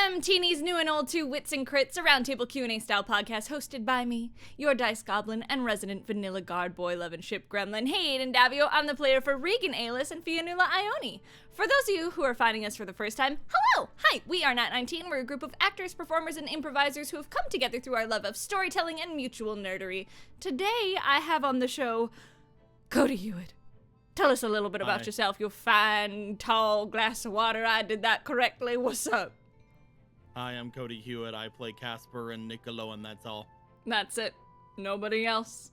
Welcome, teenies new and old, to Wits and Crits, a roundtable Q&A style podcast hosted by me, your dice goblin and resident vanilla guard boy loving ship gremlin, Hayden Daviau. I'm the player for Regan Aylox and Fionnuala Ione. For those of you who are finding us for the first time, hello! Hi, we are Nat 19. We're a group of actors, performers, and improvisers who have come together through our love of storytelling and mutual nerdery. Today, I have on the show Cody Hughett. Tell us a little bit about yourself, you fine, tall glass of water. I did that correctly. What's up? Hi, I'm Cody Hughett. I play Casper and Niccolo, and that's all. That's it. Nobody else.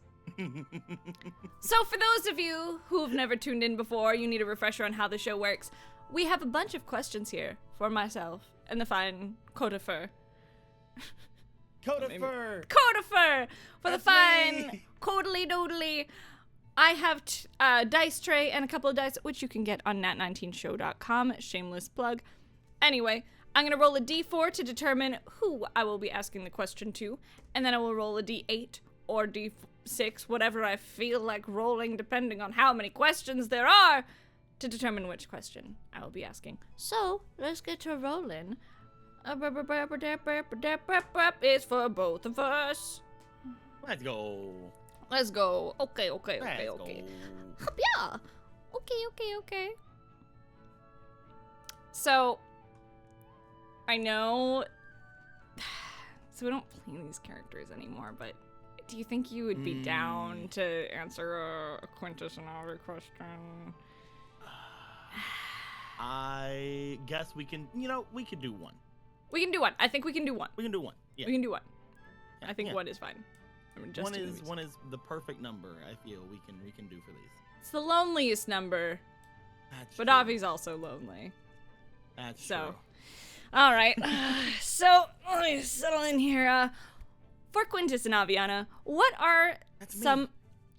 So for those of you who have never tuned in before, you need a refresher on how the show works. We have a bunch of questions here for myself and the fine Codifer. Codifer! Codifer! For That's the fine me. Codily Doodly. I have a dice tray and a couple of dice, which you can get on nat19show.com. Shameless plug. Anyway, I'm going to roll a d4 to determine who I will be asking the question to, and then I will roll a d8 or d6, whatever I feel like rolling, depending on how many questions there are, to determine which question I will be asking. So, let's get to rolling. It's for both of us. Let's go. Let's go. Okay. Let's go. Yeah. Okay. So, I know, so we don't play these characters anymore, but do you think you would be down to answer a Quintus and Avi question? I guess we can, we could do one. We can do one. I think we can do one. We can do one. Yeah. We can do one. Yeah, I think yeah. one is fine. I mean, just one is the perfect number. I feel we can do for these. It's the loneliest number, That's but true. Avi's also lonely. That's So, true. all right. So let me settle in here. For Quintus and Aviana, what are That's some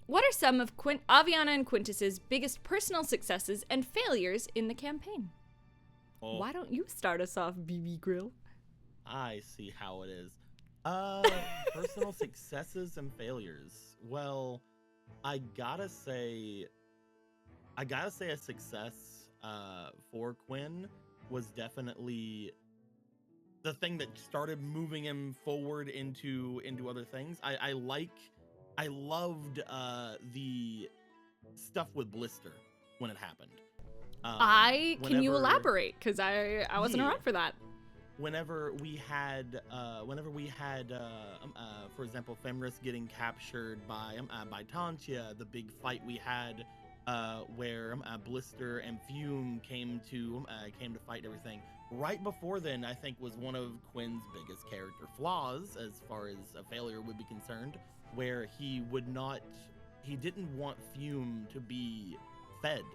me. of Aviana and Quintus's biggest personal successes and failures in the campaign? Oh, Why don't you start us off, BB Grill? I see how it is. Personal successes and failures. Well, I gotta say a success for Quinn was definitely the thing that started moving him forward into other things. I loved the stuff with Blister when it happened. Can you elaborate? Because I wasn't around for that. Whenever we had, for example, Fenris getting captured by Tantia, the big fight we had, where Blister and Fume came to fight everything. Right before then, I think was one of Quinn's biggest character flaws, as far as a failure would be concerned, where he didn't want Fume to be fed,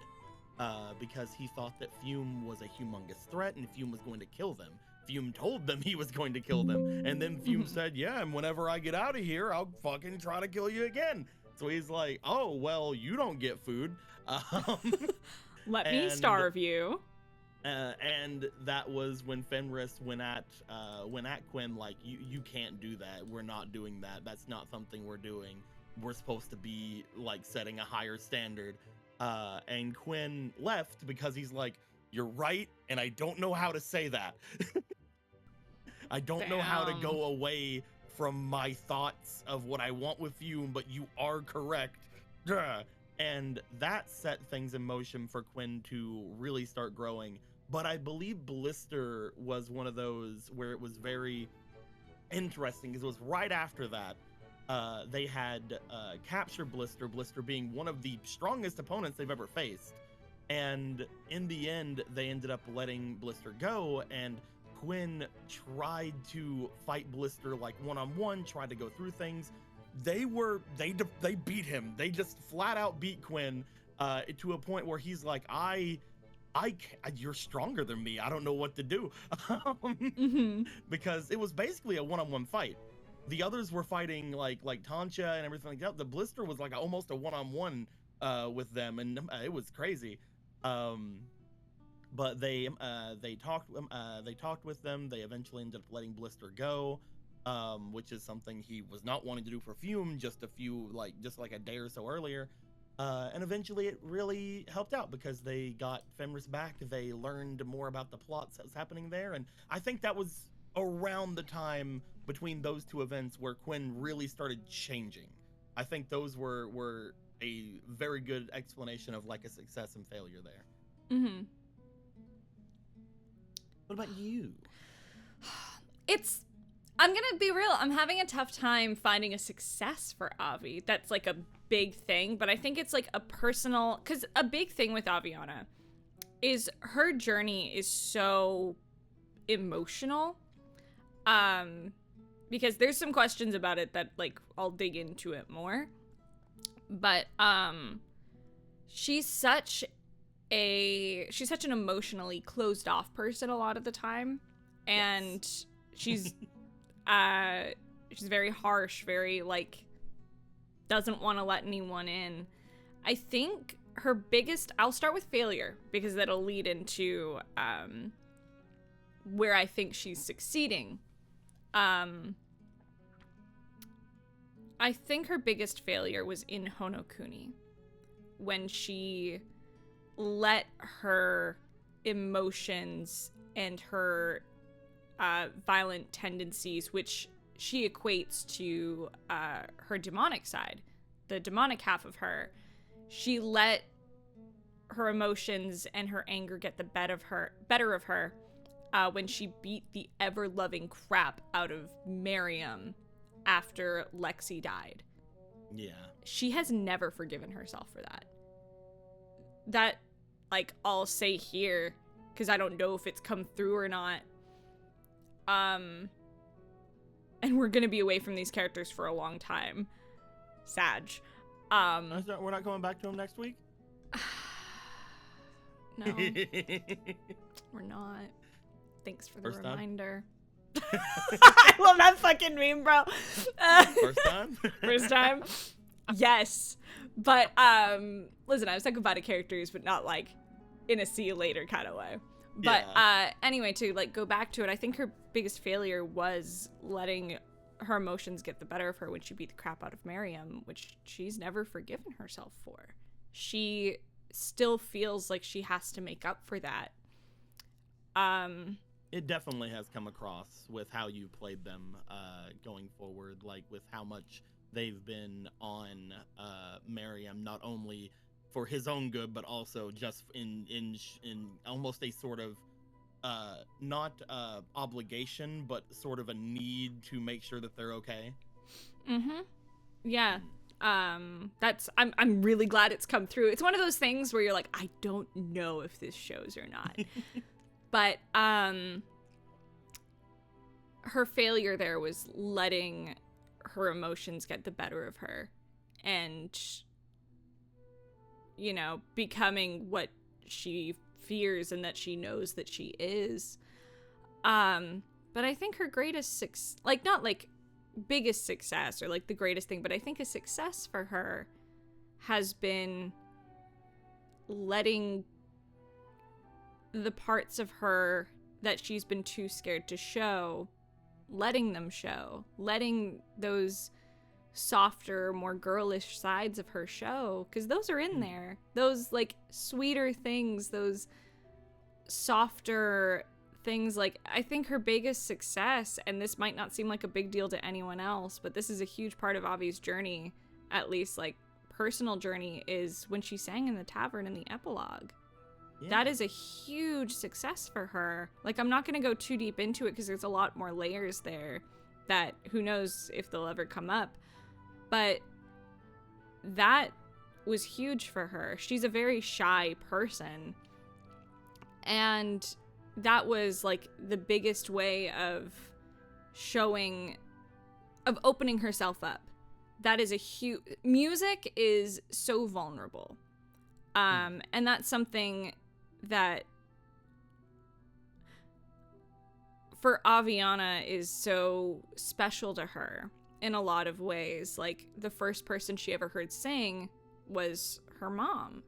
because he thought that Fume was a humongous threat and Fume was going to kill them. Fume told them he was going to kill them, and then Fume said, yeah, and whenever I get out of here, I'll fucking try to kill you again. So he's like, oh, well, you don't get food. Let me starve you. And that was when Fenris went at Quinn, like, you can't do that. We're not doing that. That's not something we're doing. We're supposed to be, like, setting a higher standard. And Quinn left because he's like, you're right, and I don't know how to say that. I don't know how to go away from my thoughts of what I want with you, but you are correct. Duh. And that set things in motion for Quinn to really start growing. But I believe Blister was one of those where it was very interesting, because it was right after that. They had captured Blister being one of the strongest opponents they've ever faced. And in the end, they ended up letting Blister go, and Quinn tried to fight Blister like one-on-one, tried to go through things. They beat him. They just flat out beat Quinn to a point where he's like, you're stronger than me. I don't know what to do. Because it was basically a one-on-one fight. The others were fighting like Tantia and everything like that. The Blister was like almost a one-on-one with them, and it was crazy. But they talked with them. They eventually ended up letting Blister go, which is something he was not wanting to do for Fume just like a day or so earlier. And eventually it really helped out because they got Fenris back. They learned more about the plots that was happening there. And I think that was around the time between those two events where Quinn really started changing. I think those were a very good explanation of like a success and failure there. Mm-hmm. What about you? I'm gonna be real, I'm having a tough time finding a success for Avi. That's like a big thing, but I think it's like a personal, because a big thing with Aviana is her journey is so emotional. Because there's some questions about it that like I'll dig into it more. But she's such an emotionally closed off person a lot of the time. And she's very harsh, very like doesn't want to let anyone in. I think her biggest, I'll start with failure because that'll lead into where I think she's succeeding. I think her biggest failure was in Honokuni when she let her emotions and her violent tendencies, which she equates to her demonic side, the demonic half of her, she let her emotions and her anger get the better of her when she beat the ever-loving crap out of Miriam after Lexi died. Yeah. She has never forgiven herself for that. That, like, I'll say here, because I don't know if it's come through or not. And we're gonna be away from these characters for a long time. Sag. We're not coming back to them next week? No. We're not. Thanks for the reminder. I love that fucking meme, bro. First time? First time? Yes. But, listen, I was talking about the characters, but not, like, in a see you later kind of way. But, anyway, to, like, go back to it, I think her biggest failure was letting her emotions get the better of her when she beat the crap out of Miriam, which she's never forgiven herself for. She still feels like she has to make up for that. It definitely has come across with how you played them going forward, like with how much they've been on Miriam, not only for his own good, but also just in almost a sort of not obligation, but sort of a need to make sure that they're okay. Mm-hmm. Yeah. I'm really glad it's come through. It's one of those things where you're like, I don't know if this shows or not. But her failure there was letting her emotions get the better of her and, you know, becoming what she fears and that she knows that she is. But I think her greatest not like biggest success or like the greatest thing, but I think a success for her has been letting the parts of her that she's been too scared to show, letting them show, letting those softer, more girlish sides of her show, because those are in there. Those, like, sweeter things, those softer things. Like, I think her biggest success, and this might not seem like a big deal to anyone else, but this is a huge part of Avi's journey, at least, like, personal journey, is when she sang in the tavern in the epilogue. Yeah. That is a huge success for her. Like, I'm not going to go too deep into it because there's a lot more layers there that who knows if they'll ever come up. But that was huge for her. She's a very shy person. And that was, like, the biggest way of opening herself up. That is a huge... Music is so vulnerable. And that's something that for Aviana is so special to her in a lot of ways. Like, the first person she ever heard sing was her mom,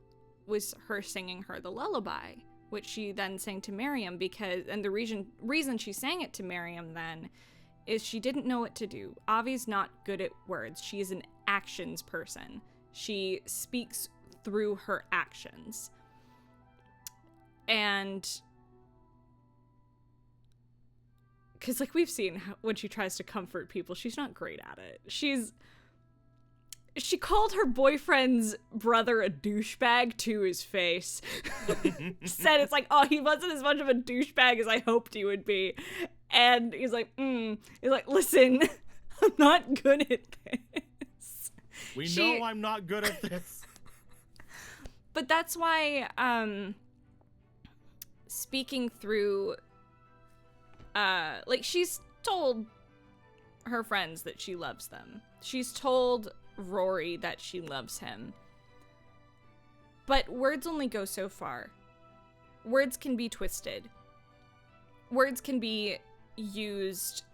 was her singing her the lullaby, which she then sang to Miriam and the reason she sang it to Miriam then is she didn't know what to do. Avi's not good at words. She is an actions person. She speaks through her actions. And because, like, we've seen when she tries to comfort people, she's not great at it. She called her boyfriend's brother a douchebag to his face. Said it's like, oh, he wasn't as much of a douchebag as I hoped he would be. And he's like, He's like, listen, I'm not good at this. We know I'm not good at this. But that's why, speaking through, like, she's told her friends that she loves them. She's told Rory that she loves him. But words only go so far. Words can be twisted. Words can be used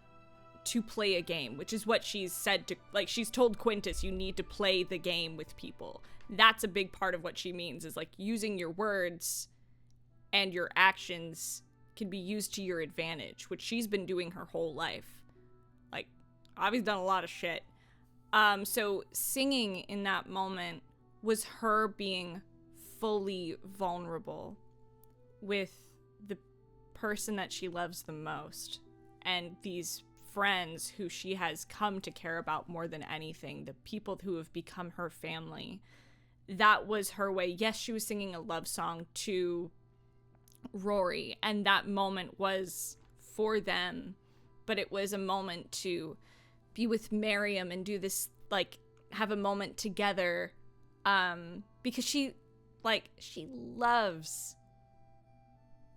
to play a game, which is what she's said to, like, she's told Quintus, you need to play the game with people. That's a big part of what she means, is like using your words and your actions can be used to your advantage, which she's been doing her whole life. Like, Avi's done a lot of shit. So singing in that moment was her being fully vulnerable with the person that she loves the most, and these friends who she has come to care about more than anything, the people who have become her family. That was her way. Yes, she was singing a love song to Rory, and that moment was for them, but it was a moment to be with Miriam and do this, like, have a moment together, because she loves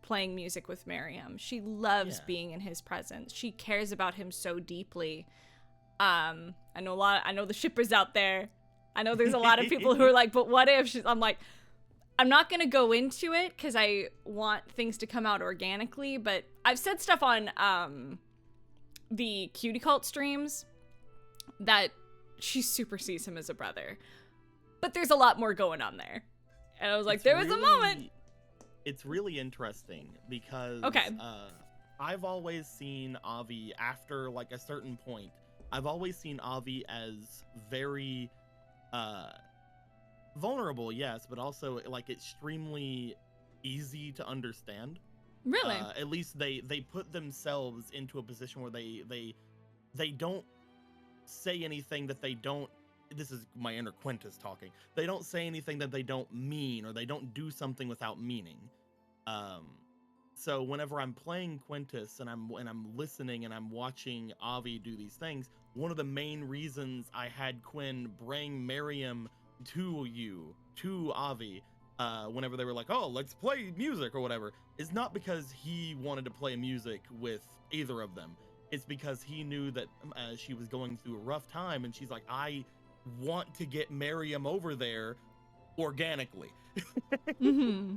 playing music with Miriam. She loves being in his presence. She cares about him so deeply. I know the shippers out there. I know there's a lot of people who are like, but what if I'm like, I'm not going to go into it because I want things to come out organically, but I've said stuff on the Cutie Cult streams that she super sees him as a brother. But there's a lot more going on there. And I was like, there was a moment. It's really interesting because I've always seen Avi after, like, a certain point. I've always seen Avi as very vulnerable, yes, but also, like, extremely easy to understand. Really? At least they put themselves into a position where they don't say anything that they don't. This is my inner Quintus talking. They don't say anything that they don't mean, or they don't do something without meaning. So whenever I'm playing Quintus and I'm listening and I'm watching Avi do these things, one of the main reasons I had Quinn bring Miriam to Avi, whenever they were like, oh, let's play music or whatever, is not because he wanted to play music with either of them. It's because he knew that she was going through a rough time, and she's like, I want to get Miriam over there organically. Mm-hmm.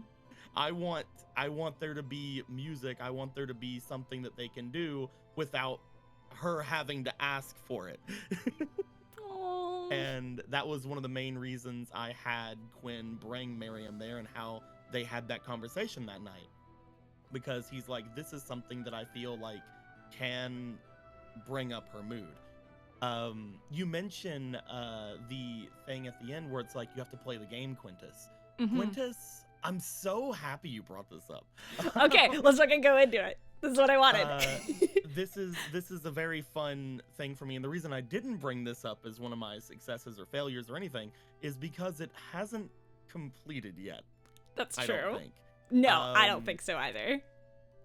I want there to be music. I want there to be something that they can do without her having to ask for it. And that was one of the main reasons I had Quinn bring Miriam there, and how they had that conversation that night. Because he's like, this is something that I feel like can bring up her mood. You mention the thing at the end where it's like you have to play the game, Quintus. Mm-hmm. Quintus, I'm so happy you brought this up. Okay, let's fucking go into it. This is what I wanted. This is a very fun thing for me, and the reason I didn't bring this up as one of my successes or failures or anything is because it hasn't completed yet. That's I true. don't think. No, I don't think so either.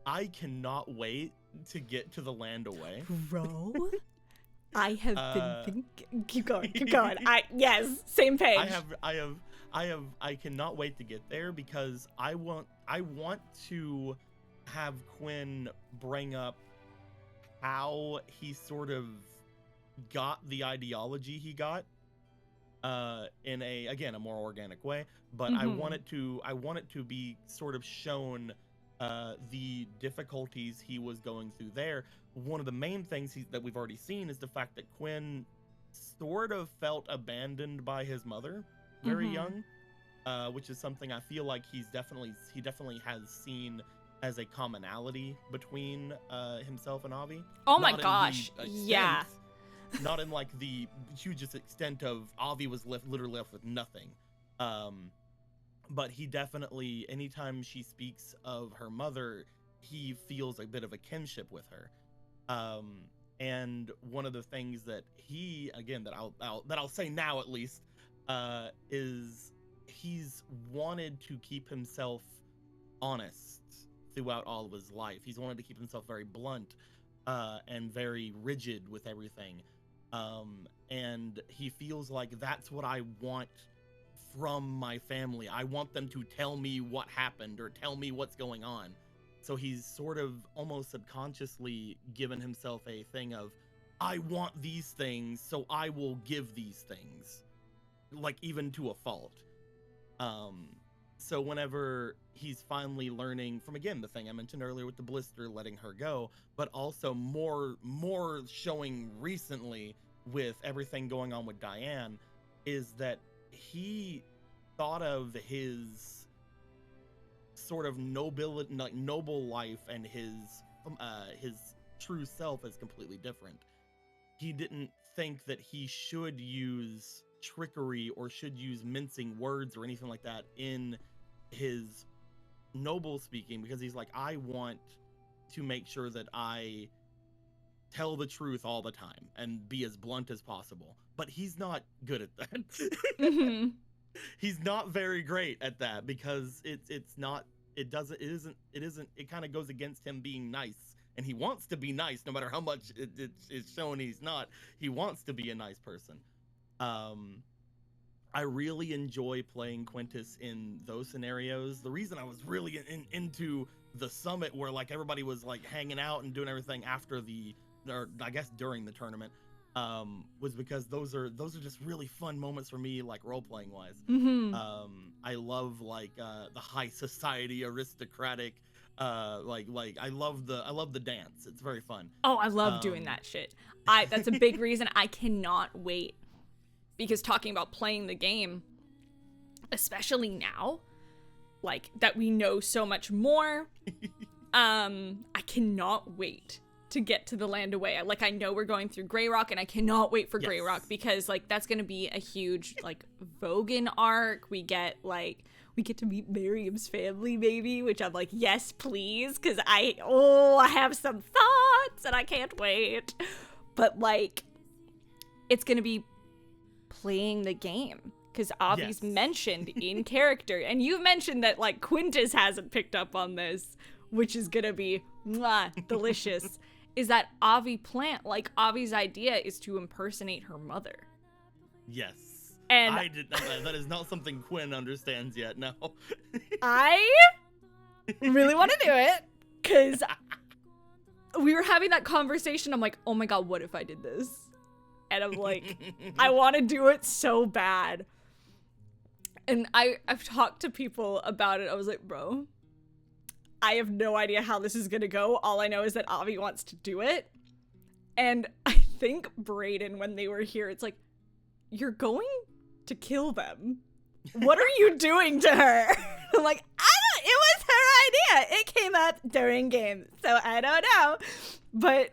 I cannot wait to get to the land away. Bro, I have been thinking. Keep going. Yes, same page. I cannot wait to get there because I want to have Quinn bring up how he sort of got the ideology he got in a more organic way, but Mm-hmm. I want it to be sort of shown the difficulties he was going through there. One of the main things that we've already seen is the fact that Quinn sort of felt abandoned by his mother very Mm-hmm. young, which is something I feel like he definitely has seen as a commonality between himself and Avi. Oh my Not in gosh, the yeah. extent- not in like the hugest extent of Avi was literally left with nothing. but he definitely, anytime she speaks of her mother, he feels a bit of a kinship with her. And one of the things that he, again, that I'll say now at least, is he's wanted to keep himself honest throughout all of his life. He's wanted to keep himself very blunt, and very rigid with everything. And he feels like that's what I want from my family. I want them to tell me what happened or tell me what's going on. So he's sort of almost subconsciously given himself a thing of, I want these things, so I will give these things, like even to a fault. So whenever he's finally learning from, again, the thing I mentioned earlier with the blister, letting her go, but also more showing recently with everything going on with Diane, is that he thought of his sort of noble life and his true self as completely different. He didn't think that he should use trickery or should use mincing words or anything like that in his noble speaking, because he's like, I want to make sure that I tell the truth all the time and be as blunt as possible. But he's not good at that. Mm-hmm. He's not very great at that, because it kind of goes against him being nice, and he wants to be nice no matter how much it's shown he's not. He wants to be a nice person. I really enjoy playing Quintus in those scenarios. The reason I was really into the summit, where like everybody was like hanging out and doing everything after or I guess during the tournament, was because those are just really fun moments for me, like role playing wise. Mm-hmm. I love like the high society aristocratic, like I love the dance. It's very fun. Oh, I love doing that shit. That's a big reason I cannot wait, because talking about playing the game, especially now, like that we know so much more, I cannot wait to get to the Land Away. Like, I know we're going through Grey Rock, and I cannot wait for Grey Rock, because like that's gonna be a huge like Vogan arc. We get to meet Miriam's family, maybe, which I'm like, yes, please, because I have some thoughts and I can't wait. But like, it's gonna be playing the game, because Avi's mentioned in character, and you've mentioned that like Quintus hasn't picked up on this, which is gonna be delicious. Is that Avi Plant, like Avi's idea is to impersonate her mother. Yes. And that is not something Quinn understands yet. No. I really want to do it, because we were having that conversation. I'm like, oh my god, what if I did this? And I'm like, I want to do it so bad. And I've talked to people about it. I was like, bro, I have no idea how this is going to go. All I know is that Avi wants to do it. And I think Brayden, when they were here, it's like, you're going to kill them. What are you doing to her? I'm like, it was her idea. It came up during game, so I don't know. But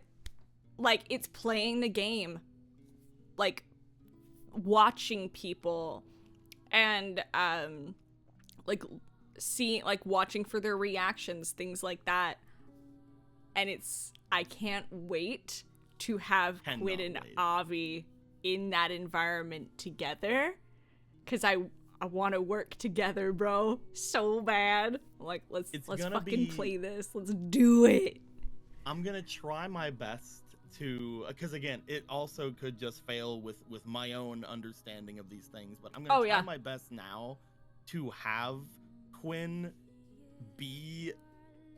like, it's playing the game, like watching people and like seeing, like watching for their reactions, things like that. And I can't wait to have Quinn and Avi in that environment together, because I want to work together, bro, so bad. Like, let's fucking play this. Let's do it. I'm gonna try my best to, because again, it also could just fail with my own understanding of these things, but I'm gonna try my best now to have Quinn be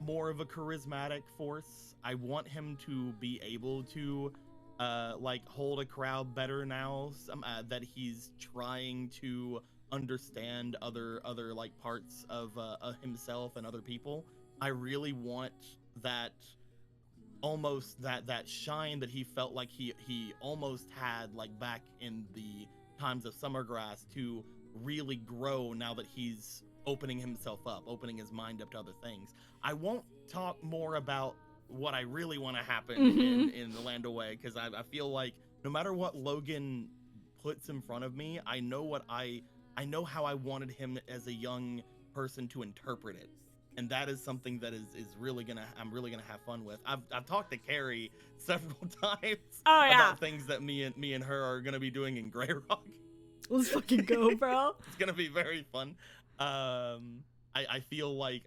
more of a charismatic force. I want him to be able to like hold a crowd better now, that he's trying to understand other like parts of himself and other people. I really want that, almost that shine that he felt like he almost had like back in the times of Summergrass, to really grow now that he's opening himself up, opening his mind up to other things. I won't talk more about what I really want to happen in the Land Away, because I feel like no matter what Logan puts in front of me, I know what I I know how I wanted him as a young person to interpret it. And that is something that is really I'm really gonna have fun with. I've talked to Carrie several times about things that me and her are gonna be doing in Grey Rock. Let's fucking go, bro. It's gonna be very fun. I feel like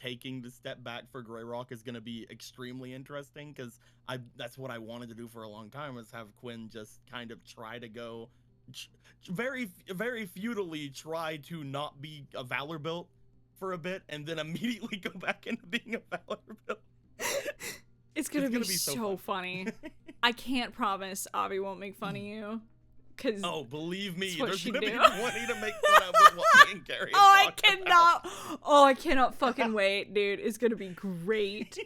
taking the step back for Grey Rock is gonna be extremely interesting, because that's what I wanted to do for a long time, was have Quinn just kind of try to go very futilely try to not be a Valor built for a bit, and then immediately go back into being a Valor built. It's gonna be so funny. I can't promise Avi won't make fun of you. Oh, believe me, there's gonna do. be plenty to make fun of with what me and Carrie I cannot fucking wait, dude. It's gonna be great.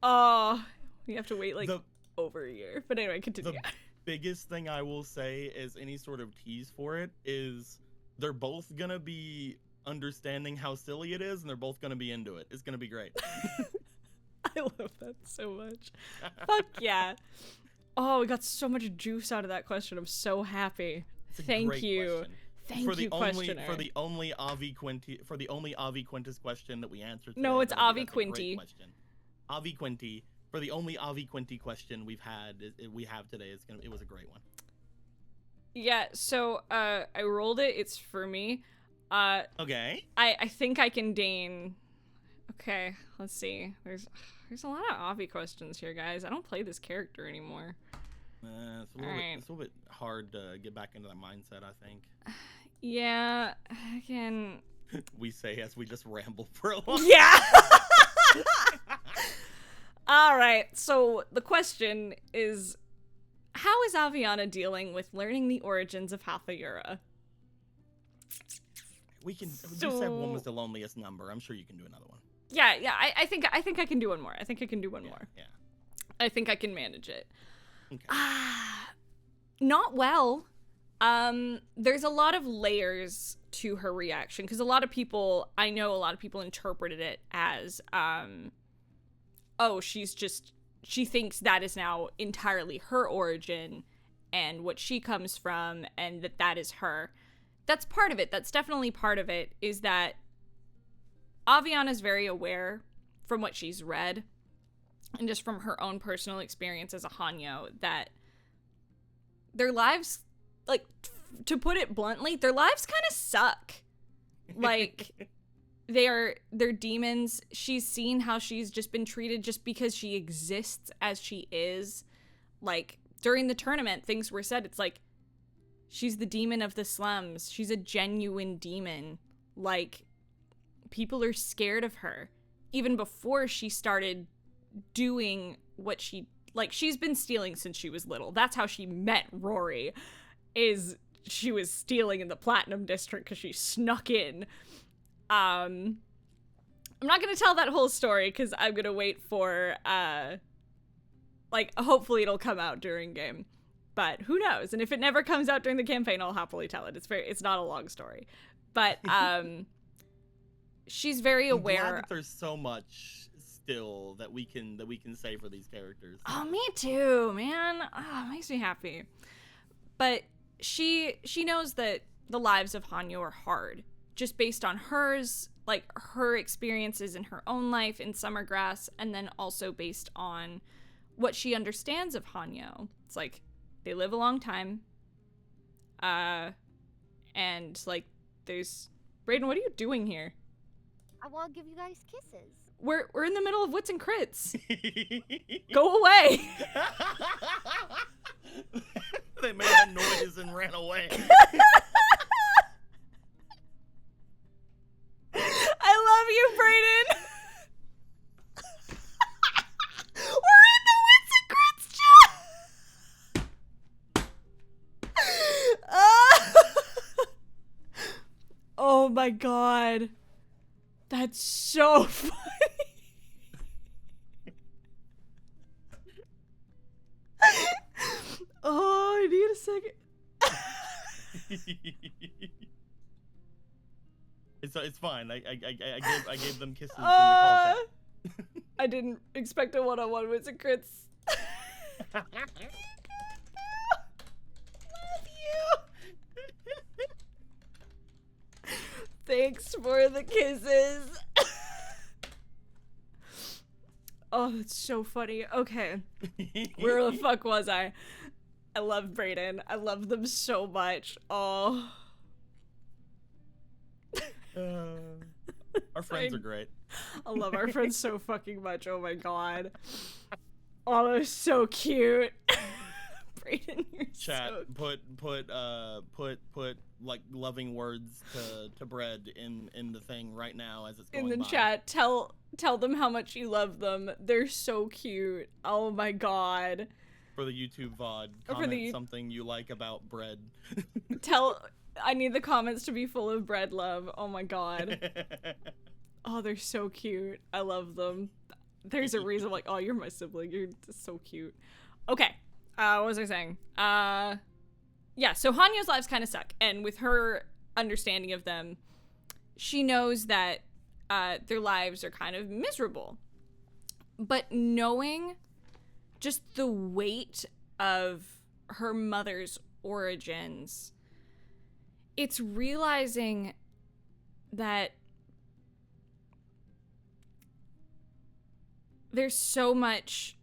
Oh, you have to wait like over a year. But anyway, continue. The biggest thing I will say is any sort of tease for it is they're both gonna be understanding how silly it is, and they're both gonna be into it. It's gonna be great. I love that so much. Fuck yeah. Oh, we got so much juice out of that question. I'm so happy. Thank you. Thank you, questioner. For the only Avi Quintus question that we answered today. No, it's Avi Quinty. Avi Quinty. For the only Avi Quinty question we have today, it was a great one. Yeah, so I rolled it. It's for me. Okay. I think I can deign. Okay, let's see. There's a lot of Avi questions here, guys. I don't play this character anymore. It's a little bit hard to get back into that mindset, I think. Yeah, I can. We say as we just ramble for a long time. Yeah. All right. So the question is, how is Aviana dealing with learning the origins of Hathayura? You said one was the loneliest number. I'm sure you can do another one. Yeah. I think I can do one more. I think I can do one more. Yeah. I think I can manage it. Okay. Not well. There's a lot of layers to her reaction, because I know a lot of people interpreted it as, she thinks that is now entirely her origin and what she comes from, and that is her. That's part of it. That's definitely part of it, is that Aviana's very aware from what she's read and just from her own personal experience as a Hanyo that their lives, like, to put it bluntly, their lives kind of suck. Like, they're demons. She's seen how she's just been treated just because she exists as she is. Like, during the tournament, things were said. It's like, she's the demon of the slums. She's a genuine demon. Like, people are scared of her. Even before she started doing what she's been stealing since she was little. That's how she met Rory, is she was stealing in the Platinum District because she snuck in. I'm not going to tell that whole story because I'm going to wait for, hopefully it'll come out during game. But who knows? And if it never comes out during the campaign, I'll happily tell it. It's not a long story. But, she's very aware. I'm glad that there's so much still that we can say for these characters. Oh, me too, man. Oh, it makes me happy. But she knows that the lives of Hanyo are hard, just based on hers, like her experiences in her own life in Summergrass, and then also based on what she understands of Hanyo. It's like they live a long time, and like there's Brayden. What are you doing here? I want to give you guys kisses. We're in the middle of Wits and Crits. Go away. They made a noise and ran away. I love you, Brayden. We're in the Wits and Crits chat. Oh my god. That's so funny. Oh, I need a second. It's fine. I gave them kisses in the call chat. I didn't expect a one-on-one Wits and Crits. Love you. Thanks for the kisses. Oh, that's so funny. Okay. Where the fuck was I? I love Brayden. I love them so much. Oh. Our friends are great. I love our friends so fucking much. Oh my god. Oh, they're so cute. Brayden, you're Chat, so put like loving words to bread in the thing right now as it's going in the by. chat. Tell them how much you love them. They're so cute. Oh my god. For the YouTube VOD, For comment the something you like about bread. I need the comments to be full of bread love. Oh my god. Oh, they're so cute. I love them. There's a reason, like, oh, you're my sibling. You're just so cute. Okay. What was I saying? Yeah, so Hanyo's lives kind of suck. And with her understanding of them, she knows that their lives are kind of miserable. But knowing just the weight of her mother's origins, it's realizing that there's so much.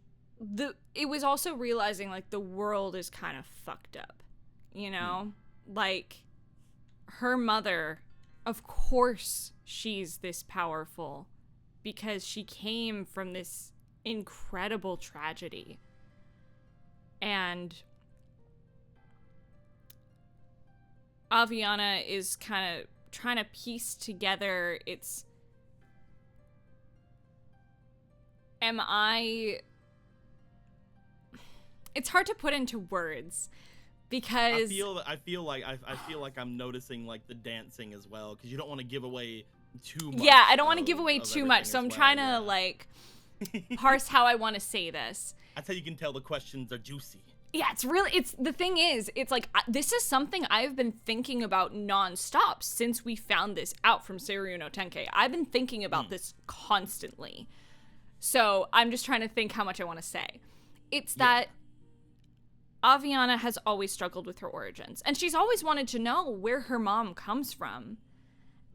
It was also realizing, like, the world is kind of fucked up, you know? Like, her mother, of course she's this powerful because she came from this incredible tragedy. And Aviana is kind of trying to piece together it's it's hard to put into words because I feel like I'm noticing like the dancing as well, because you don't want to give away too much. Yeah, I don't want to give away too much, so I'm trying to like parse how I want to say this. That's how you can tell the questions are juicy. Yeah, it's the thing is, it's like, this is something I've been thinking about nonstop since we found this out from Seiryu no Tenkei. I've been thinking about this constantly. So I'm just trying to think how much I want to say. It's that Aviana has always struggled with her origins, and she's always wanted to know where her mom comes from.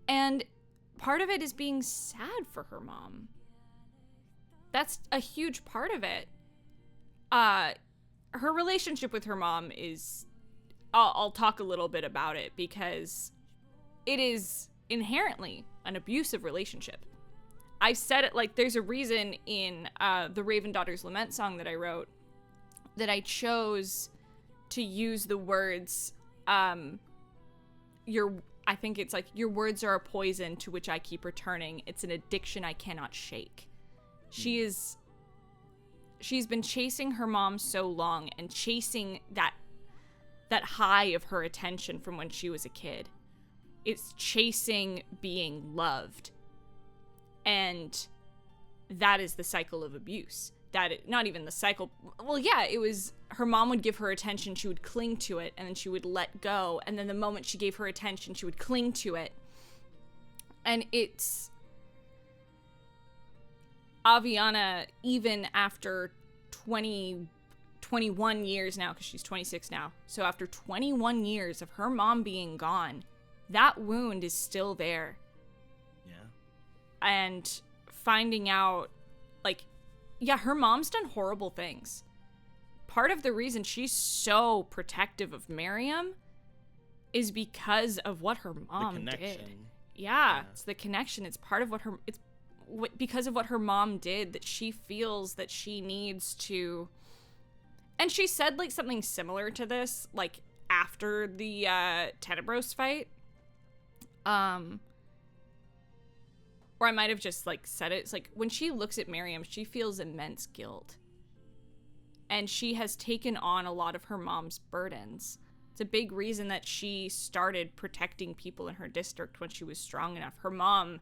And part of it is being sad for her mom. That's a huge part of it. Her relationship with her mom is, I'll talk a little bit about it because it is inherently an abusive relationship. I said it, like, there's a reason in the Raven Daughter's Lament song that I wrote that I chose to use the words, I think it's like, your words are a poison to which I keep returning. It's an addiction I cannot shake. She's been chasing her mom so long and chasing that high of her attention from when she was a kid. It's chasing being loved. And that is the cycle of abuse. Not even the cycle. Well, yeah, it was her mom would give her attention, she would cling to it, and then she would let go. And then the moment she gave her attention, she would cling to it. And it's Aviana, even after 21 years now, because she's 26 now. So after 21 years of her mom being gone, that wound is still there. Yeah. And finding out, like, yeah, her mom's done horrible things. Part of the reason she's so protective of Miriam is because of what her mom did. Yeah, it's the connection. It's part of because of what her mom did that she feels that she needs to. And she said, like, something similar to this, like, after the Tenebros fight. Or I might have just, like, said it. It's like, when she looks at Miriam, she feels immense guilt. And she has taken on a lot of her mom's burdens. It's a big reason that she started protecting people in her district when she was strong enough. Her mom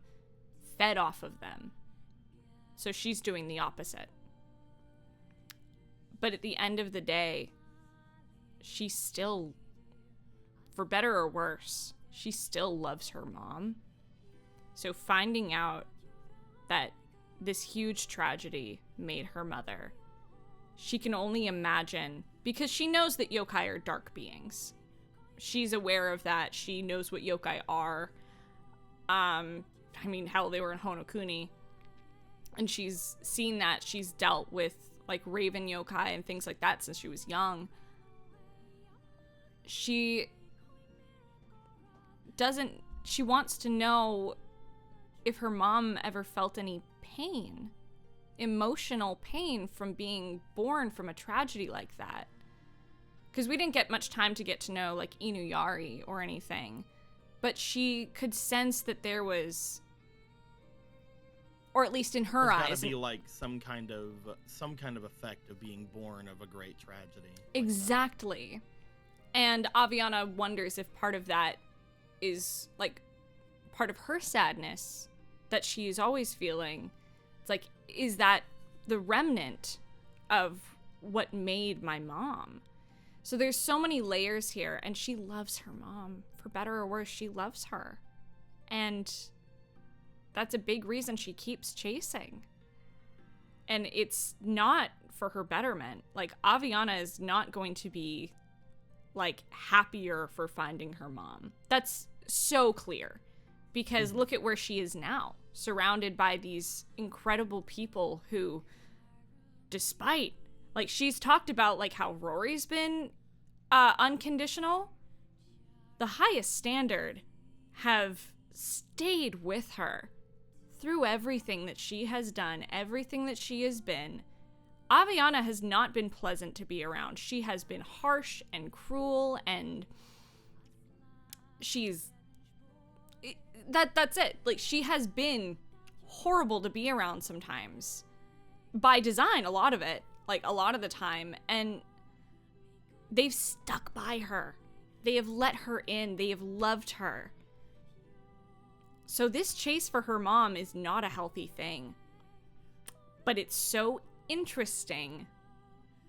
fed off of them. So she's doing the opposite. But at the end of the day, she still, for better or worse, she still loves her mom. So finding out that this huge tragedy made her mother, she can only imagine, because she knows that yokai are dark beings. She's aware of that. She knows what yokai are. I mean, hell, they were in Honokuni. And she's seen that. She's dealt with, like, raven yokai and things like that since she was young. She wants to know if her mom ever felt any pain, emotional pain from being born from a tragedy like that. Because we didn't get much time to get to know, like, Inuyari or anything. But she could sense that there was, or at least in her eyes, gotta be like some kind of effect of being born of a great tragedy. Exactly. And Aviana wonders if part of that is, like, part of her sadness that she is always feeling. It's like, is that the remnant of what made my mom? So there's so many layers here, and she loves her mom. For better or worse, she loves her. And that's a big reason she keeps chasing. And it's not for her betterment. Like, Aviana is not going to be, like, happier for finding her mom. That's so clear. Because look at where she is now. Surrounded by these incredible people who, despite, like, she's talked about, like, how Rory's been unconditional. The highest standard have stayed with her through everything that she has done, everything that she has been. Aviana has not been pleasant to be around. She has been harsh and cruel, and that's it. Like, she has been horrible to be around sometimes. By design, a lot of it. Like, a lot of the time. And they've stuck by her. They have let her in. They have loved her. So this chase for her mom is not a healthy thing. But it's so interesting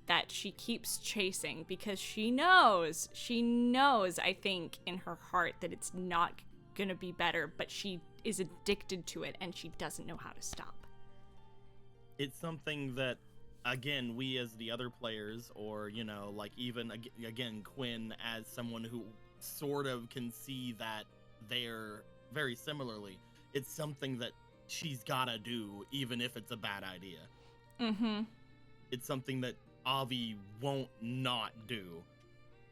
that she keeps chasing because she knows, I think, in her heart that it's not gonna be better, but she is addicted to it and she doesn't know how to stop. It's something that, again, we as the other players, or, you know, like, even, again, Quinn as someone who sort of can see that they're very similarly, it's something that she's gotta do, even if it's a bad idea. Mm-hmm. It's something that Avi won't not do.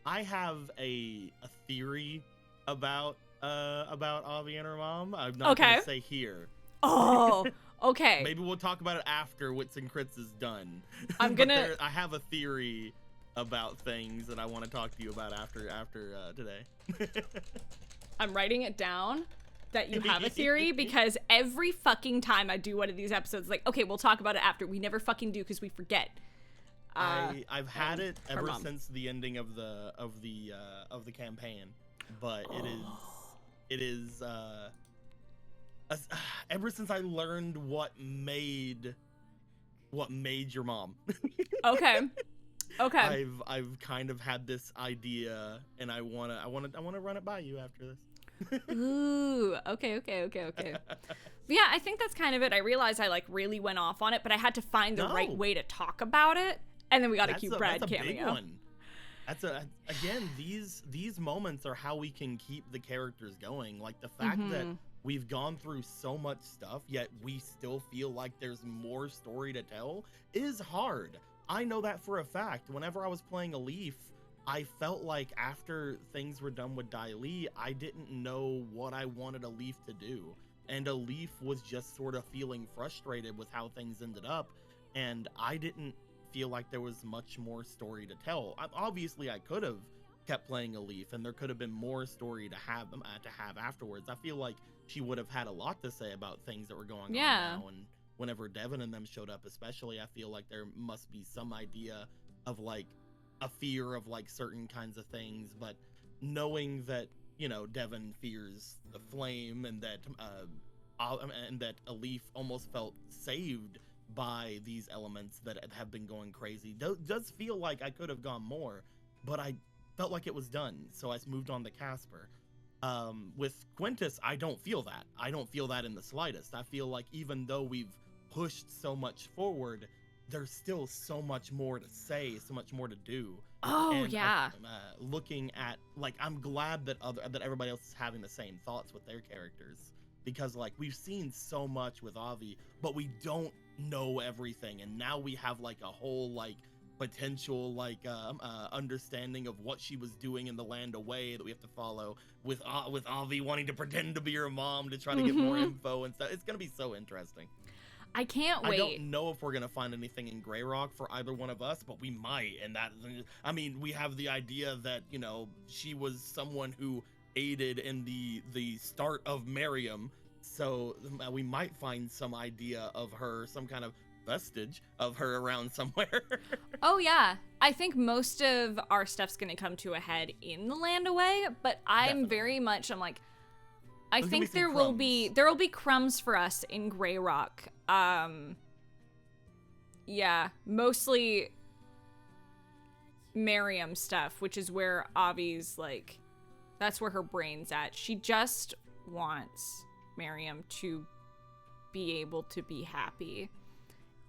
I have a theory about Avi and her mom. I'm not gonna say here. Oh, okay. Maybe we'll talk about it after Wits and Crits is done. I'm gonna. I have a theory about things that I want to talk to you about after today. I'm writing it down that you have a theory because every fucking time I do one of these episodes, like, okay, we'll talk about it after. We never fucking do because we forget. I've had it ever since the ending of the campaign, but it is ever since I learned what made your mom. Okay. I've kind of had this idea, and I wanna run it by you after this. Ooh, okay. Yeah, I think that's kind of it. I realized I, like, really went off on it, but I had to find the right way to talk about it, and then we got a cute Brad cameo. Big one. Again, these moments are how we can keep the characters going. Like, the fact that we've gone through so much stuff, yet we still feel like there's more story to tell is hard. I know that for a fact. Whenever I was playing Alif, I felt like after things were done with Dai Li, I didn't know what I wanted Alif to do. And Alif was just sort of feeling frustrated with how things ended up, and I didn't feel like there was much more story to tell. Obviously, I could have kept playing Alif, and there could have been more story to have afterwards. I feel like she would have had a lot to say about things that were going on now, and whenever Devin and them showed up especially, I feel like there must be some idea of, like, a fear of, like, certain kinds of things, but knowing that, you know, Devin fears the flame, and that Alif almost felt saved by these elements that have been going crazy, does feel like I could have gone more, but I felt like it was done, so I moved on to Casper. With Quintus, I don't feel that. I don't feel that in the slightest. I feel like even though we've pushed so much forward, there's still so much more to say, so much more to do. Oh, and yeah. Looking at, like, I'm glad that everybody else is having the same thoughts with their characters, because like we've seen so much with Avi, but we don't know everything, and now we have like a whole like potential like understanding of what she was doing in the land away that we have to follow with Avi wanting to pretend to be her mom to try to get more info and stuff. It's gonna be so interesting. I can't wait. I don't know if we're gonna find anything in Grey Rock for either one of us, but we might. And that, I mean, we have the idea that, you know, she was someone who aided in the start of Miriam, so we might find some idea of her, some kind of vestige of her around somewhere. Oh yeah, I think most of our stuff's gonna come to a head in the land away, but I'm very much, I'm like, I think there will be crumbs for us in Grey Rock. Yeah, mostly Miriam stuff, which is where Avi's like, that's where her brain's at. She just wants Miriam to be able to be happy.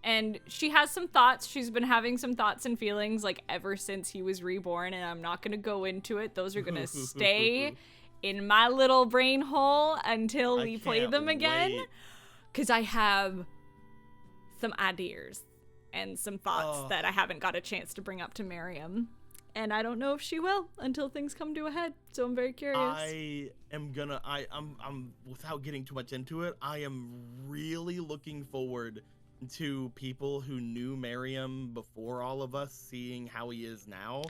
And she has some thoughts. She's been having some thoughts and feelings like ever since he was reborn, and I'm not going to go into it. Those are going to stay in my little brain hole until we play them again. Because I have some ideas and some thoughts that I haven't got a chance to bring up to Miriam. And I don't know if she will until things come to a head. So I'm very curious. I'm without getting too much into it, I am really looking forward to people who knew Miriam before all of us seeing how he is now,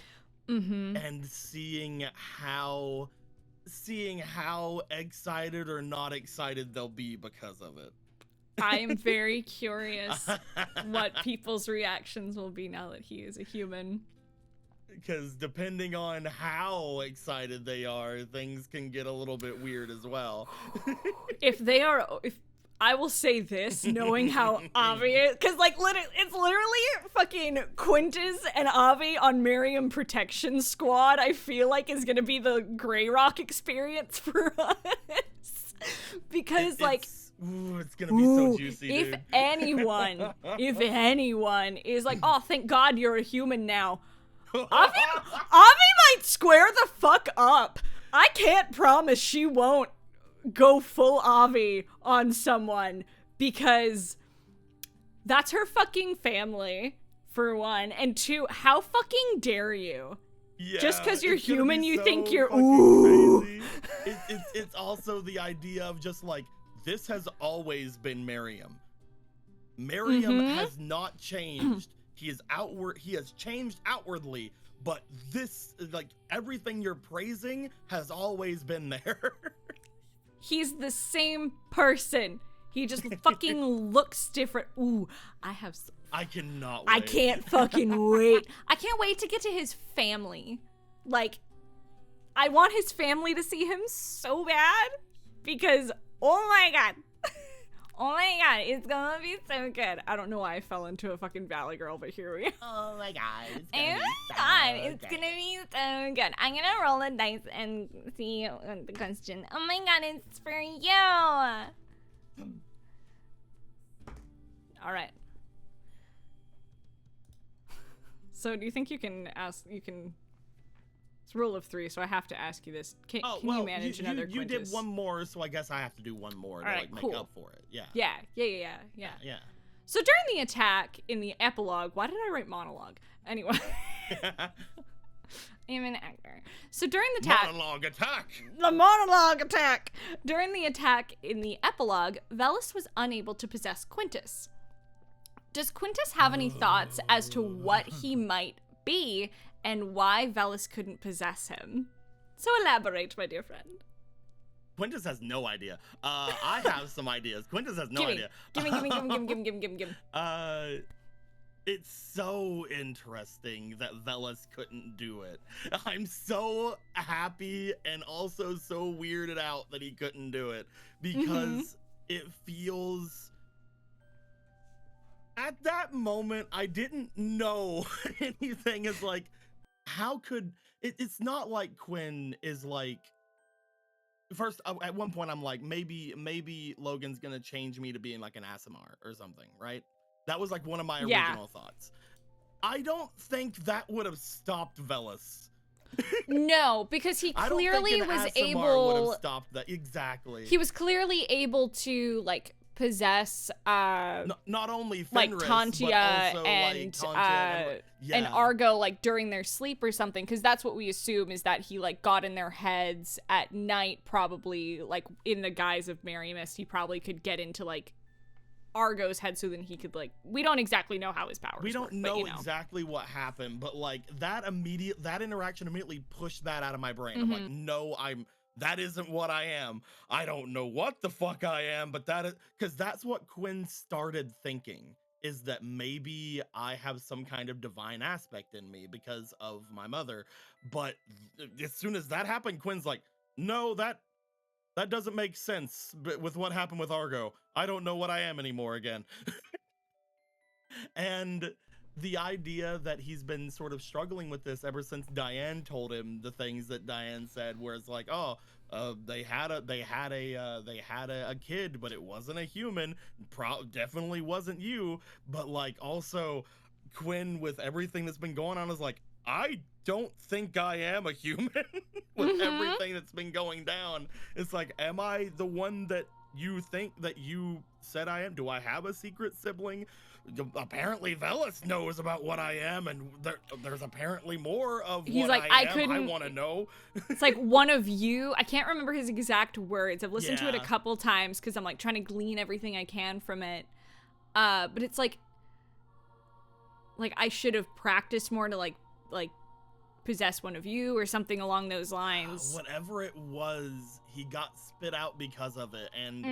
and seeing how excited or not excited they'll be because of it. I am very curious what people's reactions will be now that he is a human. Because depending on how excited they are, things can get a little bit weird as well. If I will say this, knowing how Avi is, because like it's literally fucking Quintus and Avi on Miriam Protection Squad. I feel like is gonna be the Grey Rock experience for us, because it's gonna be so juicy. If dude. anyone is like, oh, thank God you're a human now. Avi might square the fuck up. I can't promise she won't go full Avi on someone, because that's her fucking family, for one, and two, how fucking dare you? Yeah, just because you're human, you so think you're crazy. It's also the idea of just like, this has always been Miriam. Miriam has not changed. He has changed outwardly, but this, like, everything you're praising has always been there. He's the same person. He just fucking looks different. Ooh, I cannot wait. I can't fucking wait. I can't wait to get to his family. Like, I want his family to see him so bad, because, oh my God. Oh my God, it's gonna be so good. I don't know why I fell into a fucking Valley Girl, but here we go. Oh my God, it's gonna be so good. I'm gonna roll the dice and see the question. Oh my God, it's for you. All right. So do you think you can it's rule of 3, so I have to ask you this. Can you manage another You Quintus? did one more, so I guess I have to do one more to right, make cool. up for it. Yeah. Yeah. So during the attack in the epilogue, why did I write monologue? Anyway. I'm an actor. So during the monologue attack. The monologue attack. During the attack in the epilogue, Velis was unable to possess Quintus. Does Quintus have any thoughts as to what he might be and why Velis couldn't possess him? So elaborate, my dear friend. Quintus has no idea. I have some ideas. Quintus has no idea. Give me. It's so interesting that Velis couldn't do it. I'm so happy and also so weirded out that he couldn't do it, because it feels... At that moment, I didn't know anything. It's like, how could... It's not like Quinn is like... First, at one point, I'm like, maybe Logan's gonna change me to being like an Asimar or something, right? That was like one of my original thoughts. I don't think that would have stopped Velis No, because he I don't think clearly an was ASMR would able. have stopped that. Exactly. He was clearly able to like possess not only like Fenris, Tantia but also and like Tantia and Argo like during their sleep or something, because that's what we assume is that he like got in their heads at night, probably like in the guise of Merry Mist. He probably could get into like Argo's head so then he could like, we don't exactly know how his powers We don't work, know, but, you know exactly what happened, but like that interaction immediately pushed that out of my brain. I'm like, no, that isn't what I am. I don't know what the fuck I am, but that is because that's what Quinn started thinking, is that maybe I have some kind of divine aspect in me because of my mother. But as soon as that happened, Quinn's like, no, that doesn't make sense. But with what happened with Argo, I don't know what I am anymore again. And the idea that he's been sort of struggling with this ever since Diane told him the things that Diane said, where it's like, oh, they had a kid, but it wasn't a human. Definitely wasn't you. But like, also, Quinn, with everything that's been going on, is like, I don't think I am a human. With everything that's been going down, it's like, am I the one that you think that you said I am? Do I have a secret sibling? Apparently Velis knows about what I am, and there's apparently more of he's what like, I couldn't. I want to know. It's like one of you. I can't remember his exact words. I've listened to it a Yeah. couple times because I'm like trying to glean everything I can from it. But it's like I should have practiced more to like possess one of you or something along those lines. Whatever it was, he got spit out because of it, and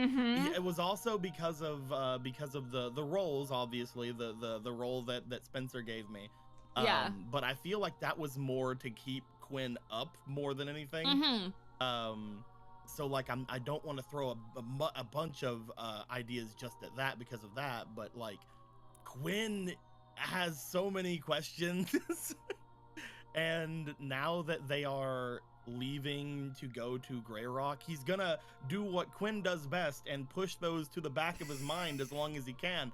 it was also because of the roles, obviously the role that Spencer gave me. Yeah. But I feel like that was more to keep Quinn up more than anything. So like I don't want to throw a bunch of ideas just at that because of that, but like Quinn has so many questions. And now that they are leaving to go to Grey Rock, he's gonna do what Quinn does best and push those to the back of his mind as long as he can.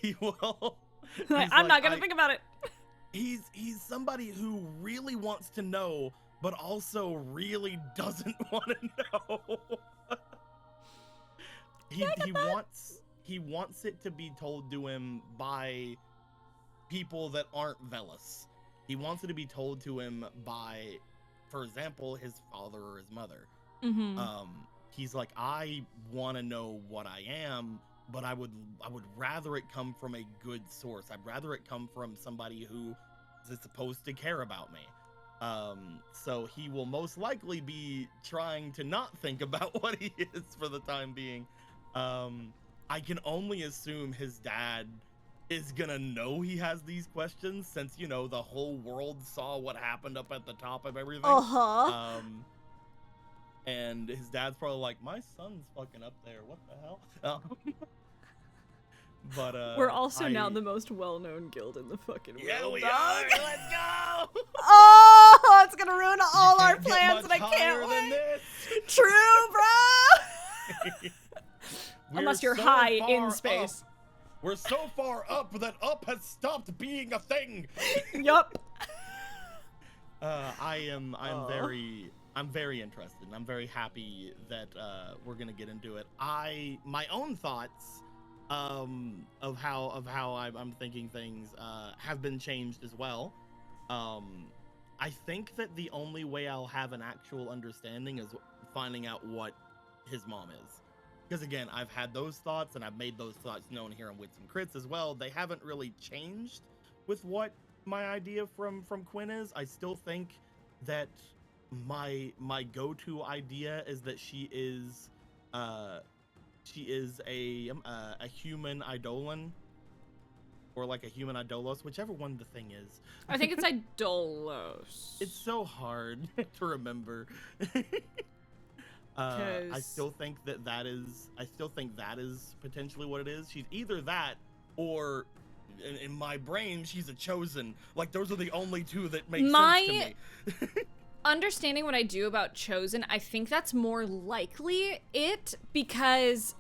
He will. I'm not gonna think about it. He's somebody who really wants to know, but also really doesn't want to know. He wants it to be told to him by people that aren't Velis. He wants it to be told to him by, for example, his father or his mother. He's like, I want to know what I am, but I would rather it come from a good source. I'd rather it come from somebody who is supposed to care about me. So he will most likely be trying to not think about what he is for the time being. I can only assume his dad is gonna know he has these questions, since, you know, the whole world saw what happened up at the top of everything. And his dad's probably like, my son's fucking up there, what the hell? But we're also now the most well-known guild in the fucking world. Yeah, we are. Let's go. Oh, it's gonna ruin all our plans, and I can't wait. True, bro. Unless you're so high in far space. Up. We're so far up that up has stopped being a thing. Yup. I'm very interested, and I'm very happy that we're gonna get into it. My own thoughts of how I'm thinking things have been changed as well. I think that the only way I'll have an actual understanding is finding out what his mom is. Because again, I've had those thoughts, and I've made those thoughts known here on Wits and Crits as well. They haven't really changed with what my idea from Quinn is. I still think that my go-to idea is that she is a human Eidolon, or like a human Eidolos, whichever one the thing is. I think it's Eidolos. It's so hard to remember. I still think that is potentially what it is. She's either that, or in my brain, she's a chosen. Like, those are the only two that make sense to me. Understanding what I do about chosen, I think that's more likely it, because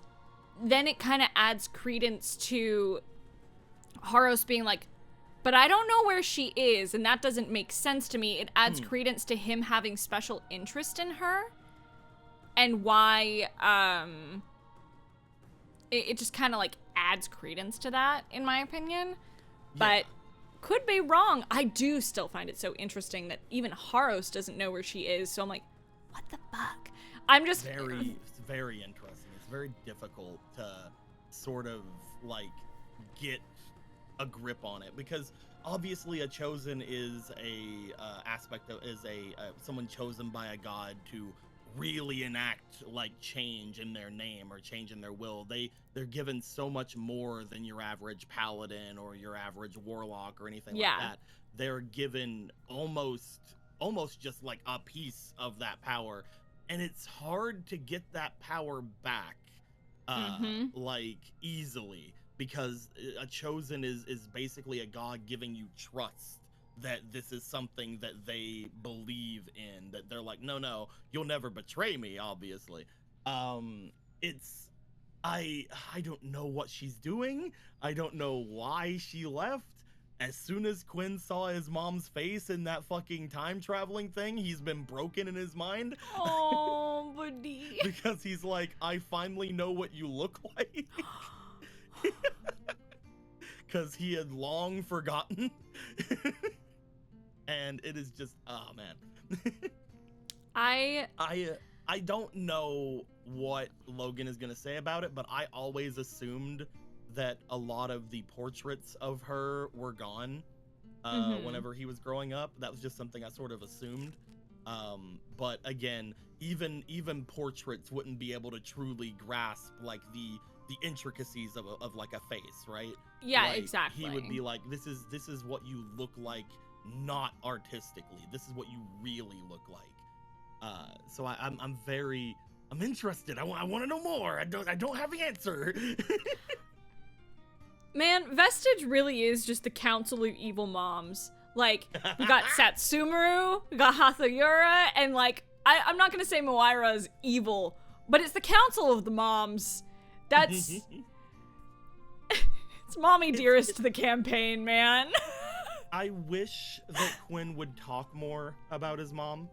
then it kind of adds credence to Haros being like, But I don't know where she is, and that doesn't make sense to me. It adds credence to him having special interest in her, and why, it just kind of, like, adds credence to that, in my opinion. But could be wrong. I do still find it so interesting that even Haros doesn't know where she is, so I'm like, what the fuck? I'm just... It's very interesting. It's very difficult to sort of, like, get a grip on it, because obviously a chosen is a someone chosen by a god to really enact like change in their name or change in their will. They're given so much more than your average paladin or your average warlock or anything like that. They're given almost just like a piece of that power, and it's hard to get that power back like easily, because a chosen is basically a god giving you trust that this is something that they believe in, that they're like, no, you'll never betray me, obviously. It's I don't know what she's doing. I don't know why she left. As soon as Quinn saw his mom's face in that fucking time traveling thing, he's been broken in his mind. Oh, buddy. Because he's like, I finally know what you look like. Because he had long forgotten. And it is just, oh man. I don't know what Logan is gonna say about it, but I always assumed that a lot of the portraits of her were gone whenever he was growing up. That was just something I sort of assumed. But again, even portraits wouldn't be able to truly grasp like the intricacies of like a face, right? Yeah, like, exactly. He would be like, this is what you look like, not artistically. This is what you really look like. So I'm interested. I want to know more. I don't have the answer. Man, Vestige really is just the council of evil moms. Like, we got Satsumuru, we got Hathoyura, and like, I'm not gonna say Moira is evil, but it's the council of the moms. That's... it's mommy dearest to the campaign, man. I wish that Quinn would talk more about his mom.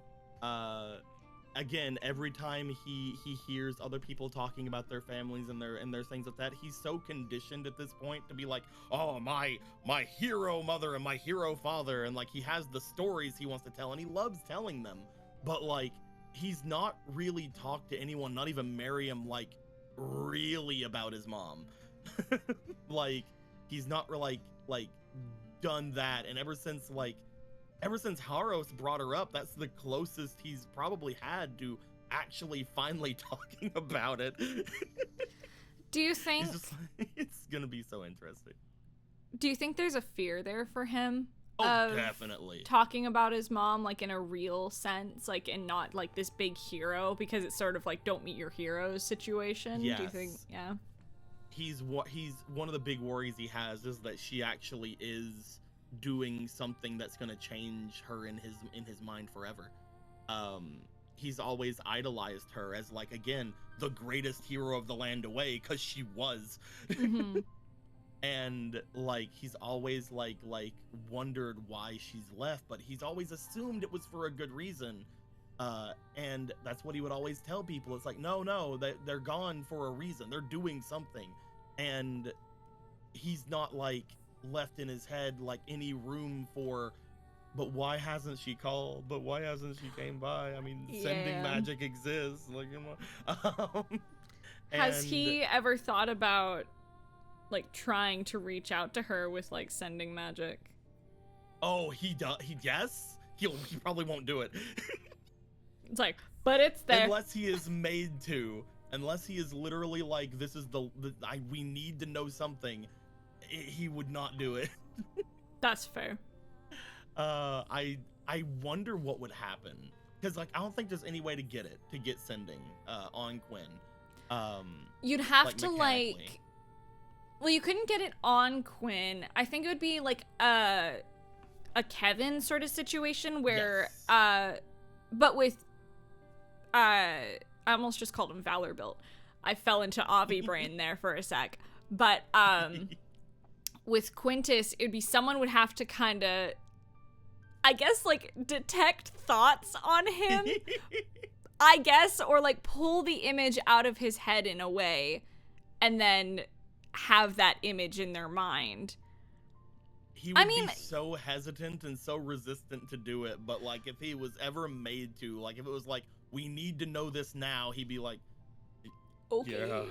Again, every time he hears other people talking about their families and their things like that, he's so conditioned at this point to be like, oh, my hero mother and my hero father, and like he has the stories he wants to tell and he loves telling them, but like he's not really talked to anyone, not even Miriam, like really about his mom. Like he's not like done that, and ever since Haros brought her up, that's the closest he's probably had to actually finally talking about it. Do you think it's gonna be so interesting? Do you think there's a fear there for him? Oh, definitely. Talking about his mom, like in a real sense, like, and not like this big hero, because it's sort of like don't meet your heroes situation. Yes. Do you think? Yeah. He's one of the big worries he has is that she actually is doing something that's gonna change her in his mind forever. He's always idolized her as like, again, the greatest hero of the land away, because she was. And like he's always like wondered why she's left, but he's always assumed it was for a good reason. And that's what he would always tell people. It's like, no, they're gone for a reason. They're doing something. And he's not like left in his head like any room for, but why hasn't she called? But why hasn't she came by? I mean, sending magic exists. Like, has he ever thought about like trying to reach out to her with like sending magic? Oh, he does. He probably won't do it. It's like, but it's there. Unless he is made to. Unless he is literally like, this is we need to know something. He would not do it. That's fair. I wonder what would happen, because like I don't think there's any way to get sending on Quinn. You'd have to like, well, you couldn't get it on Quinn. I think it would be like a Kevin sort of situation where but with I almost just called him Valorbuilt. I fell into Avi brain there for a sec. But with Quintus, it would be someone would have to kind of, I guess, like, detect thoughts on him, I guess, or, like, pull the image out of his head in a way, and then have that image in their mind. He would be so hesitant and so resistant to do it, but, like, if he was ever made to, like, if it was like, we need to know this now, he'd be like, okay. Yeah.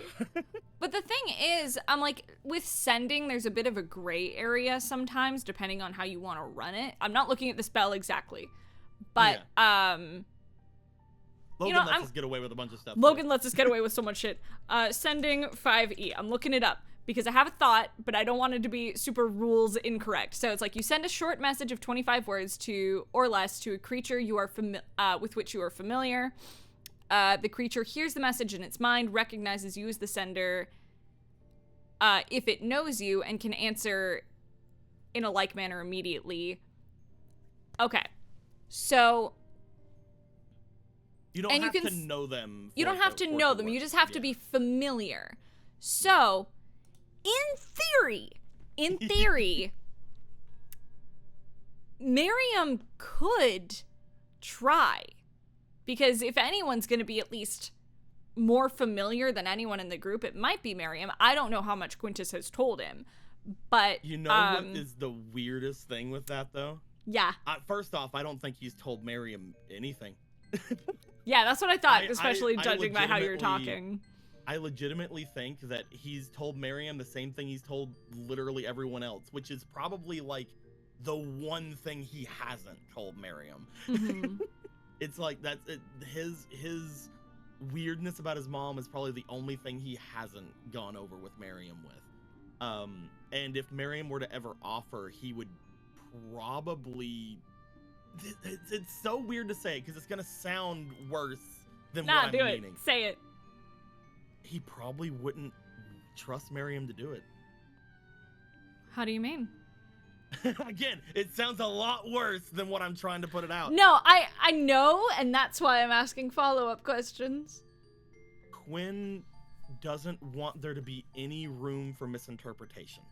But the thing is, I'm like, with sending, there's a bit of a gray area sometimes, depending on how you want to run it. I'm not looking at the spell exactly, but, Logan lets us get away with a bunch of stuff. Logan lets us get away with so much shit. Sending 5e. I'm looking it up because I have a thought, but I don't want it to be super rules incorrect. So it's like you send a short message of 25 words to, or less, to a creature you are with which you are familiar. The creature hears the message in its mind, recognizes you as the sender if it knows you, and can answer in a like manner immediately. Okay. So... You don't have to know them. You don't have to know them. You just have to be familiar. So, in theory, Miriam could try. Because if anyone's going to be at least more familiar than anyone in the group, it might be Miriam. I don't know how much Quintus has told him. But, you know what is the weirdest thing with that, though? Yeah. First off, I don't think he's told Miriam anything. Yeah, that's what I thought, especially judging by how you're talking. I legitimately think that he's told Miriam the same thing he's told literally everyone else, which is probably, like, the one thing he hasn't told Miriam. Mm-hmm. It's like, that's it, his weirdness about his mom is probably the only thing he hasn't gone over with Miriam with. And if Miriam were to ever offer, he would probably... It's so weird to say because it's gonna sound worse than what I'm meaning. Say it. He probably wouldn't trust Miriam to do it. How do you mean? Again, it sounds a lot worse than what I'm trying to put it out. No, I know, and that's why I'm asking follow-up questions. Quinn doesn't want there to be any room for misinterpretation.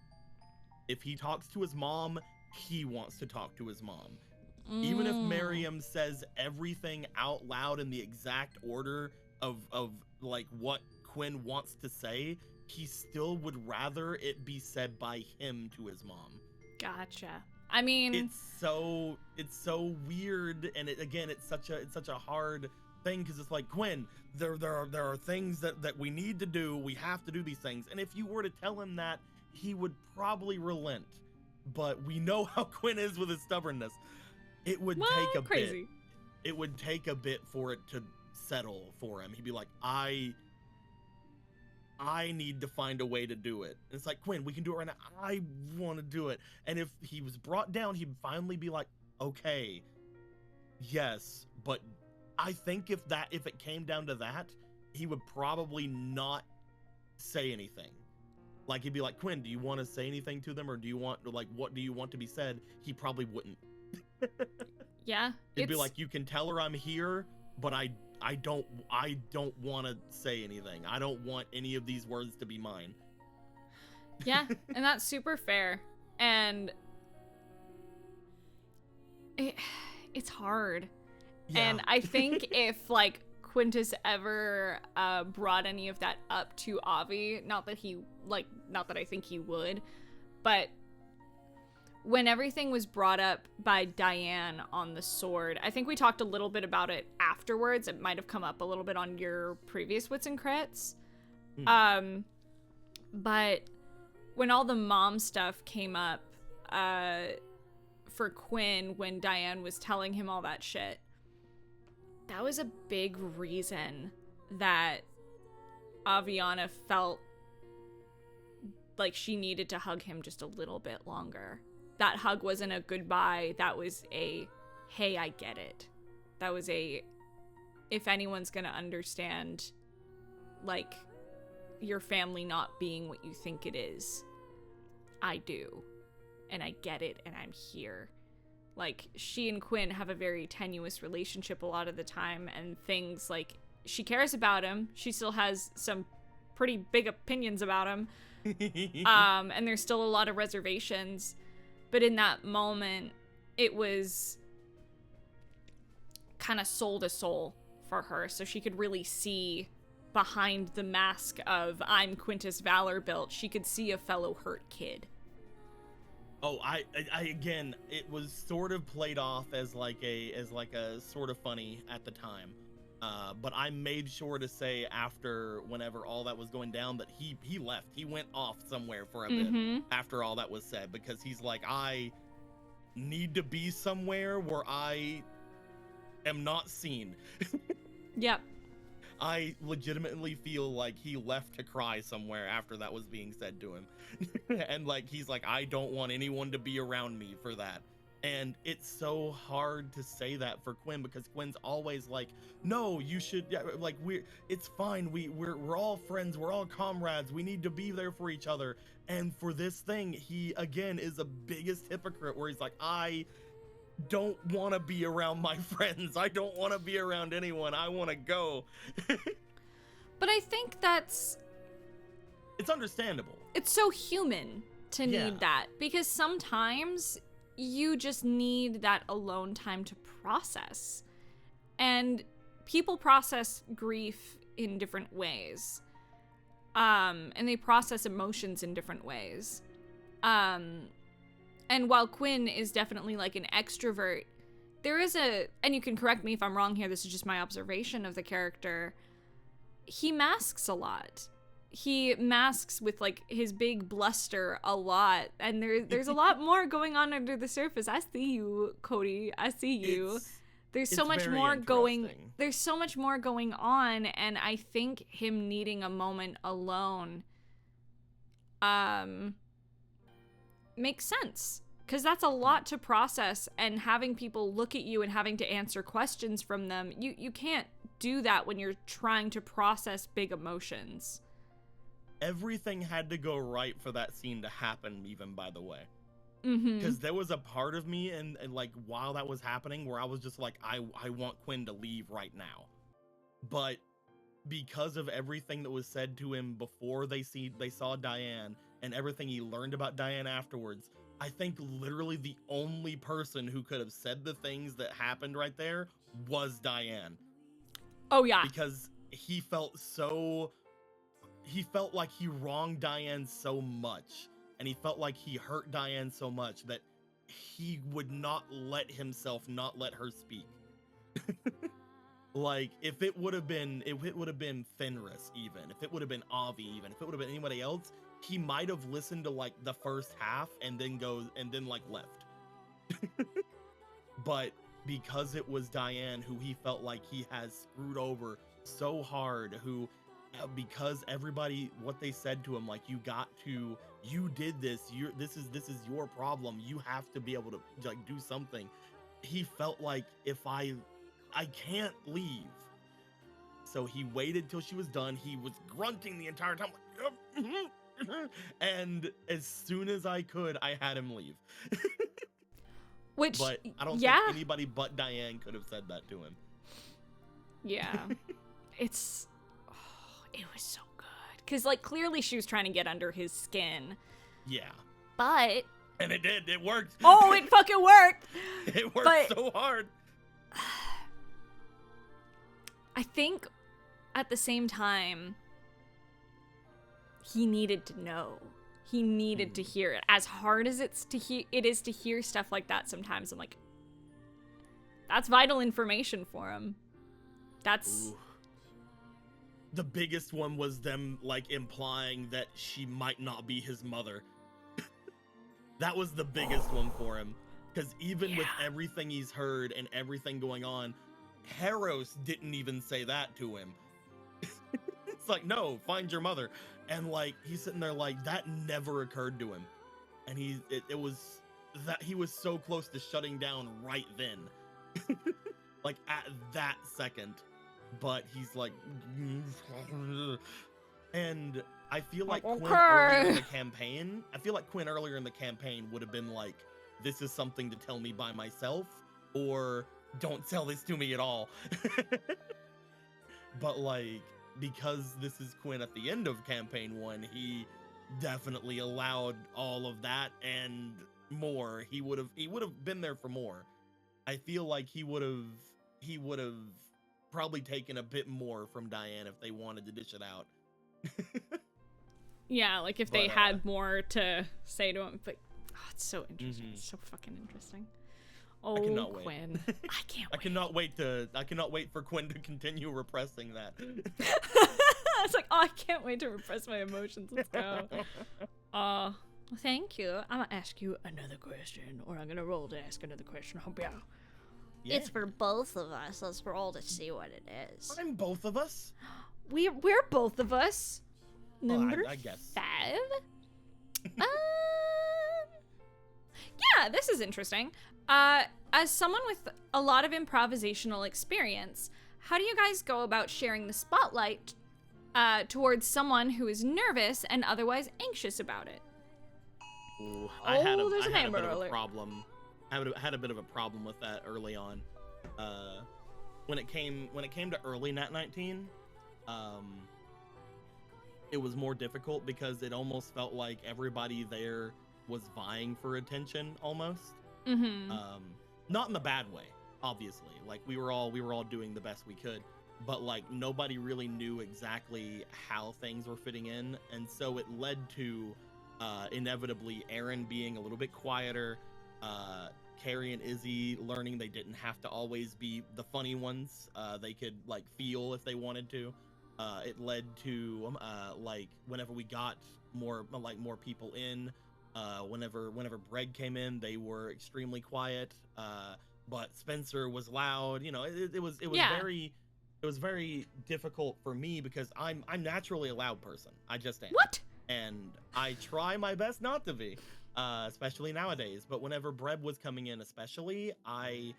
If he talks to his mom, he wants to talk to his mom. Even if Miriam says everything out loud in the exact order of like what Quinn wants to say, he still would rather it be said by him to his mom. Gotcha. I mean, it's so weird, and it's such a hard thing because it's like, Quinn, there are things that we need to do. We have to do these things, and if you were to tell him that, he would probably relent. But we know how Quinn is with his stubbornness. It would take a bit. It would take a bit for it to settle for him. He'd be like, I need to find a way to do it. And it's like, Quinn, we can do it right now. I want to do it. And if he was brought down, he'd finally be like, okay, yes. But I think if it came down to that, he would probably not say anything. Like, he'd be like, Quinn, do you want to say anything to them? Or do you want, like, what do you want to be said? He probably wouldn't. Yeah. It'd be like, you can tell her I'm here, but I don't want to say anything. I don't want any of these words to be mine. Yeah, and that's super fair. And it's hard. Yeah. And I think if, like, Quintus ever brought any of that up to Avi, not that I think he would, but when everything was brought up by Diane on the sword, I think we talked a little bit about it afterwards. It might have come up a little bit on your previous Wits and Crits. But when all the mom stuff came up for Quinn, when Diane was telling him all that shit, that was a big reason that Aviana felt like she needed to hug him just a little bit longer. That hug wasn't a goodbye. That was a, hey, I get it. That was a, if anyone's gonna understand, like, your family not being what you think it is, I do. And I get it, and I'm here. Like, she and Quinn have a very tenuous relationship a lot of the time, and things like, she cares about him. She still has some pretty big opinions about him. And there's still a lot of reservations, but in that moment, it was kind of soul to soul for her, so she could really see behind the mask of I'm Quintus Valorbilt. She could see a fellow hurt kid. Oh, I again, it was sort of played off as like a sort of funny at the time, but I made sure to say after, whenever all that was going down, that he left. He went off somewhere for a bit after all that was said, because he's like, I need to be somewhere where I am not seen. Yep. I legitimately feel like he left to cry somewhere after that was being said to him. And like, he's like, I don't want anyone to be around me for that. And it's so hard to say that for Quinn, because Quinn's always like, no, you should, like, it's fine. We're all friends. We're all comrades. We need to be there for each other. And for this thing, he again is the biggest hypocrite, where he's like, I don't want to be around my friends. I don't want to be around anyone. I want to go. But I think it's understandable. It's so human to need that, because sometimes you just need that alone time to process. And people process grief in different ways. And they process emotions in different ways. And while Quinn is definitely like an extrovert, there is and you can correct me if I'm wrong here, this is just my observation of the character, he masks a lot. He masks with like his big bluster a lot, and there's a lot more going on under the surface. I see you, Cody. I see you. There's so much more going on, and I think him needing a moment alone makes sense, because that's a lot to process, and having people look at you and having to answer questions from them, you can't do that when you're trying to process big emotions. Everything had to go right for that scene to happen, even, by the way. Because there was a part of me, and like, while that was happening, where I was just like, I want Quinn to leave right now. But because of everything that was said to him before they saw Diane, and everything he learned about Diane afterwards, I think literally the only person who could have said the things that happened right there was Diane. Oh yeah. Because he felt like he wronged Diane so much, and he felt like he hurt Diane so much that he would not let himself not let her speak. Like, if it would have been Fenris, even if it would have been Avi, even if it would have been anybody else, he might have listened to like the first half and then like left. But because it was Diane, who he felt like he has screwed over so hard, who because everybody, what they said to him, like, you did this, this is your problem, you have to be able to like do something. He felt like, if I can't leave. So he waited till she was done. He was grunting the entire time, like, and as soon as I could, I had him leave. Which, but I don't think anybody but Diane could have said that to him. Yeah. It was so good. Because, like, clearly she was trying to get under his skin. Yeah. But... And it did. It worked. Oh, it fucking worked! It worked so hard. I think, at the same time, he needed to know. He needed to hear it. As hard as it is to hear stuff like that sometimes, I'm like, that's vital information for him. That's... Ooh. The biggest one was them, like, implying that she might not be his mother. That was the biggest one for him. Because even with everything he's heard and everything going on, Heros didn't even say that to him. It's like, no, find your mother. And like, he's sitting there like, that never occurred to him. And it was that he was so close to shutting down right then. Like, at that second. But he's like, and I feel like Quinn earlier in the campaign would have been like, this is something to tell me by myself, or don't tell this to me at all. But like, because this is Quinn at the end of campaign 1, definitely allowed all of that and more. He would have been there for more. I feel like he would have probably taken a bit more from Diane if they wanted to dish it out. Yeah, like if they had more to say to him. But it's so interesting. It's so fucking interesting. Oh, Quinn. I can't wait. I cannot wait for Quinn to continue repressing that. It's like, oh, I can't wait to repress my emotions. Let's go. Thank you. I'm gonna ask you another question, or I'm gonna roll to ask another question. Yeah. It's for both of us. Let's roll to see what it is. I'm both of us. We're both of us. Number I guess. 5. Yeah, this is interesting. As someone with a lot of improvisational experience, how do you guys go about sharing the spotlight towards someone who is nervous and otherwise anxious about it? Ooh, I had a bit of a alert. problem. I had a bit of a problem with that early on. When it came to early Nat 19, it was more difficult because it almost felt like everybody there was vying for attention almost. Mm-hmm. Not in the bad way, obviously. Like we were all doing the best we could, but like nobody really knew exactly how things were fitting in, and so it led to inevitably Aaron being a little bit quieter, Carrie and Izzy learning they didn't have to always be the funny ones. They could like feel if they wanted to. It led to like whenever we got more people in, whenever Breg came in, they were extremely quiet. But Spencer was loud. You know, it was very difficult for me because I'm naturally a loud person. I just am. What? And I try my best not to be, especially nowadays. But whenever Breb was coming in, especially, I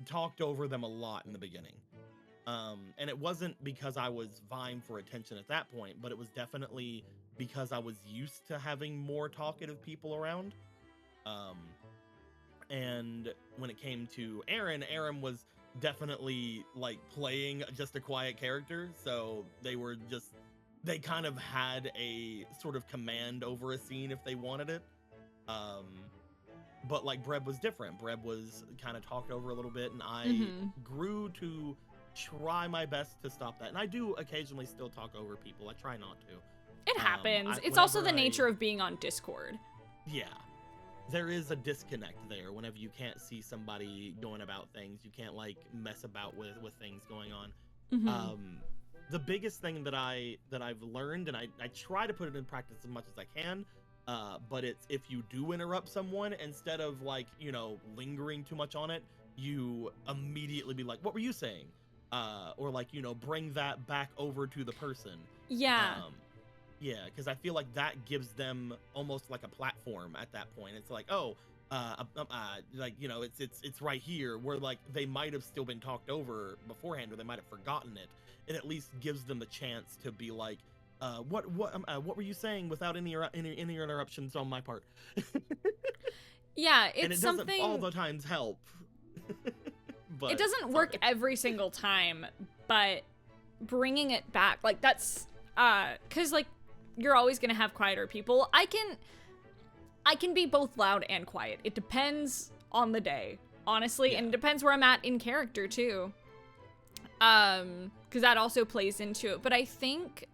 talked over them a lot in the beginning. And it wasn't because I was vying for attention at that point, but it was definitely because I was used to having more talkative people around. And when it came to Aaron was definitely like playing just a quiet character. So they kind of had a sort of command over a scene if they wanted it. But like Breb was different. Breb was kind of talked over a little bit, and I grew to try my best to stop that. And I do occasionally still talk over people. I try not to. It happens. It's also the nature of being on Discord. Yeah. There is a disconnect there whenever you can't see somebody going about things. You can't like mess about with things going on. The biggest thing that I've learned, and I try to put it in practice as much as I can, but it's if you do interrupt someone, instead of like, you know, lingering too much on it, you immediately be like, what were you saying? Or like, you know, bring that back over to the person. Yeah. Yeah, because I feel like that gives them almost like a platform at that point. It's like, oh, like, you know, it's right here, where like they might have still been talked over beforehand, or they might have forgotten it. It at least gives them the chance to be like, what were you saying without any interruptions on my part? Yeah, and it doesn't all the times help. But it doesn't work every single time, but bringing it back, like that's because like you're always gonna have quieter people. I can be both loud and quiet. It depends on the day, honestly, and it depends where I'm at in character too. Because that also plays into it. But I think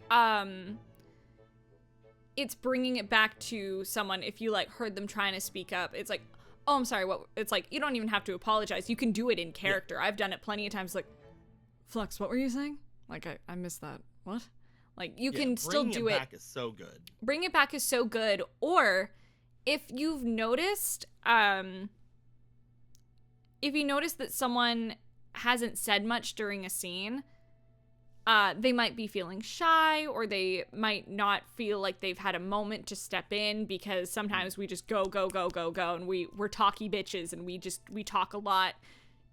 it's bringing it back to someone. If you like heard them trying to speak up, it's like, oh, I'm sorry. What? It's like you don't even have to apologize. You can do it in character. I've done it plenty of times. Like, Flux, what were you saying? Like I missed that. What? Like you can still do it. Bringing it back is so good. Bring it back is so good. Or if you've noticed, that someone hasn't said much during a scene, they might be feeling shy, or they might not feel like they've had a moment to step in, because sometimes we just go, and we're talky bitches, and we talk a lot.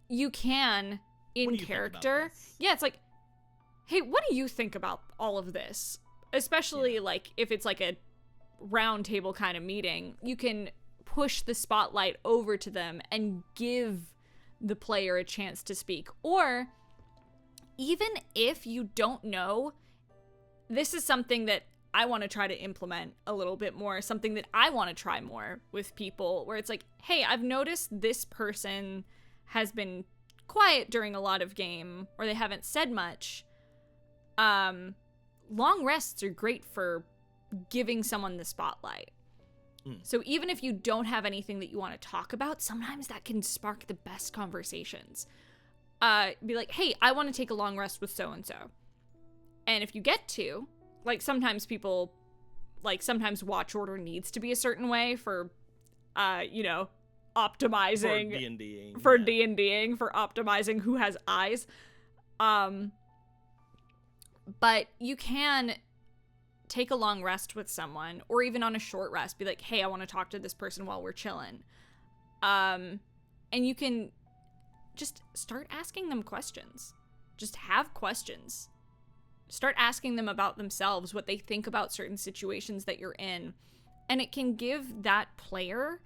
You can, in character. Yeah, it's like, hey, what do you think about all of this? Especially like if it's like a round table kind of meeting, you can push the spotlight over to them and give the player a chance to speak. Or even if you don't know, this is something that I want to try to implement a little bit more, something that I want to try more with people, where it's like, hey, I've noticed this person has been quiet during a lot of game, or they haven't said much. Long rests are great for giving someone the spotlight. So even if you don't have anything that you want to talk about, sometimes that can spark the best conversations. Be like, hey, I want to take a long rest with so-and-so. And if you get to, like, sometimes people, like, sometimes watch order needs to be a certain way for, optimizing. For D&Ding. For D&Ding, for optimizing who has eyes. But you can take a long rest with someone, or even on a short rest, be like, hey, I want to talk to this person while we're chilling. And you can just start asking them questions. Just have questions. Start asking them about themselves, what they think about certain situations that you're in. And it can give that player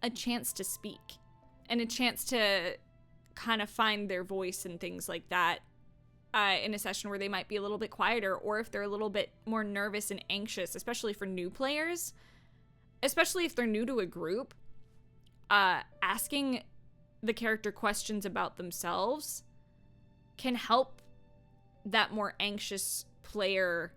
a chance to speak and a chance to kind of find their voice and things like that in a session where they might be a little bit quieter, or if they're a little bit more nervous and anxious, especially for new players, especially if they're new to a group. Asking the character questions about themselves can help that more anxious player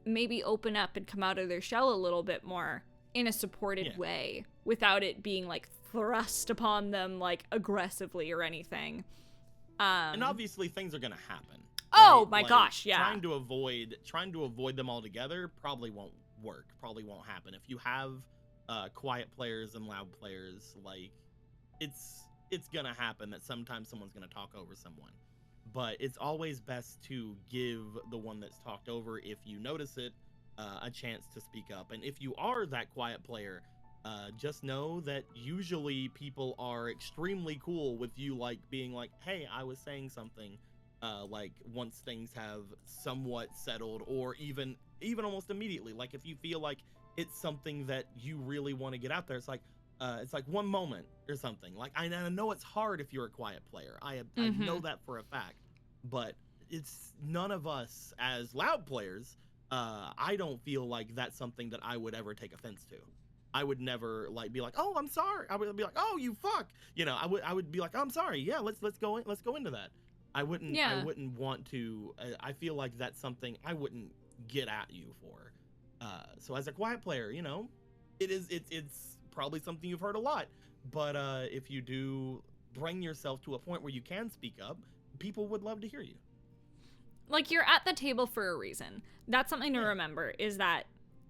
maybe open up and come out of their shell a little bit more in a supported way, without it being like thrust upon them like aggressively or anything. And obviously things are gonna happen. Oh right? my Like, gosh, yeah. Trying to avoid them altogether probably won't work. Probably won't happen. If you have quiet players and loud players, like it's gonna happen that sometimes someone's gonna talk over someone. But it's always best to give the one that's talked over, if you notice it, a chance to speak up. And if you are that quiet player, just know that usually people are extremely cool with you, like being like, hey, I was saying something, like once things have somewhat settled, or even almost immediately. Like if you feel like it's something that you really want to get out there, it's like one moment or something. Like I know it's hard if you're a quiet player. I know that for a fact, but it's none of us as loud players. I don't feel like that's something that I would ever take offense to. I would never like be like, oh, I'm sorry. I would be like, oh, you fuck. You know, I would be like, oh, I'm sorry. Yeah, let's go into that. I wouldn't want to. I feel like that's something I wouldn't get at you for. So as a quiet player, you know, it's probably something you've heard a lot. But if you do bring yourself to a point where you can speak up, people would love to hear you. Like, you're at the table for a reason. That's something to remember, is that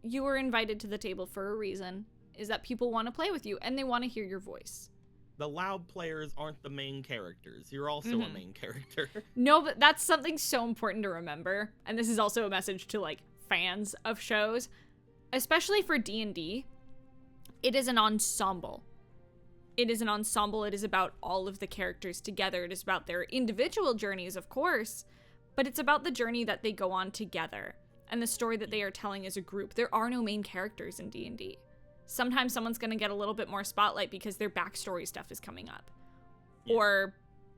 you were invited to the table for a reason, is that people want to play with you and they want to hear your voice. The loud players aren't the main characters. You're also a main character. No, but that's something so important to remember. And this is also a message to, like, fans of shows, especially for D&D. It is an ensemble. It is an ensemble. It is about all of the characters together. It is about their individual journeys, of course, but it's about the journey that they go on together and the story that they are telling as a group. There are no main characters in D&D. Sometimes someone's going to get a little bit more spotlight because their backstory stuff is coming up. Yeah. Or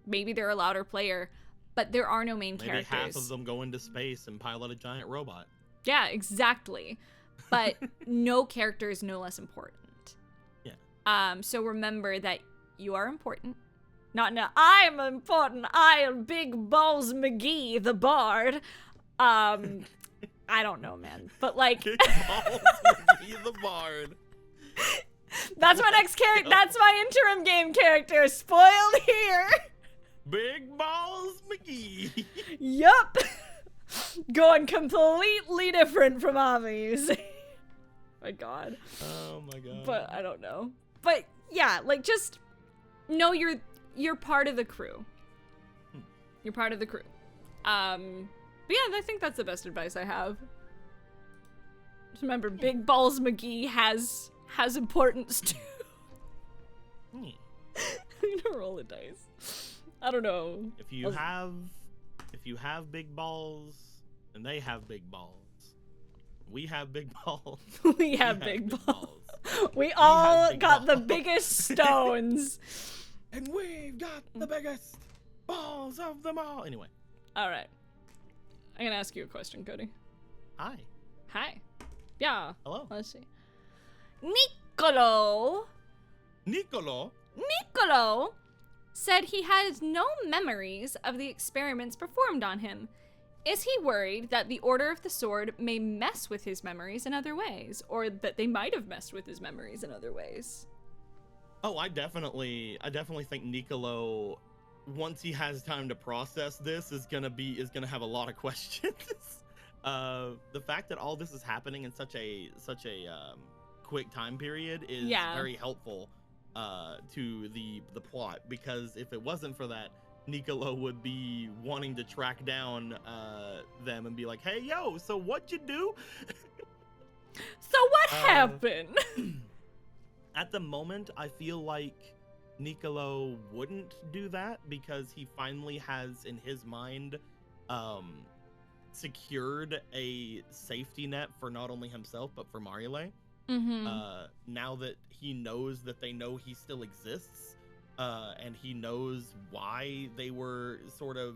maybe they're a louder player, but there are no main characters. Maybe half of them go into space and pilot a giant robot. Yeah, exactly. But no character is no less important. Yeah. So remember that you are important. Not no, I'm important. I am Big Balls McGee, the bard. I don't know, man. But like Big Balls McGee, the bard. That's my next character. That's my interim game character. Spoiled here. Big Balls McGee. Yup. Going completely different from Avi's. My God. Oh my God. But I don't know. But yeah, like just know you're part of the crew. You're part of the crew. But yeah, I think that's the best advice I have. Just remember, Big Balls McGee has importance too. I'm gonna roll the dice. I don't know. If you have big balls and they have big balls, we have big balls. we have big balls. We all got the biggest stones. And we've got the biggest balls of them all. Anyway. All right. I'm gonna ask you a question, Cody. Hi. Hi. Yeah. Hello. Let's see. Niccolo said he has no memories of the experiments performed on him. Is he worried that the Order of the Sword may mess with his memories in other ways, or that they might have messed with his memories in other ways? Oh, I definitely think Niccolo, once he has time to process this, is gonna have a lot of questions. The fact that all this is happening in such a quick time period is very helpful to the plot, because if it wasn't for that, Niccolo would be wanting to track down them and be like, hey, yo, so what you do? So what happened? At the moment, I feel like Niccolo wouldn't do that, because he finally has in his mind secured a safety net for not only himself but for Mariole. Now that he knows that they know he still exists, and he knows why they were sort of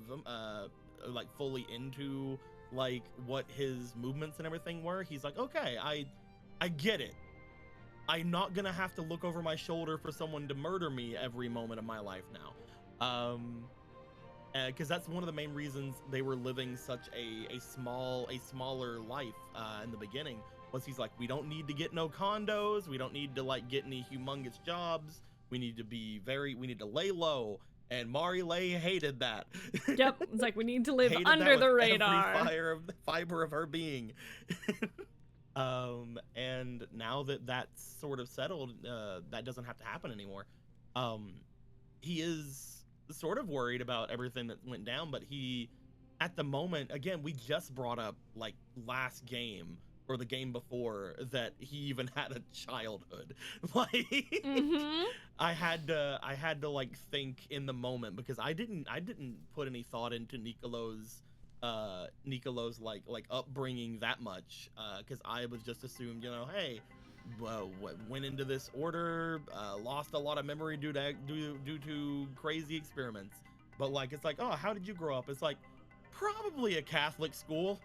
like fully into like what his movements and everything were, he's like, okay, I get it. I'm not gonna have to look over my shoulder for someone to murder me every moment of my life now. Because that's one of the main reasons they were living such a smaller life in the beginning, was he's like, we don't need to get no condos, we don't need to like get any humongous jobs, we need to lay low, and Mariole hated that. Yep, it's like we need to live under the radar. Every fiber of her being. And now that that's sort of settled, that doesn't have to happen anymore. He is sort of worried about everything that went down, but he, at the moment, again, we just brought up like last game or the game before that he even had a childhood. Like, I had to like think in the moment, because I didn't put any thought into Niccolo's like upbringing that much, because I was just assumed, you know, hey, well, went into this order, lost a lot of memory due to crazy experiments. But like, it's like, oh, how did you grow up? It's like, probably a Catholic school.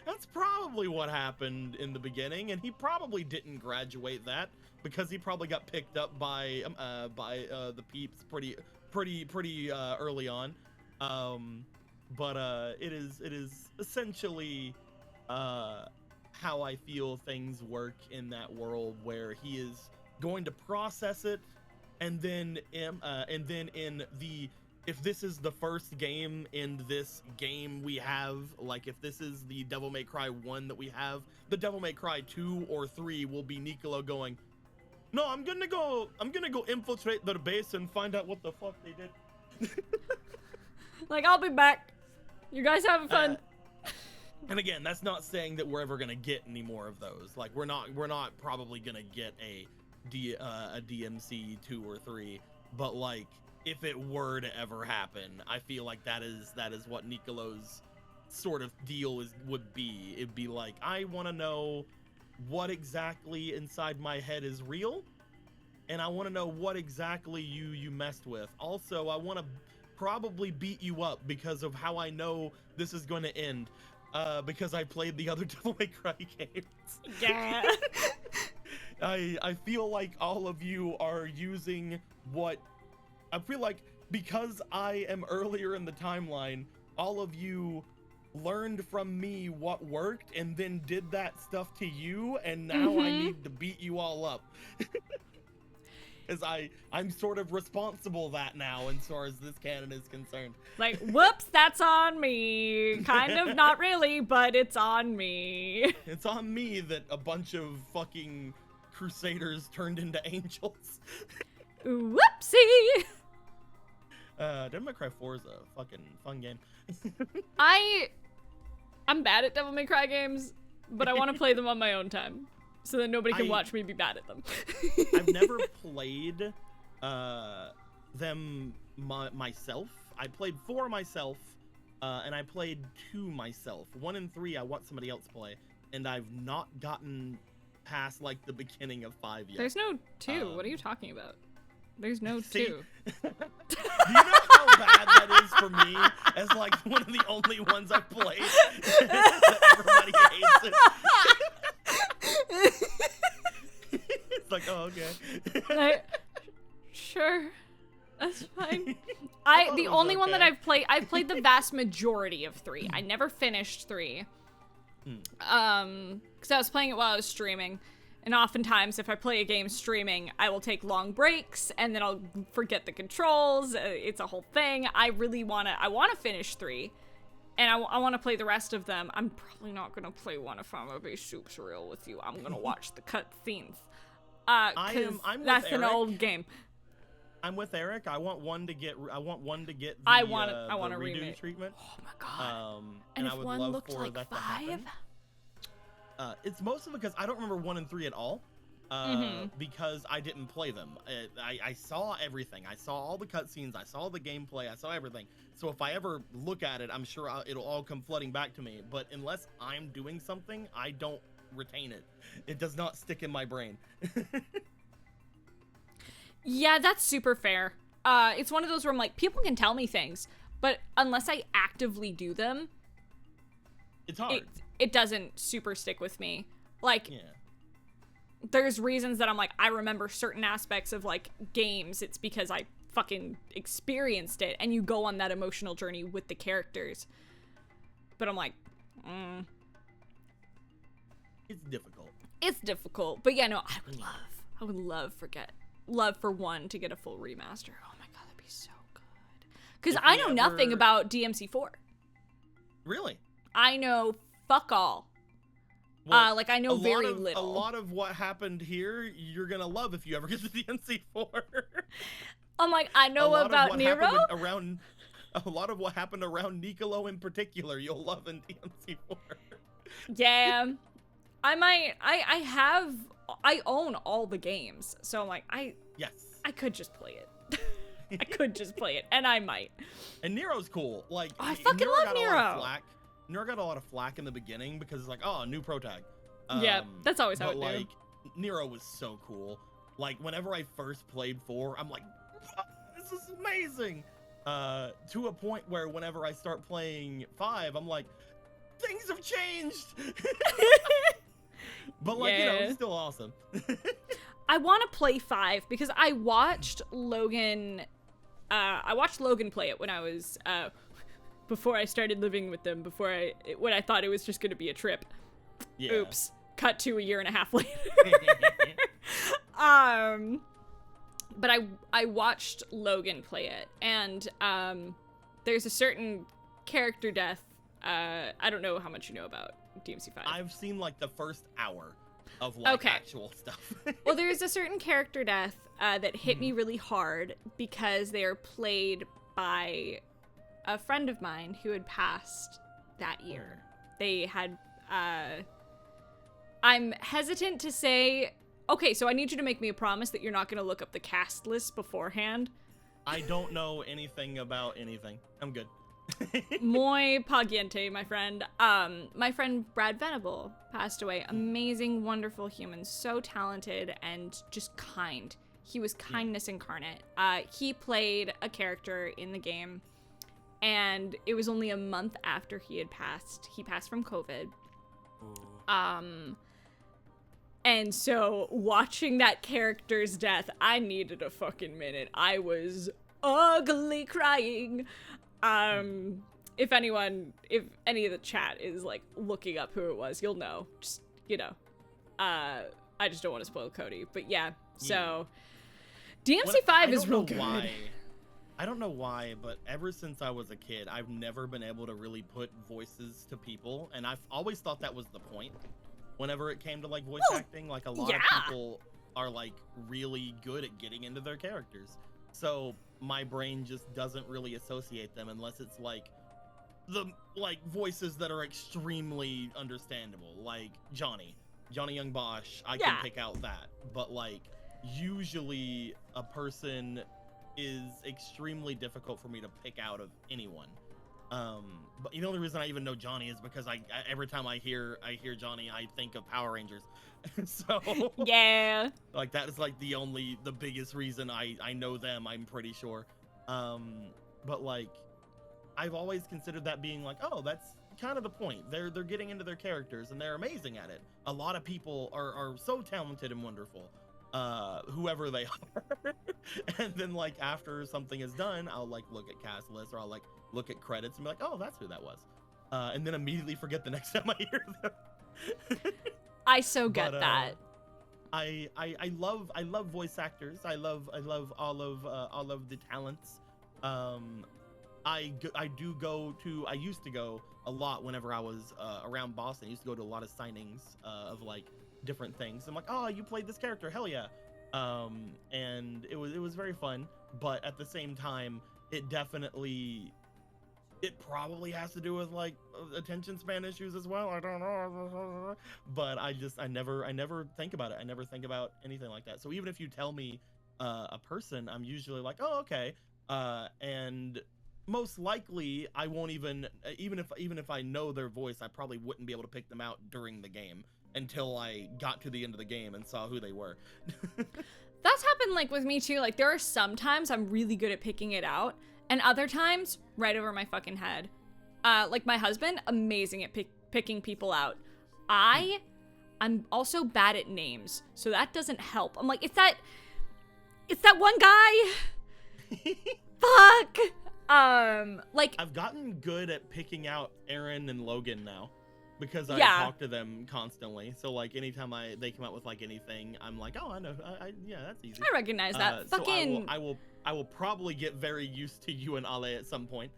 That's probably what happened in the beginning, and he probably didn't graduate that, because he probably got picked up by the peeps pretty early on. But it is essentially how I feel things work in that world, where he is going to process it, and then in the, if this is the first game in this game we have, like if this is the Devil May Cry 1 that we have, the Devil May Cry 2 or 3 will be Niccolo going, no, I'm gonna go infiltrate their base and find out what the fuck they did. Like, I'll be back. You guys having fun? And again, that's not saying that we're ever gonna get any more of those. Like, we're not probably gonna get a DMC 2 or 3, but like, if it were to ever happen, I feel like that is what Niccolo's sort of deal would be. It'd be like, I want to know what exactly inside my head is real, and I want to know what exactly you messed with. Also, I want to probably beat you up because of how I know this is going to end, because I played the other Devil May Cry games. Yeah. I feel like all of you are using what I feel like, because I am earlier in the timeline, all of you learned from me what worked and then did that stuff to you, and now I need to beat you all up. As I'm sort of responsible that now, as far as this canon is concerned. Like, whoops, that's on me. Kind of, not really, but it's on me. It's on me that a bunch of fucking crusaders turned into angels. Whoopsie! Devil May Cry 4 is a fucking fun game. I'm bad at Devil May Cry games, but I want to play them on my own time, so that nobody can watch me be bad at them. I've never played them myself. I played 4 myself, and I played 2 myself. 1 and 3 I watched somebody else play, and I've not gotten past like the beginning of 5 yet. There's no 2. What are you talking about? There's no See? 2. Do you know how bad that is for me as like one of the only ones I've played that everybody hates it? It's like, oh, okay. Sure. That's fine. thought The it was only one that okay. I've played the vast majority of 3. I never finished 3. Because I was playing it while I was streaming. And oftentimes, if I play a game streaming, I will take long breaks, and then I'll forget the controls. It's a whole thing. I wanna finish 3, and I wanna play the rest of them. I'm probably not gonna play one if I'm gonna be super real with you. I'm gonna watch the cutscenes. I'm That's with an Eric. old game. I'm with Eric. I want one to get the I want a redo remake. treatment. Oh my god. And if I would one love looked for like that 5? to happen. It's mostly because I don't remember 1 and 3 at all. Because I didn't play them. I saw everything. I saw all the cutscenes. I saw the gameplay. I saw everything. So if I ever look at it, I'm sure it'll all come flooding back to me. But unless I'm doing something, I don't retain it. It does not stick in my brain. Yeah, that's super fair. It's one of those where I'm like, people can tell me things, but unless I actively do them, It's hard. it doesn't super stick with me. Like, Yeah. there's reasons that I'm like, I remember certain aspects of, like, games. It's because I fucking experienced it, and you go on that emotional journey with the characters. But I'm like, It's difficult. It's difficult. But yeah, no, I would love for 1 to get a full remaster. Oh my god, that'd be so good. Because If I we know nothing ever- about DMC4. Really? I know fuck all. Well, like, I know very A little. lot of what happened here, you're gonna love if you ever get to DMC4. I'm like, I know about Nero. A lot of what happened around Nicolo in particular, you'll love in DMC4. Yeah. I own all the games. So I'm like, Yes. I could just play it. I could just play it, and I might. And Nero's cool. Like, I fucking love got a lot of Nero. flack. Nero got a lot of flack in the beginning because it's like, oh, new pro tag. Yeah, that's always how but it like, do. Nero was so cool. Like, whenever I first played 4, I'm like, this is amazing. To a point where whenever I start playing 5, I'm like, things have changed. But like, you know, Yeah. it's still awesome. I want to play 5 because I watched Logan. I watched Logan play it when I was before I started living with them. When I thought it was just going to be a trip. Yeah. Oops. Cut to a year and a half later. But I watched Logan play it, and there's a certain character death. I don't know how much you know about DMC5. I've seen like the first hour of like actual stuff. Well, there's a certain character death that hit me really hard because they are played by a friend of mine who had passed that year. They had, I'm hesitant to say, okay, so I need you to make me a promise that you're not going to look up the cast list beforehand. I don't know anything about anything. I'm good. Muy pagiente, my friend. My friend Brad Venable passed away. Amazing, wonderful human. So talented and just kind. He was kindness incarnate. He played a character in the game, and it was only a month after he had passed. He passed from COVID. And so watching that character's death, I needed a fucking minute. I was ugly crying. If any of the chat is like looking up who it was, you'll know. Just, you know. I just don't want to spoil Cody. But yeah, so DMC5 is real good. I don't know why, but ever since I was a kid, I've never been able to really put voices to people, and I've always thought that was the point. Whenever it came to like voice acting, like a lot of people are like really good at getting into their characters. So my brain just doesn't really associate them unless it's like the like voices that are extremely understandable, like Johnny Young Bosch. I can pick out that, but like usually a person is extremely difficult for me to pick out of anyone. But the only reason I even know Johnny is because I every time I hear Johnny, I think of Power Rangers. So Yeah. like that is like the biggest reason I know them, I'm pretty sure. But like I've always considered that being like, oh, that's kind of the point. They're getting into their characters and they're amazing at it. A lot of people are so talented and wonderful, whoever they are. And then like after something is done, I'll like look at cast lists or I'll like look at credits and be like, oh, that's who that was. And then immediately forget the next time I hear them. I so get that. I love voice actors. I love all of the talents. I used to go a lot whenever I was around Boston. I used to go to a lot of signings of like different things. I'm like, oh, you played this character, hell yeah. And it was very fun, but at the same time, it probably has to do with like attention span issues as well. I don't know, but I never think about it. I never think about anything like that. So even if you tell me a person, I'm usually like, oh, okay. And most likely I won't even if I know their voice, I probably wouldn't be able to pick them out during the game until I got to the end of the game and saw who they were. That's happened like with me too. Like there are some times I'm really good at picking it out, and other times right over my fucking head. Like my husband, amazing at picking people out. I'm also bad at names, so that doesn't help. I'm like, it's that one guy. Fuck. Like I've gotten good at picking out Aaron and Logan now, because I Yeah. talk to them constantly. So like anytime they come out with like anything, I'm like, oh, I know, yeah, that's easy. I recognize that. So Fucking. I will probably get very used to you and Ale at some point.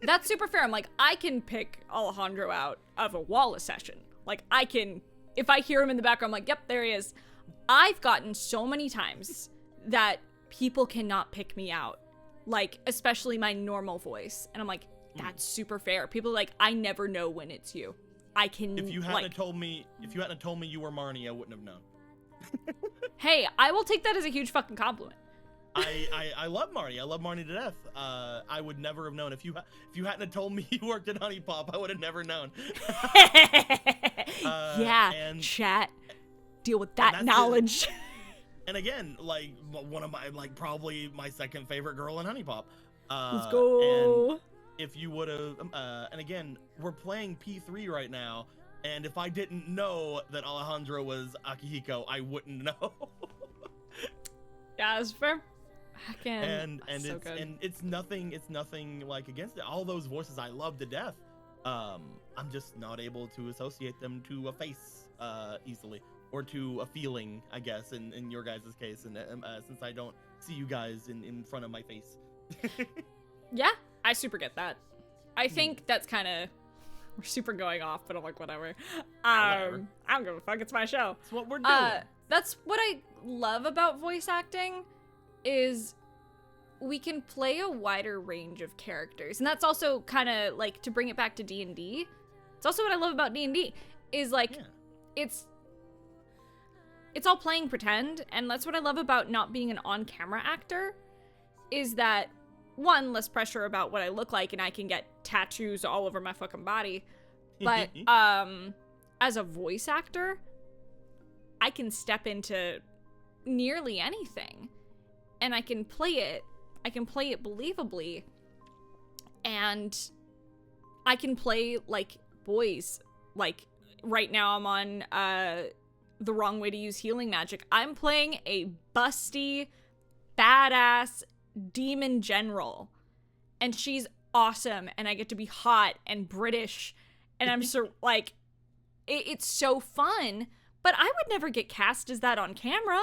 That's super fair. I'm like, I can pick Alejandro out of a Wallace session. Like I can, if I hear him in the background, I'm like, yep, there he is. I've gotten so many times that people cannot pick me out. Like, especially my normal voice. And I'm like, that's super fair. People are like, I never know when it's you. I can, If you hadn't told me you were Marnie, I wouldn't have known. Hey, I will take that as a huge fucking compliment. I love Marnie. I love Marnie to death. I would never have known if you hadn't told me you worked at Honey Pop. I would have never known. Chat. Deal with that knowledge. And again, like one of my probably my second favorite girl in Honey Pop. Let's go. And if you would have, and again, we're playing P3 right now, and if I didn't know that Alejandro was Akihiko, I wouldn't know. Yeah, that's fair. And so it's good. and it's nothing like against it. All those voices I love to death. I'm just not able to associate them to a face easily, or to a feeling, I guess, in your guys' case, and since I don't see you guys in front of my face. Yeah, I super get that. I think that's kind of, we're super going off, but I'm like, whatever. I don't give a fuck. It's my show. It's what we're doing. That's what I love about voice acting, is we can play a wider range of characters. And that's also kind of like, to bring it back to D&D, it's also what I love about D&D, is like, it's all playing pretend. And that's what I love about not being an on-camera actor, is that, one, less pressure about what I look like, and I can get tattoos all over my fucking body. But as a voice actor, I can step into nearly anything, and I can play it believably, and I can play like boys. Like right now I'm on The Wrong Way to Use Healing Magic. I'm playing a busty, badass demon general, and she's awesome, and I get to be hot and British, and I'm so like, it's so fun. But I would never get cast as that on camera.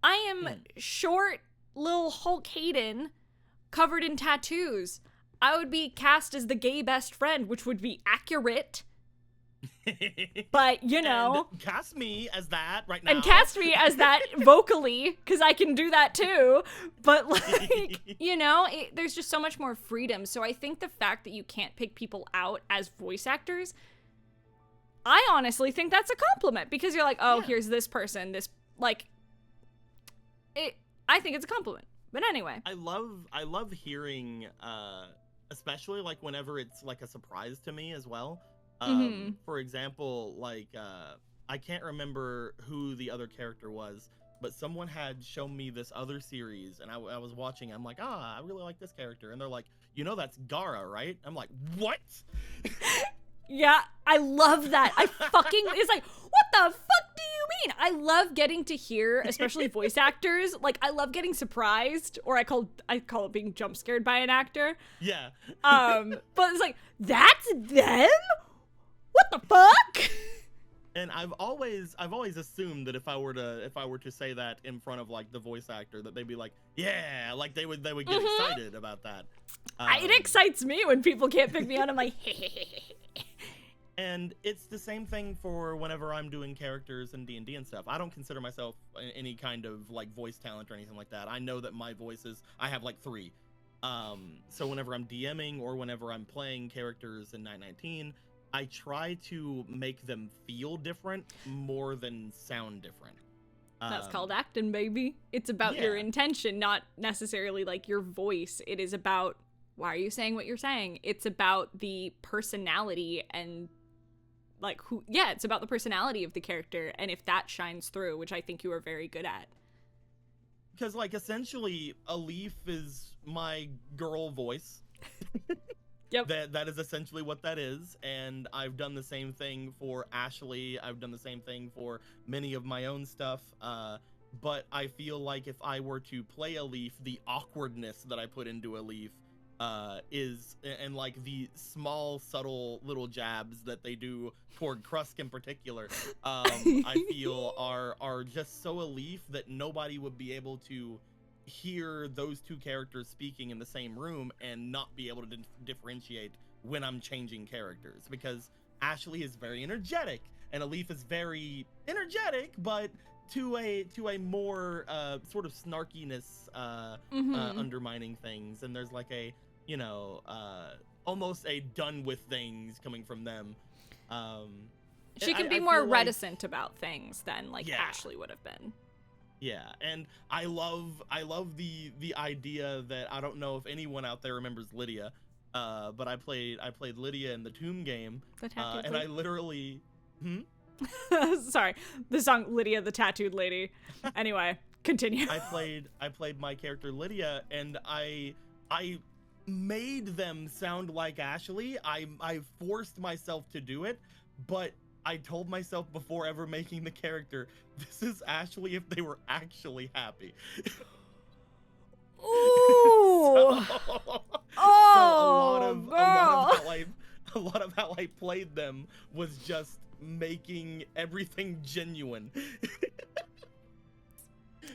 I am short, little Hulk Hayden, covered in tattoos. I would be cast as the gay best friend, which would be accurate. But, you know. And cast me as that right now. And cast me as that vocally, because I can do that too. But, like, you know, there's just so much more freedom. So I think the fact that you can't pick people out as voice actors, I honestly think that's a compliment, because you're like, oh, here's this person, this, like, I think it's a compliment. But anyway. I love hearing especially like whenever it's like a surprise to me as well. Mhm. For example, like I can't remember who the other character was, but someone had shown me this other series, and I was watching. I'm like, I really like this character, and they're like, that's Gara, right? I'm like, what? Yeah, I love that. It's like, what the fuck do you mean? I love getting to hear, especially voice actors. Like, I love getting surprised, or I call it being jump scared by an actor. Yeah. But it's like, that's them? What the fuck? And I've always assumed that if I were to say that in front of like the voice actor, that they'd be like, yeah, like they would get excited about that. It excites me when people can't pick me out. I'm like, and it's the same thing for whenever I'm doing characters in D&D and stuff. I don't consider myself any kind of like voice talent or anything like that. I know that my voices, I have like 3. So whenever I'm DMing or whenever I'm playing characters in 919, I try to make them feel different more than sound different. That's called acting, baby. It's about your intention, not necessarily like your voice. It is about, why are you saying what you're saying? It's about the personality and like it's about the personality of the character, and if that shines through, which I think you are very good at. Because like essentially a leaf is my girl voice. Yep. That is essentially what that is, and I've done the same thing for Ashley. I've done the same thing for many of my own stuff. But I feel like if I were to play a leaf, the awkwardness that I put into a leaf and like the small, subtle little jabs that they do toward Krusk in particular, I feel are just so a leaf that nobody would be able to hear those two characters speaking in the same room and not be able to differentiate when I'm changing characters, because Ashley is very energetic and Alif is very energetic, but to a more sort of snarkiness undermining things, and there's like a almost a done with things coming from them. She can be more reticent about things than like Ashley would have been. Yeah, and I love the idea that, I don't know if anyone out there remembers Lydia, but I played Lydia in the Tomb game, and I literally sorry, the song Lydia the Tattooed Lady. Anyway, continue. I played my character Lydia, and I made them sound like Ashley. I forced myself to do it, but I told myself before ever making the character, this is Ashley if they were actually happy. Ooh. A lot of how I played them was just making everything genuine.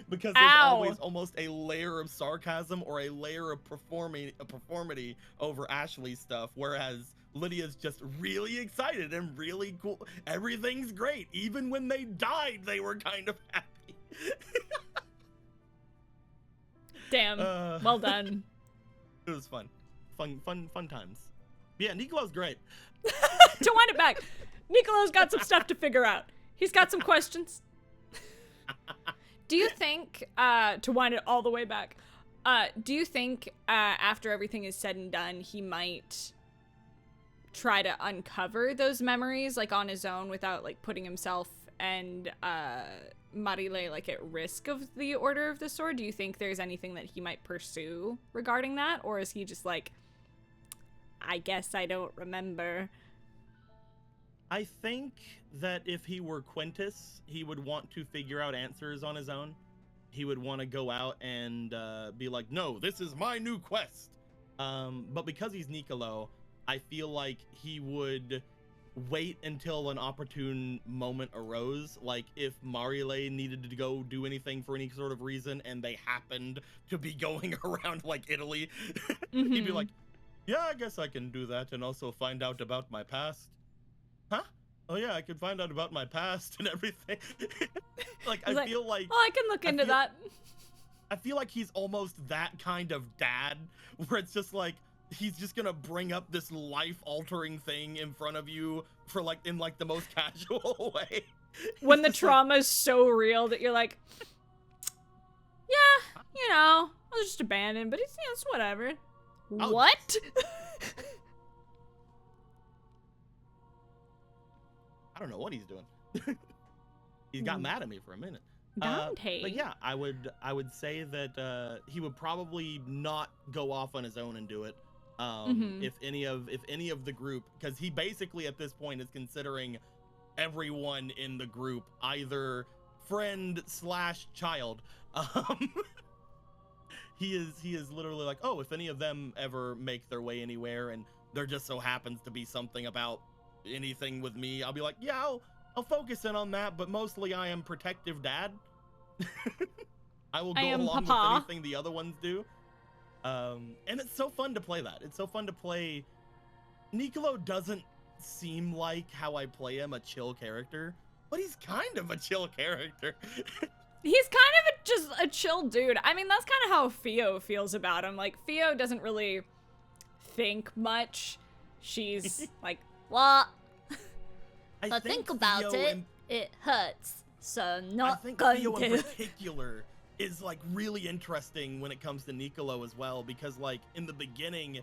Because there's always almost a layer of sarcasm or a layer of performity over Ashley's stuff, whereas Lydia's just really excited and really cool. Everything's great. Even when they died, they were kind of happy. Damn. Well done. It was fun times. Yeah, Nicolo's great. To wind it back, Nicolo's got some stuff to figure out. He's got some questions. Do you think, to wind it all the way back, do you think after everything is said and done, he might try to uncover those memories like on his own without like putting himself and Marile like at risk of the Order of the Sword? Do you think there's anything that he might pursue regarding that, or is he just like, I guess I don't remember? I think that if he were Quintus, he would want to figure out answers on his own. He would want to go out and be like, no, this is my new quest. But because he's Nicolo, I feel like he would wait until an opportune moment arose. Like if Marile needed to go do anything for any sort of reason and they happened to be going around like Italy, he'd be like, yeah, I guess I can do that and also find out about my past. Huh? Oh yeah, I can find out about my past and everything. I feel like, oh, I can look into that. I feel like he's almost that kind of dad, where it's just like, he's just gonna bring up this life-altering thing in front of you for like in like the most casual way. When the trauma is so real that you're like, yeah, I was just abandoned, but it's whatever. What? don't know what he's doing. He got mad at me for a minute. Dante. But yeah, I would say that he would probably not go off on his own and do it. If any of the group, because he basically at this point is considering everyone in the group either friend / child. He is literally like, oh, if any of them ever make their way anywhere and there just so happens to be something about anything with me, I'll be like, yeah, I'll focus in on that, but mostly I am protective dad. I will go along with anything the other ones do. And it's so fun to play that. It's so fun to play. Nicolo doesn't seem like how I play him, a chill character, but he's kind of a chill character. He's kind of just a chill dude. I mean, that's kind of how Theo feels about him. Like, Theo doesn't really think much. She's like, What? I think about it, it hurts. So not I think going Theo to. in particular is like really interesting when it comes to Nicolo as well, because like in the beginning,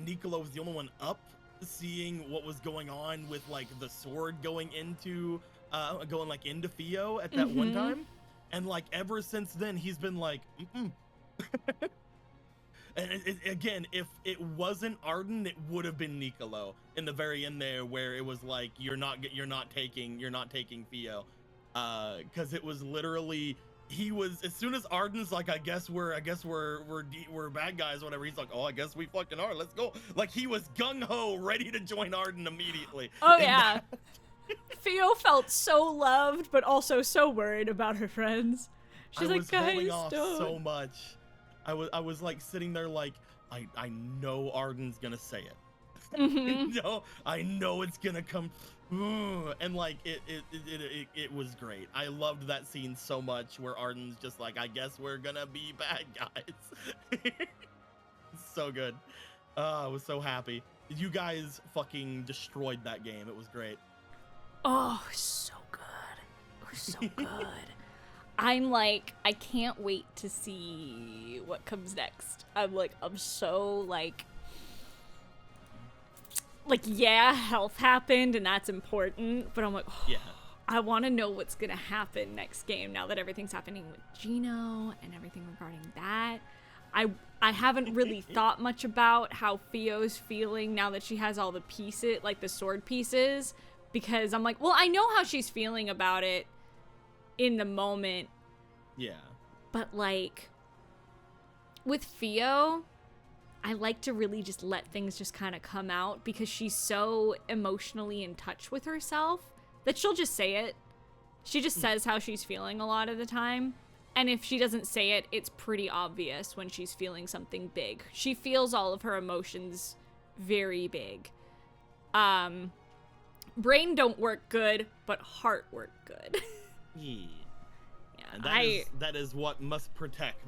Nicolo was the only one up, seeing what was going on with like the sword going into Theo at that one time, and like ever since then he's been like, And again, if it wasn't Arden, it would have been Nicolo in the very end there, where it was like, you're not taking Theo, because it was literally, he was, as soon as Arden's like, I guess we're bad guys, whatever. He's like, oh, I guess we fucking are. Let's go. Like, he was gung ho, ready to join Arden immediately. oh yeah. Theo felt so loved, but also so worried about her friends. She's like, guys, holding off don't. so much. I was like sitting there like, I know Arden's gonna say it. I know it's gonna come. And like it was great. I loved that scene so much where Arden's just like, I guess we're gonna be bad guys. So good. I was so happy. You guys fucking destroyed that game. It was great. Oh, so good. It was so good. I'm like, I can't wait to see what comes next. I'm so like, yeah, health happened and that's important, but I'm like, oh, yeah, I want to know what's gonna happen next game now that everything's happening with Gino and everything regarding that. I haven't really thought much about how Theo's feeling now that she has all the pieces, like the sword pieces, because I'm like, well, I know how she's feeling about it in the moment. Yeah. But like with Theo, I like to really just let things just kind of come out because she's so emotionally in touch with herself that she'll just say it. She just says how she's feeling a lot of the time. And if she doesn't say it, it's pretty obvious when she's feeling something big. She feels all of her emotions very big. Brain don't work good, but heart work good. Yeah. And that is what must protect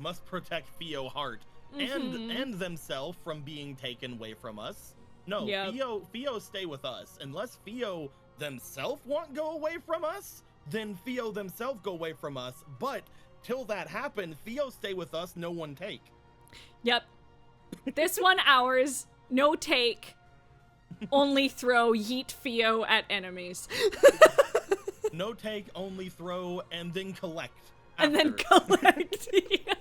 Theo heart and themselves from being taken away from us. No, yep. Theo stay with us. Unless Theo themselves won't go away from us, then Theo themselves go away from us. But till that happen, Theo stay with us, no one take. Yep. This one ours, no take. Only throw, yeet Theo at enemies. No take, only throw, and then collect. And then collect. Yeah.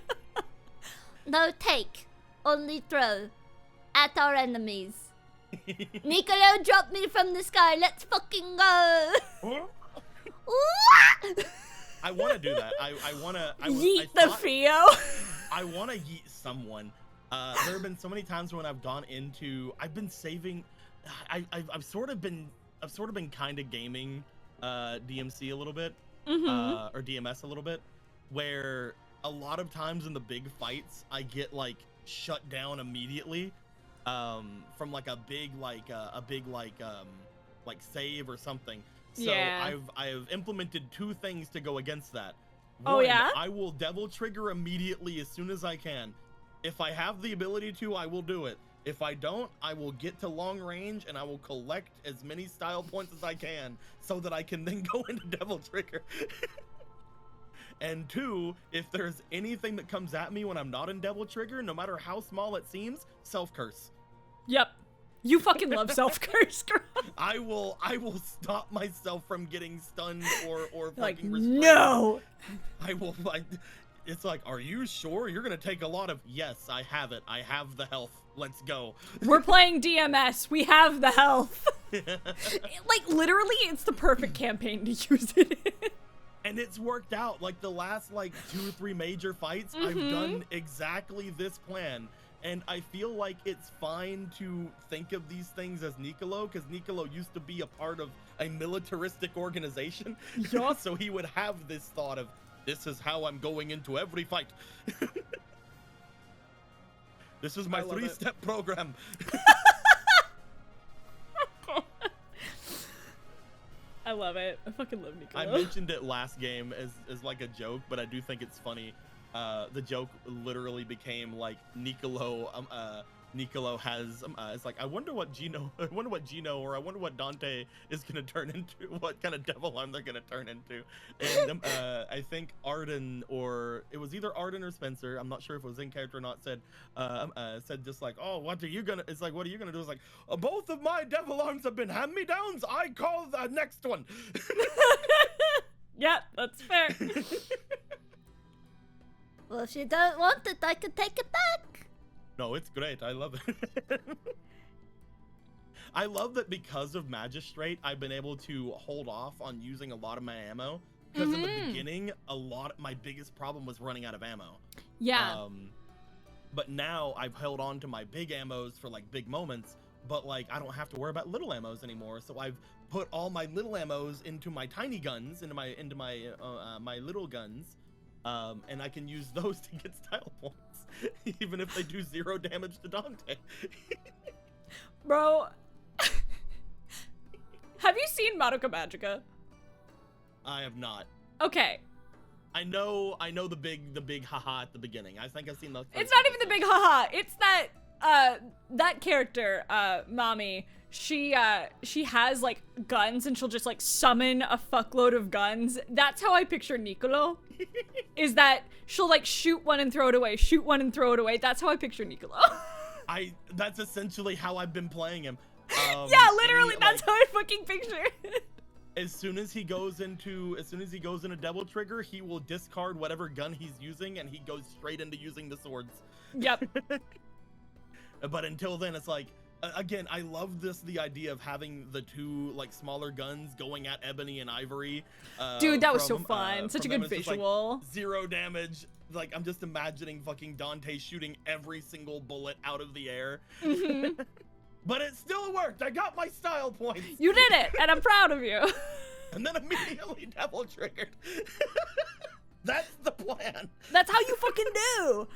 No take, only throw at our enemies. Nicolo, drop me from the sky. Let's fucking go. I want to do that. I want to. Yeet the Theo. I want to yeet someone. There have been so many times when I've gone into. I've been saving. I've sort of been kind of gaming DMC a little bit, or DMS a little bit, where a lot of times in the big fights I get like shut down immediately from like a big save or something. So yeah. I've implemented two things to go against that. One, oh yeah? I will devil trigger immediately as soon as I can. If I have the ability to, I will do it. If I don't, I will get to long range and I will collect as many style points as I can so that I can then go into devil trigger. And two, if there's anything that comes at me when I'm not in devil trigger, no matter how small it seems, self curse. Yep. You fucking love self-curse, girl. I will stop myself from getting stunned or Like, fucking restrained. no. I will it's like, are you sure you're gonna take a lot of? Yes, I have it. I have the health. Let's go. We're playing DMS. We have the health. Like, literally, it's the perfect campaign to use it in. And it's worked out. Like, the last, like, 2 or 3 major fights, I've done exactly this plan. And I feel like it's fine to think of these things as Nicolo, because Nicolo used to be a part of a militaristic organization. Yeah. So he would have this thought of, this is how I'm going into every fight. This is my 3-step program. I love it. I fucking love Nicolo. I mentioned it last game as like a joke, but I do think it's funny. The joke literally became like Nicolo has it's like, I wonder what Gino or I wonder what Dante is gonna turn into, what kind of devil arm they're gonna turn into. And I think Arden, or it was either Arden or Spencer, I'm not sure if it was in character or not, said just like, oh, what are you gonna do? It's like, both of my devil arms have been hand-me-downs. I call the next one. Yeah, that's fair. Well, if you don't want it, I can take it back. No, it's great. I love it. I love that because of Magistrate, I've been able to hold off on using a lot of my ammo. Because in the beginning, my biggest problem was running out of ammo. Yeah. But now I've held on to my big ammos for like big moments, but like I don't have to worry about little ammos anymore. So I've put all my little ammos into my tiny guns, into my little guns. And I can use those to get style points, even if they do 0 damage to Dante. Bro, have you seen Madoka Magica? I have not. Okay. I know the big haha at the beginning. I think I've seen the. It's not even the big haha. It's that character, Mami. She has like guns and she'll just like summon a fuckload of guns. That's how I picture Nicolo. Is that she'll like shoot one and throw it away, shoot one and throw it away. That's how I picture Nicolo. That's essentially how I've been playing him. Yeah, literally, that's how I fucking picture it. As soon as he goes into a Devil Trigger, he will discard whatever gun he's using and he goes straight into using the swords. Yep. But until then, it's like, again, I love the idea of having the 2 like smaller guns going at Ebony and Ivory. Dude, that was so fun. Such a good visual. Like 0 damage. Like, I'm just imagining fucking Dante shooting every single bullet out of the air. But it still worked. I got my style points. You did it, and I'm proud of you. And then immediately Devil Triggered. That's the plan. That's how you fucking do.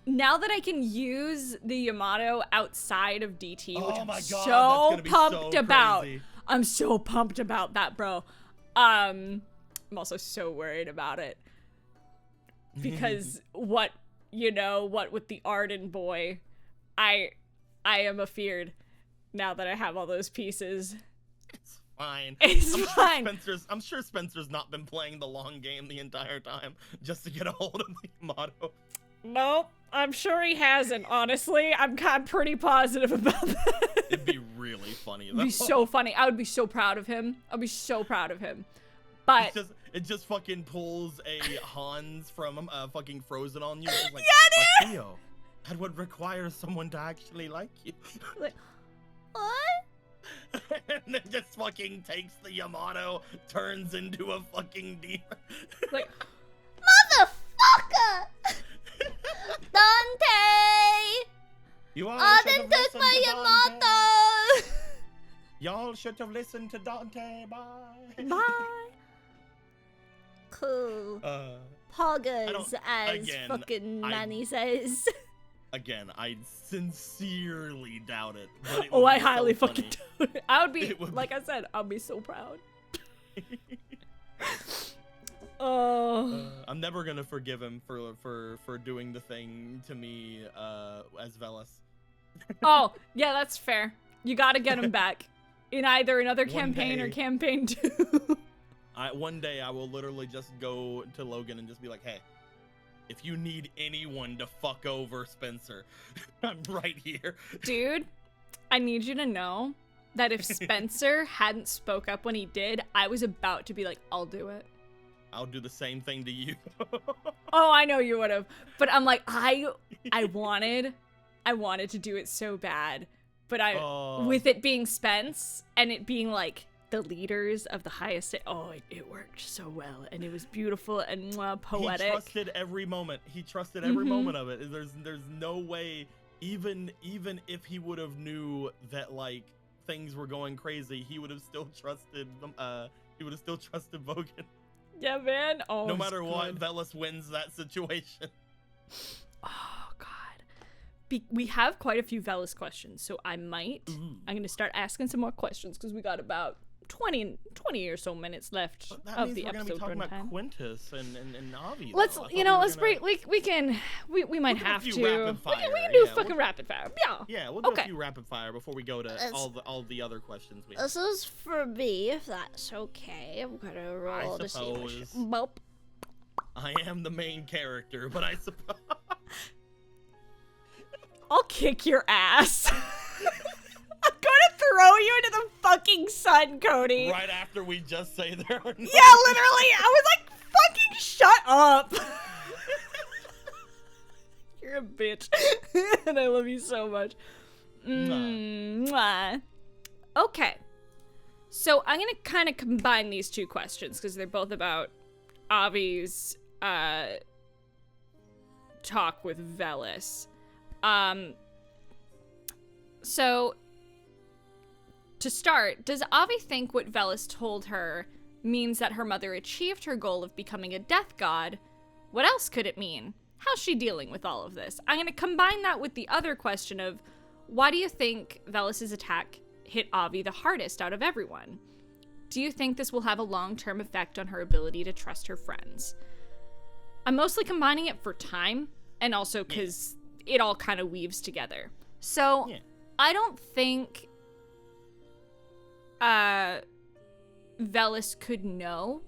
Now that I can use the Yamato outside of DT, which I'm so pumped about. I'm so pumped about that, bro. I'm also so worried about it. Because what with the Arden boy, I am afeared now that I have all those pieces. It's fine. It's fine. I'm sure Spencer's not been playing the long game the entire time just to get a hold of the Yamato. Nope, I'm sure he hasn't, honestly. I'm pretty positive about that. It'd be really funny, though. It'd be so funny. I would be so proud of him. I'd be so proud of him. But it just fucking pulls a Hans from fucking Frozen on you. It's like, yeah, dude! Theo, that would require someone to actually like you. Like, what? And then just fucking takes the Yamato, turns into a fucking demon. Like, motherfucker! Dante! You all Arden took my Yamato! Y'all should have listened to Dante. Bye. bye. Cool. I Poggers, don't- as again, fucking I- Manny says. Again, I sincerely doubt it. But it Oh, would I be so highly funny. fucking do it. I would be, It would like I said, I'll be so proud. Oh. I'm never gonna forgive him for doing the thing to me as Velas. Oh, yeah, that's fair. You gotta get him back. In either another One campaign or day. campaign 2. One day I will literally just go to Logan and just be like, hey, if you need anyone to fuck over Spencer, I'm right here. Dude, I need you to know that if Spencer hadn't spoke up when he did, I was about to be like, I'll do it. I'll do the same thing to you. Oh, I know you would have. But I'm like, I wanted to do it so bad. But with it being Spence and it being like the leaders of the highest, it worked so well. And it was beautiful and poetic. He trusted every moment. He trusted every moment of it. There's no way, even if he would have knew that like things were going crazy, he would have still trusted Vogan. Yeah, man. Oh, no matter what, Velis wins that situation. Oh, God. We have quite a few Velis questions, so I'm going to start asking some more questions because we got about 20 or so minutes left of the episode runtime. That means we're going to be talking about Quintus and Avi. We might have to. We can do fucking rapid fire. Yeah. Yeah, we'll do a few rapid fire before we go to all the other questions we have. This is for me, if that's okay. I'm going to roll to see which... Boop. I am the main character, but I suppose... I'll kick your ass. I'm gonna throw you into the fucking sun, Cody. Right after we just say there are no... Yeah, literally. I was like, fucking shut up. You're a bitch. And I love you so much. Mwah. Okay. So I'm gonna kind of combine these two questions because they're both about Avi's talk with Velis. So to start, does Avi think what Velis told her means that her mother achieved her goal of becoming a death god? What else could it mean? How's she dealing with all of this? I'm going to combine that with the other question of why do you think Velis's attack hit Avi the hardest out of everyone? Do you think this will have a long-term effect on her ability to trust her friends? I'm mostly combining it for time and also because it all kind of weaves together. So I don't think Velis could know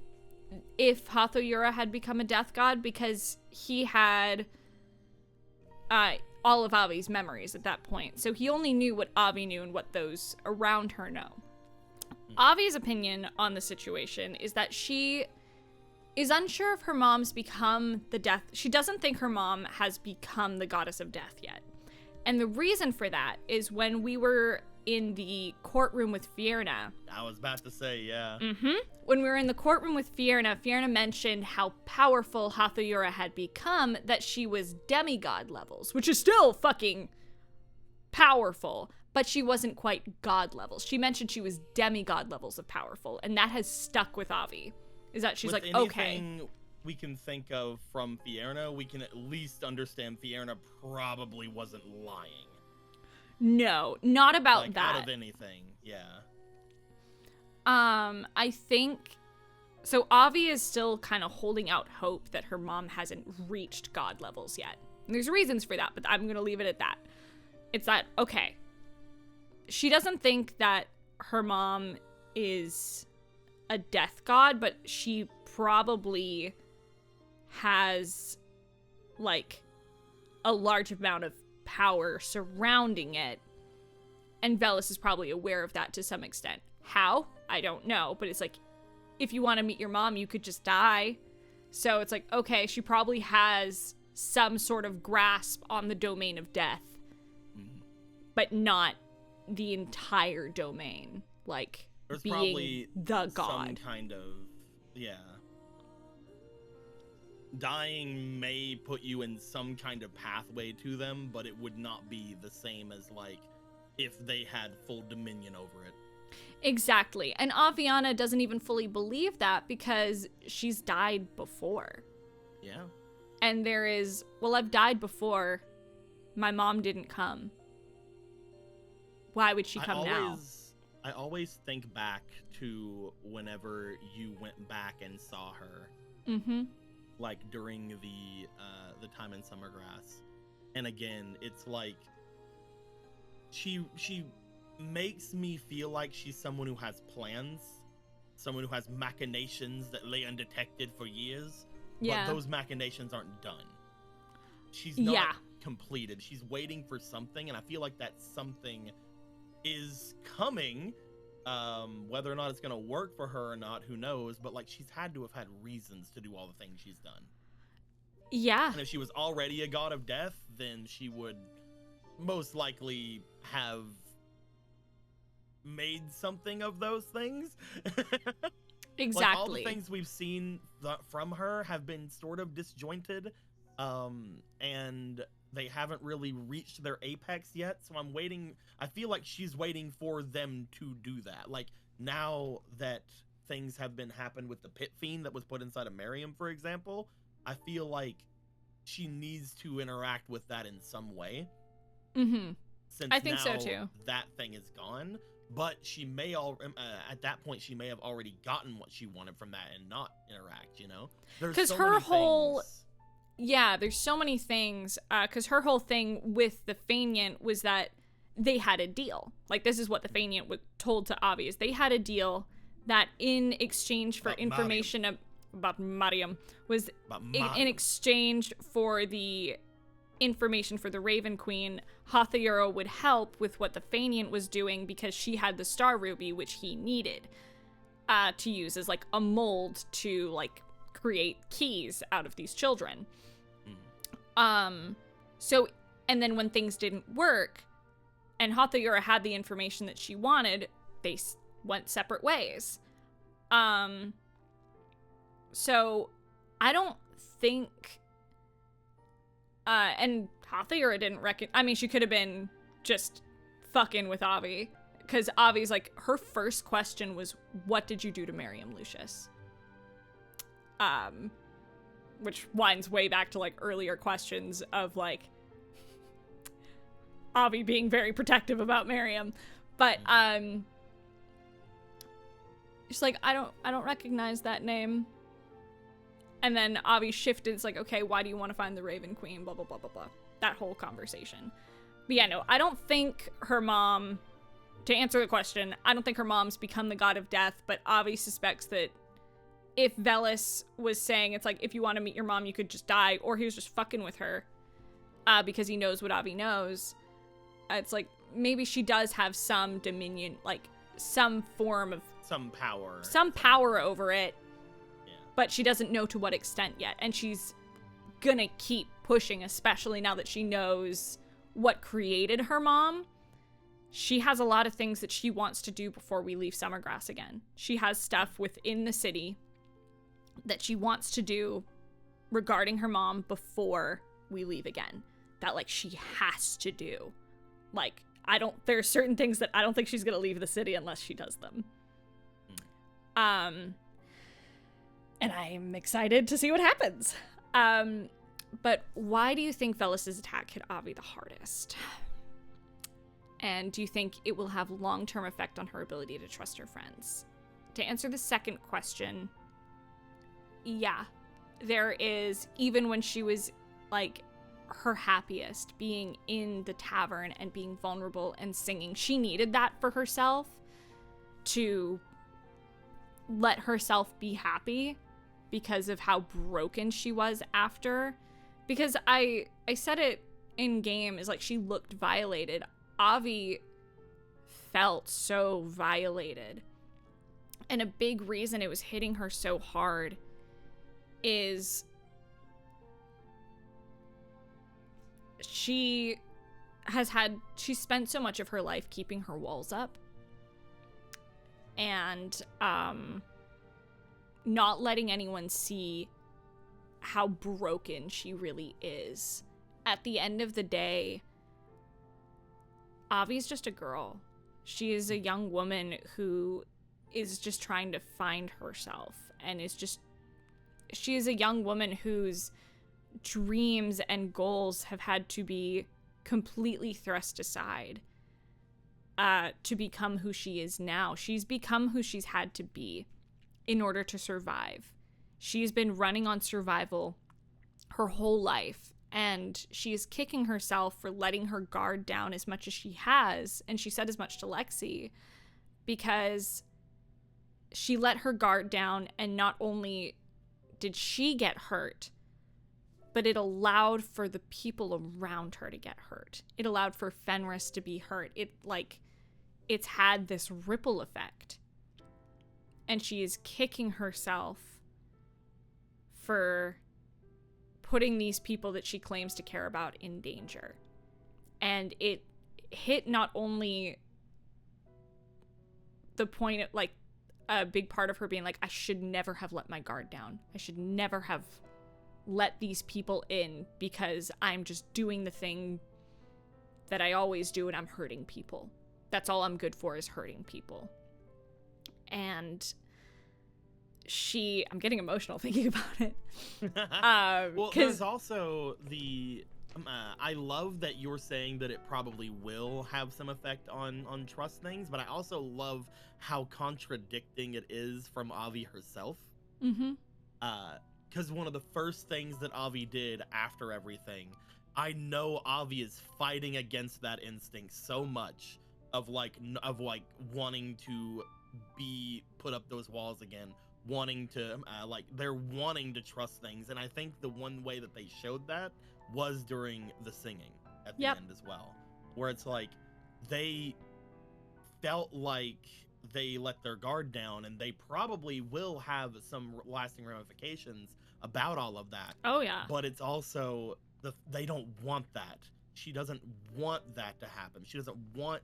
if Hathoyura had become a death god because he had all of Avi's memories at that point. So he only knew what Avi knew and what those around her know. Avi's opinion on the situation is that she is unsure if her mom's become the death. She doesn't think her mom has become the goddess of death yet. And the reason for that is when we were in the courtroom with Fierna. I was about to say, yeah. When we were in the courtroom with Fierna mentioned how powerful Hathoyura had become, that she was demigod levels, which is still fucking powerful, but she wasn't quite god levels. She mentioned she was demigod levels of powerful, and that has stuck with Avi. Is that she's with like, okay. We can think of from Fierna, we can at least understand Fierna probably wasn't lying. No, not about like, that. Out of anything, yeah. I think... So Avi is still kind of holding out hope that her mom hasn't reached god levels yet. And there's reasons for that, but I'm going to leave it at that. It's that, okay, she doesn't think that her mom is a death god, but she probably has, like, a large amount of power surrounding it, and Velis is probably aware of that to some extent. How? I don't know, but it's like, if you want to meet your mom, you could just die. So it's like, okay, she probably has some sort of grasp on the domain of death, but not the entire domain, like There's being the god. Some kind of, dying may put you in some kind of pathway to them, but it would not be the same as, like, if they had full dominion over it. Exactly. And Aviana doesn't even fully believe that because she's died before. Yeah. And there is, well, I've died before. My mom didn't come. Why would she come now? I always think back to whenever you went back and saw her. Like during the time in Summergrass. And again, it's like she makes me feel like she's someone who has plans, someone who has machinations that lay undetected for years, but those machinations aren't done. She's not completed. She's waiting for something, and I feel like that something is coming. Whether or not it's gonna work for her or not, who knows? But like, she's had to have had reasons to do all the things she's done. Yeah. And if she was already a god of death, then she would most likely have made something of those things. Exactly. Like, all the things we've seen from her have been sort of disjointed, and they haven't really reached their apex yet. So I'm waiting. I feel like she's waiting for them to do that. Like, now that things have been happened with the pit fiend that was put inside of Miriam, for example, I feel like she needs to interact with that in some way. Mm-hmm. Since I think so now too. that thing is gone. But she may at that point she may have already gotten what she wanted from that and not interact, you know? Because her whole there's so many things. Because her whole thing with the Faignant was that they had a deal. Like, this is what the Faignant was told to Avi, is they had a deal that in exchange for information about Mariam was in exchange for the information for the Raven Queen, Hathayura would help with what the Faignant was doing because she had the Star Ruby, which he needed to use as like a mold to like create keys out of these children. So, and then when things didn't work and Hathayura had the information that she wanted, they went separate ways. So I don't think and Hathayura didn't I mean, she could have been just fucking with Avi, because Avi's like, her first question was, what did you do to Miriam, Lucius? Which winds way back to like earlier questions of like Avi being very protective about Miriam. But she's like, I don't recognize that name. And then Avi shifted. It's like, okay, why do you want to find the Raven Queen? Blah, blah, blah, blah, blah. That whole conversation. But yeah, no, I don't think her mom, to answer the question, I don't think her mom's become the god of death, but Avi suspects that if Velis was saying, it's like, if you want to meet your mom, you could just die, or he was just fucking with her because he knows what Avi knows. It's like, maybe she does have some dominion, like some form of... Some power. Some power over it. But she doesn't know to what extent yet. And she's gonna keep pushing, especially now that she knows what created her mom. She has a lot of things that she wants to do before we leave Summergrass again. She has stuff within the city that she wants to do regarding her mom before we leave again. That, like, she has to do. Like, there are certain things that I don't think she's gonna leave the city unless she does them. And I'm excited to see what happens. But why do you think Velis's attack hit Avi the hardest? And do you think it will have long-term effect on her ability to trust her friends? To answer the second question, yeah. There is, even when she was, like, her happiest, being in the tavern and being vulnerable and singing, she needed that for herself to let herself be happy, because of how broken she was after. Because I said it in game, is like, she looked violated. Avi felt so violated. And a big reason it was hitting her so hard is she spent so much of her life keeping her walls up. And, not letting anyone see how broken she really is. At the end of the day, Avi's just a girl. She is a young woman who is just trying to find herself, and she is a young woman whose dreams and goals have had to be completely thrust aside to become who she is now. She's become who she's had to be in order to survive. She's been running on survival her whole life, and she is kicking herself for letting her guard down as much as she has, and she said as much to Lexi, because she let her guard down, and not only did she get hurt, but it allowed for the people around her to get hurt. It allowed for Fenris to be hurt. it's had this ripple effect. And she is kicking herself for putting these people that she claims to care about in danger. And it hit not only the point of, like, a big part of her being like, I should never have let my guard down. I should never have let these people in because I'm just doing the thing that I always do and I'm hurting people. That's all I'm good for, is hurting people. And I'm getting emotional thinking about it. Well, there's also I love that you're saying that it probably will have some effect on trust things, but I also love how contradicting it is from Avi herself. Mm-hmm. Because one of the first things that Avi did after everything, I know Avi is fighting against that instinct so much of wanting to put up those walls again, wanting to they're wanting to trust things. And I think the one way that they showed that was during the singing at the end as well, where it's like they felt like they let their guard down, and they probably will have some lasting ramifications about all of that. Oh yeah. But it's also they don't want that. She doesn't want that to happen. She doesn't want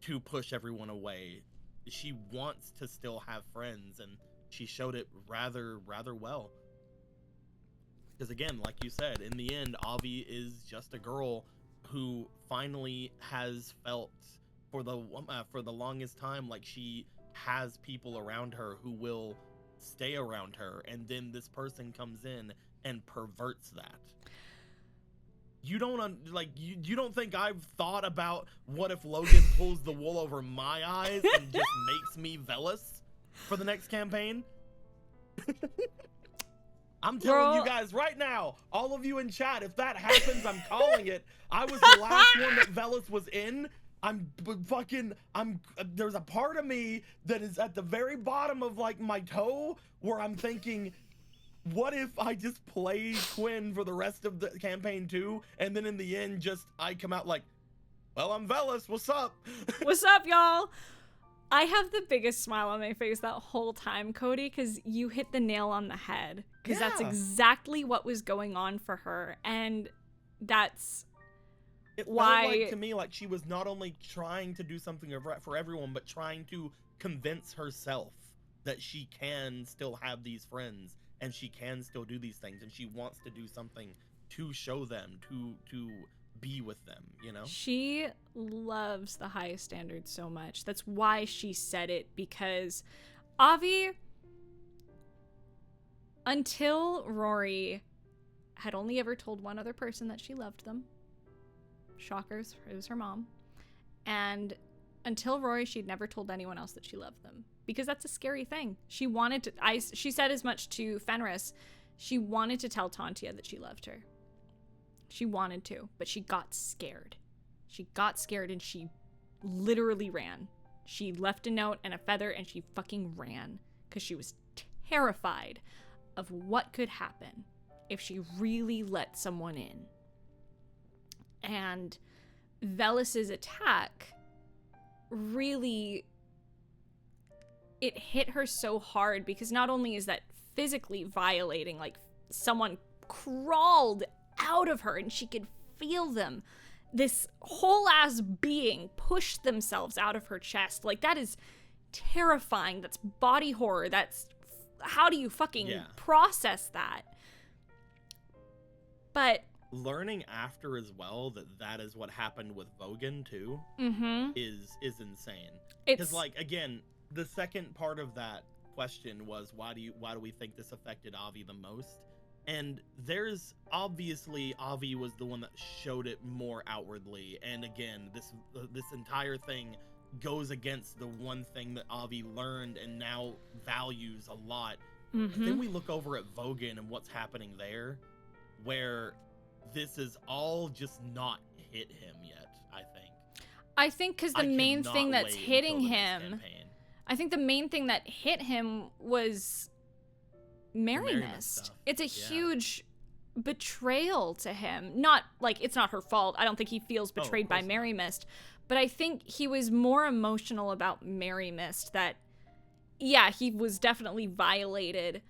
to push everyone away. She wants to still have friends, and she showed it rather well. Because again, like you said, in the end, Avi is just a girl who finally has felt for the longest time like she has people around her who will stay around her, and then this person comes in and perverts that. You don't think I've thought about what if Logan pulls the wool over my eyes and just makes me Velis for the next campaign? I'm telling you guys right now, all of you in chat, if that happens, I'm calling it. I was the last one that Velis was in. There's a part of me that is at the very bottom of like my toe where I'm thinking, what if I just play Quinn for the rest of the campaign too, and then in the end, I come out like, well, I'm Velis, what's up? What's up, y'all? I have the biggest smile on my face that whole time, Cody, because you hit the nail on the head. Because that's exactly what was going on for her, and that's why... It felt like to me like she was not only trying to do something for everyone, but trying to convince herself that she can still have these friends, and she can still do these things, and she wants to do something to show them, to be with them, you know? She loves the highest standards so much. That's why she said it, because Avi, until Rory, had only ever told one other person that she loved them. Shockers, it was her mom. And until Rory, she'd never told anyone else that she loved them, because that's a scary thing. She wanted to, she said as much to Fenris, she wanted to tell Tantia that she loved her. She wanted to, but she got scared. She got scared and she literally ran. She left a note and a feather and she fucking ran because she was terrified of what could happen if she really let someone in. And Velis's attack really, it hit her so hard because not only is that physically violating, like someone crawled out of her and she could feel them, this whole ass being pushed themselves out of her chest. Like, that is terrifying. That's body horror. That's, how do you fucking process that? But learning after as well that is what happened with Vogan too, is insane. Because like, again, the second part of that question was why do we think this affected Avi the most? And there's obviously Avi was the one that showed it more outwardly, and again, this entire thing goes against the one thing that Avi learned and now values a lot. But then we look over at Vogan and what's happening there, where this is all just not hit him yet, I think because the main thing that's hitting him, I think the main thing that hit him was Merry Mist. It's a huge betrayal to him. Not like it's not her fault. I don't think he feels betrayed by Merry Mist, but I think he was more emotional about Merry Mist, that yeah, he was definitely violated,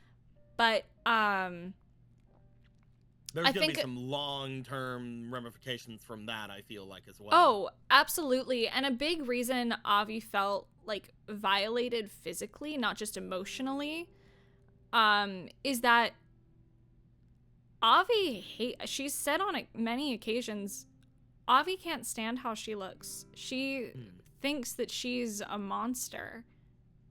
but there's going to be some long-term ramifications from that, I feel like, as well. Oh, absolutely. And a big reason Avi felt like violated physically, not just emotionally, is that Avi she's said on many occasions, Avi can't stand how she looks. She thinks that she's a monster.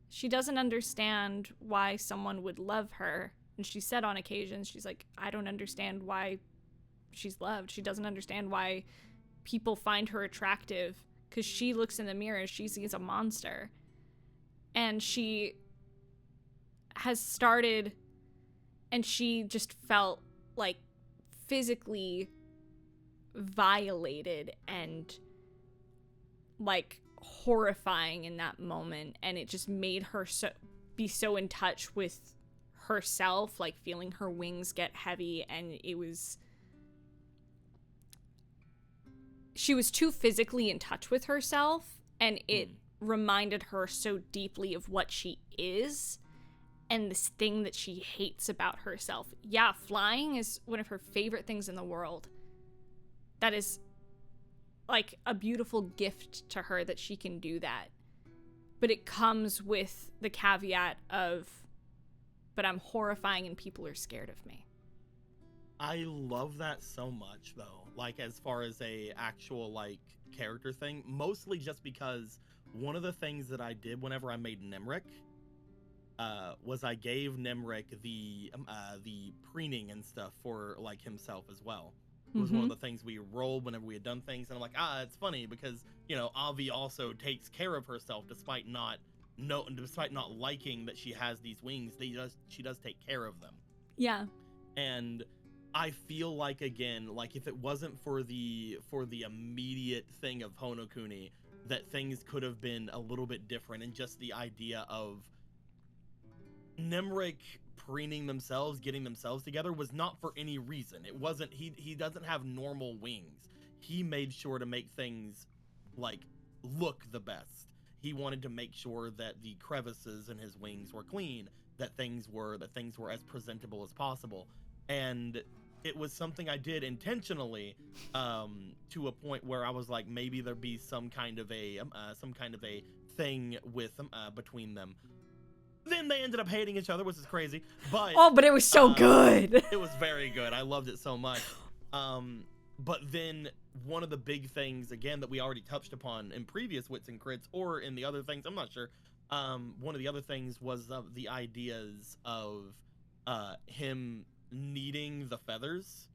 She doesn't understand why someone would love her. And she said on occasions, she's like, I don't understand why she's loved. She doesn't understand why people find her attractive, because she looks in the mirror, she sees a monster. And she has started, and she just felt like physically violated and like horrifying in that moment, and it just made her be so in touch with herself, like feeling her wings get heavy, and she was too physically in touch with herself, and it reminded her so deeply of what she is and this thing that she hates about herself. Yeah, flying is one of her favorite things in the world. That is like a beautiful gift to her that she can do that. But it comes with the caveat of, but I'm horrifying and people are scared of me. I love that so much, though. Like, as far as a actual, like, character thing, mostly just because one of the things that I did whenever I made Nemric was I gave Nemric the preening and stuff for, like, himself as well. It was one of the things we rolled whenever we had done things, and I'm like, it's funny because, you know, Avi also takes care of herself despite not liking that she has these wings. She does take care of them. Yeah. And I feel like, again, like if it wasn't for the immediate thing of Honokuni, that things could have been a little bit different, and just the idea of Nemric preening themselves, getting themselves together, was not for any reason. It wasn't, he doesn't have normal wings. He made sure to make things like look the best. He wanted to make sure that the crevices in his wings were clean, that things were as presentable as possible. And it was something I did intentionally, to a point where I was like, maybe there'd be some kind of a thing with between them. Then they ended up hating each other, which is crazy. But but it was so good. It was very good. I loved it so much. But then one of the big things, again, that we already touched upon in previous Wits and Crits, or in the other things, I'm not sure. One of the other things was the ideas of him needing the feathers.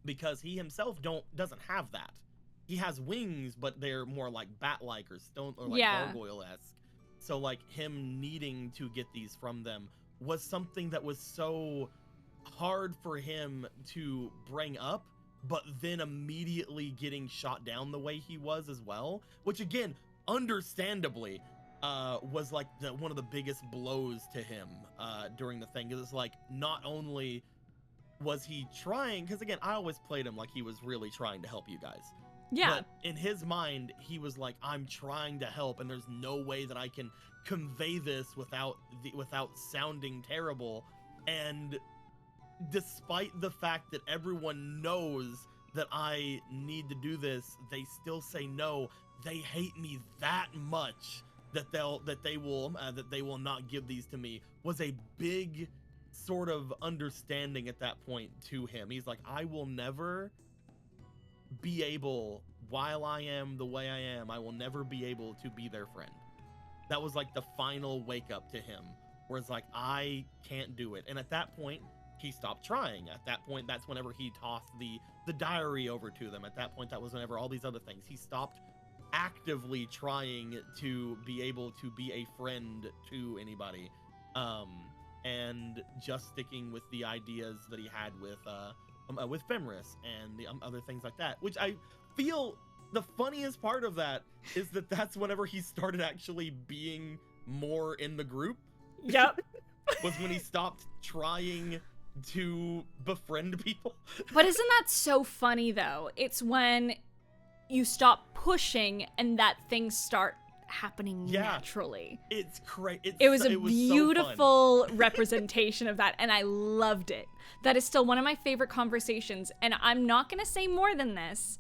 Because he himself doesn't have that. He has wings, but they're more like bat-like or stone, or like gargoyle-esque. So like him needing to get these from them was something that was so hard for him to bring up, but then immediately getting shot down the way he was as well, which again, understandably, was like one of the biggest blows to him during the thing. It's like, not only was he trying, because again, I always played him like he was really trying to help you guys. Yeah. But in his mind, he was like, I'm trying to help, and there's no way that I can convey this without sounding terrible. And despite the fact that everyone knows that I need to do this, they still say no. They hate me that much that they will not give these to me, was a big sort of understanding at that point to him. He's like, I will never be able, while I am the way I am, I will never be able to be their friend. That was like the final wake up to him, where it's like, I can't do it. And at that point, he stopped trying. At that point, that's whenever he tossed the diary over to them. At that point, that was whenever all these other things. He stopped actively trying to be able to be a friend to anybody, and just sticking with the ideas that he had with Fenris and the other things like that, which I feel the funniest part of that is that that's whenever he started actually being more in the group. Yep. Was when he stopped trying to befriend people. But isn't that so funny, though? It's when you stop pushing and that things start happening naturally. It's crazy. It was a so beautiful representation of that, and I loved it. That is still one of my favorite conversations, and I'm not going to say more than this,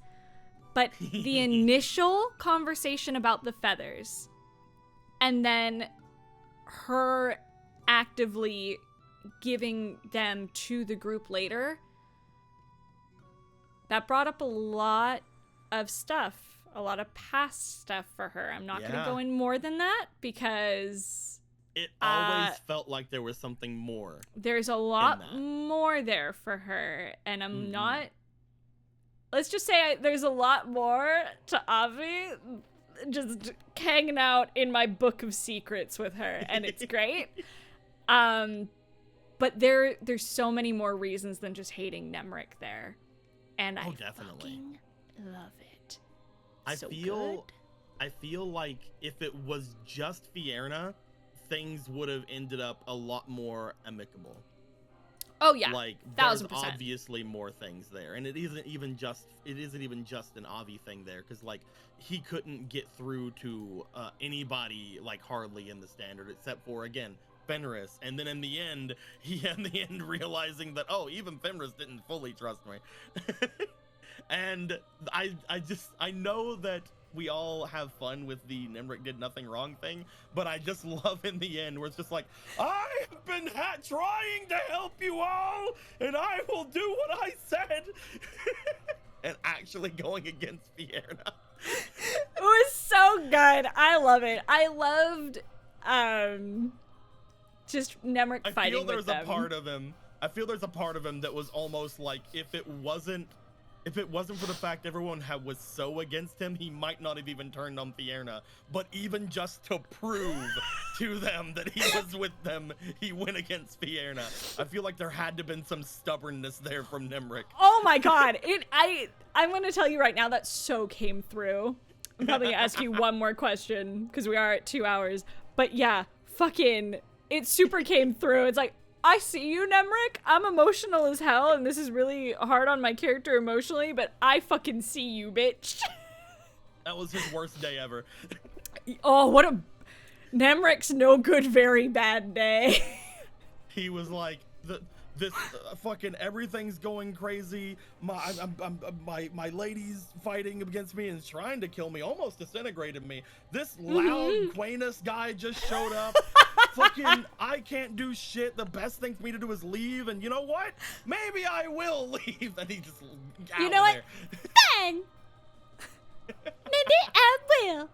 but the initial conversation about the feathers, and then her actively giving them to the group later, that brought up a lot of stuff, a lot of past stuff for her. I'm not going to go in more than that because it always felt like there was something more. There's a lot more there for her, and I'm not. Let's just say there's a lot more to Avi just hanging out in my book of secrets with her, and it's great. But there's so many more reasons than just hating Nemric there, and I fucking love it. I feel like if it was just Fierna, things would have ended up a lot more amicable. Oh yeah, like 1000%. There's obviously more things there, and it isn't even just an Avi thing there, because like he couldn't get through to anybody like hardly in the standard except for again Fenris, and then in the end realizing that even Fenris didn't fully trust me. And I know that we all have fun with the Nemric did nothing wrong thing, but I just love in the end where it's just like, I've been trying to help you all, and I will do what I said. And actually going against Fierna. It was so good. I love it. I loved just Nemric fighting with them. I feel there's a part of him that was almost like if it wasn't for the fact everyone was so against him, he might not have even turned on Fierna. But even just to prove to them that he was with them, he went against Fierna. I feel like there had to have been some stubbornness there from Nemric. Oh my god. I'm going to tell you right now that so came through. I'm probably going to ask you one more question because we are at 2 hours. But yeah, fucking, it super came through. It's like, I see you, Nemric. I'm emotional as hell, and this is really hard on my character emotionally, but I fucking see you, bitch. That was his worst day ever. Oh, what a... Nemric's no good, very bad day. He was like, this fucking everything's going crazy. My lady's fighting against me and trying to kill me, almost disintegrated me. This loud Quainus guy just showed up. Fucking, I can't do shit. The best thing for me to do is leave, and you know what? Maybe I will leave. And he just out You know what? Fine. Maybe I will.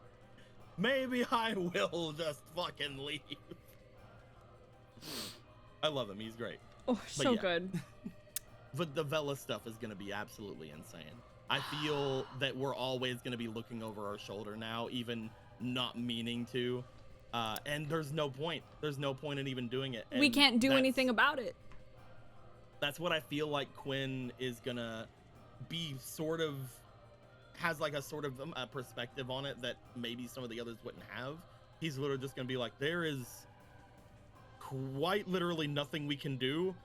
Maybe I will just fucking leave. I love him. He's great. Oh, so good. But the Vela stuff is going to be absolutely insane. I feel that we're always going to be looking over our shoulder now, even not meaning to. And there's no point. There's no point in even doing it. And we can't do anything about it. That's what I feel like Quinn is going to be sort of... has like a sort of a perspective on it that maybe some of the others wouldn't have. He's literally just going to be like, there is quite literally nothing we can do,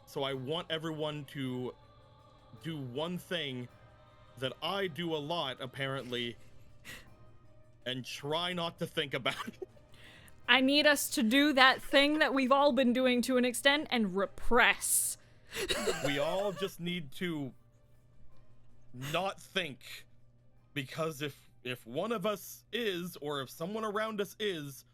so I want everyone to do one thing that I do a lot apparently and try not to think about it. I need us to do that thing that we've all been doing to an extent and repress. We all just need to not think, because if one of us is, or if someone around us is,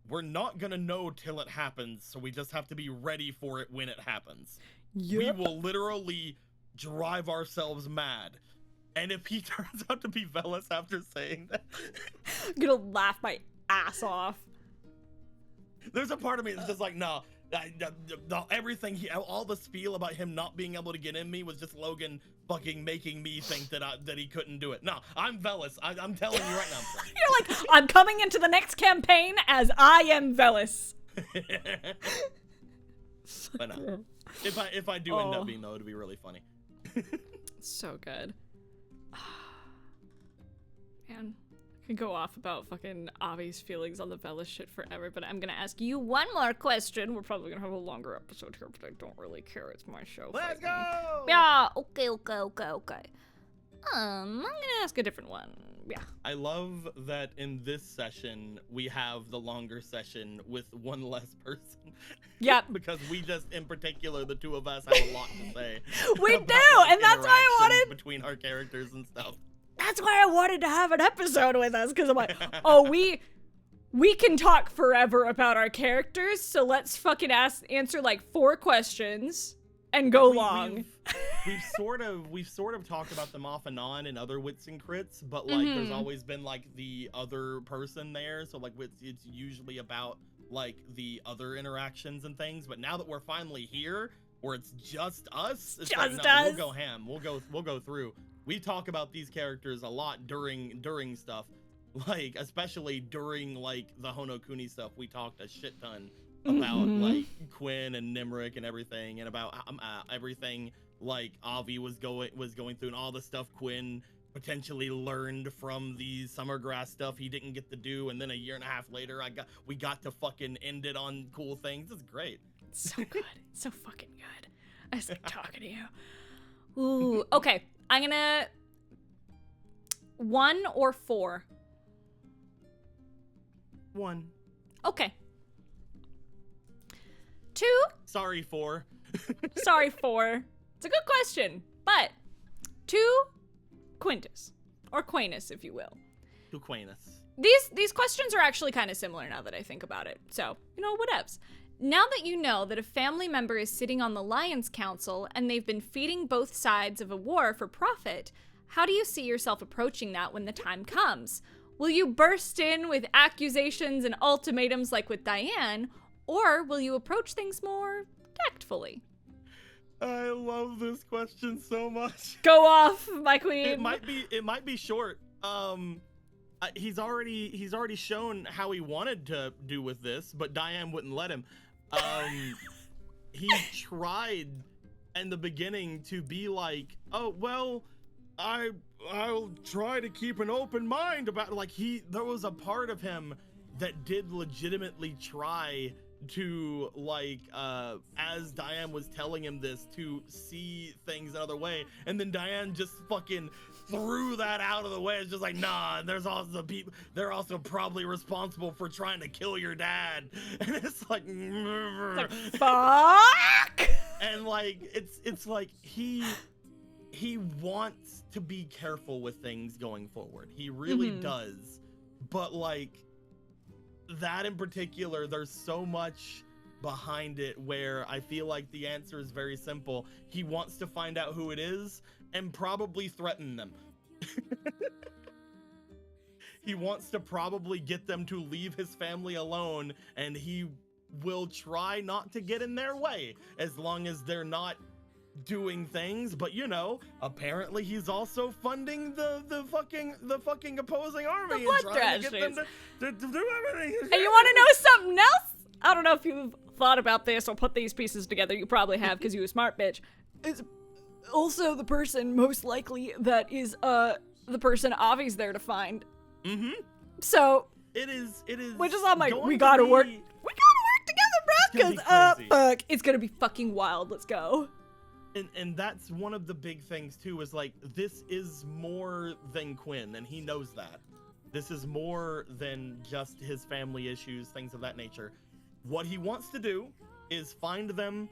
we're not gonna know till it happens, so we just have to be ready for it when it happens. Yep. We will literally drive ourselves mad. And if he turns out to be Velas after saying that... I'm gonna laugh my ass off. There's a part of me that's just like, no, everything, all the spiel about him not being able to get in me was just Logan fucking making me think that he couldn't do it. No, I'm Velas. I'm telling you right now. You're like, I'm coming into the next campaign as I am Velas. But no, if I do end up being though, it'd be really funny. So good. Man, could go off about fucking Avi's feelings on the Vela shit forever, but I'm gonna ask you one more question. We're probably gonna have a longer episode here, but I don't really care. It's my show. Let's go! Yeah, okay. I'm gonna ask a different one. Yeah. I love that in this session, we have the longer session with one less person. Yep. Because we just, in particular, the two of us have a lot to say. We about, do, like, and that's why I interactions wanted... between our characters and stuff. That's why I wanted to have an episode with us, because I'm like, oh, we can talk forever about our characters, so let's fucking answer like 4 questions and go long. We've sort of talked about them off and on in other Wits and Crits, but like there's always been like the other person there, so like it's usually about like the other interactions and things. But now that we're finally here, where it's just us, it's just like, no, us. we'll go ham. We'll go through. We talk about these characters a lot during stuff, like especially during like the Honokuni stuff. We talked a shit ton about like Quinn and Nimric and everything, and about everything like Avi was going through, and all the stuff Quinn potentially learned from the Summergrass stuff he didn't get to do, and then a year and a half later we got to fucking end it on cool things. It's great. It's so good. It's so fucking good. I was like talking to you. Ooh, okay. I'm gonna 1 or 4. 1. Okay. 2. Sorry, 4. Sorry, 4. It's a good question, but 2. Quintus, or Quainus, if you will. Quainus. These questions are actually kind of similar now that I think about it. So, whatevs. Now that you know that a family member is sitting on the Lions Council and they've been feeding both sides of a war for profit, how do you see yourself approaching that when the time comes? Will you burst in with accusations and ultimatums like with Diane, or will you approach things more tactfully? I love this question so much. Go off, my queen. It might be short. He's already shown how he wanted to do with this, but Diane wouldn't let him. He tried in the beginning to be like, oh well, I'll try to keep an open mind about, like, there was a part of him that did legitimately try to, like, as Diane was telling him this, to see things another way, and then Diane just fucking threw that out of the way. It's just like, nah, there's also people, they're also probably responsible for trying to kill your dad. And it's like fuck. And like it's like he wants to be careful with things going forward. He really does. But like that in particular, there's so much behind it where I feel like the answer is very simple. He wants to find out who it is and probably threaten them. He wants to probably get them to leave his family alone, and he will try not to get in their way as long as they're not doing things. But apparently he's also funding the fucking opposing army and trying to get them to do everything. And you want to know something else? I don't know if you've thought about this or put these pieces together. You probably have, because you're a smart bitch. It's also the person most likely that is the person Avi's there to find. So it is which is I'm like, we gotta work together, bro, because fuck, it's gonna be fucking wild. Let's go. And that's one of the big things too, is like, this is more than Quinn, and he knows that. This is more than just his family issues, things of that nature. What he wants to do is find them,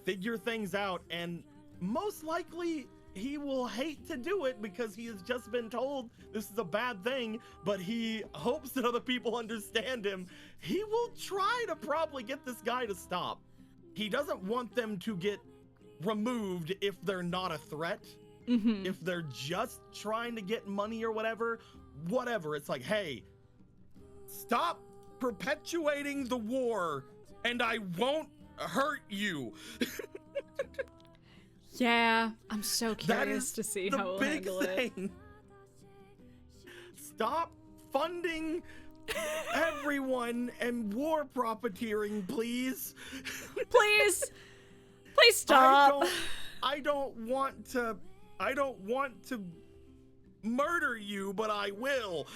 figure things out, and most likely he will hate to do it because he has just been told this is a bad thing, but he hopes that other people understand him. He will try to probably get this guy to stop. He doesn't want them to get removed if they're not a threat. If they're just trying to get money or whatever. It's like, hey, stop perpetuating the war and I won't hurt you. Yeah, I'm so curious to see how we'll handle it. Stop funding everyone and war profiteering, please. Please stop. I don't want to murder you, but I will.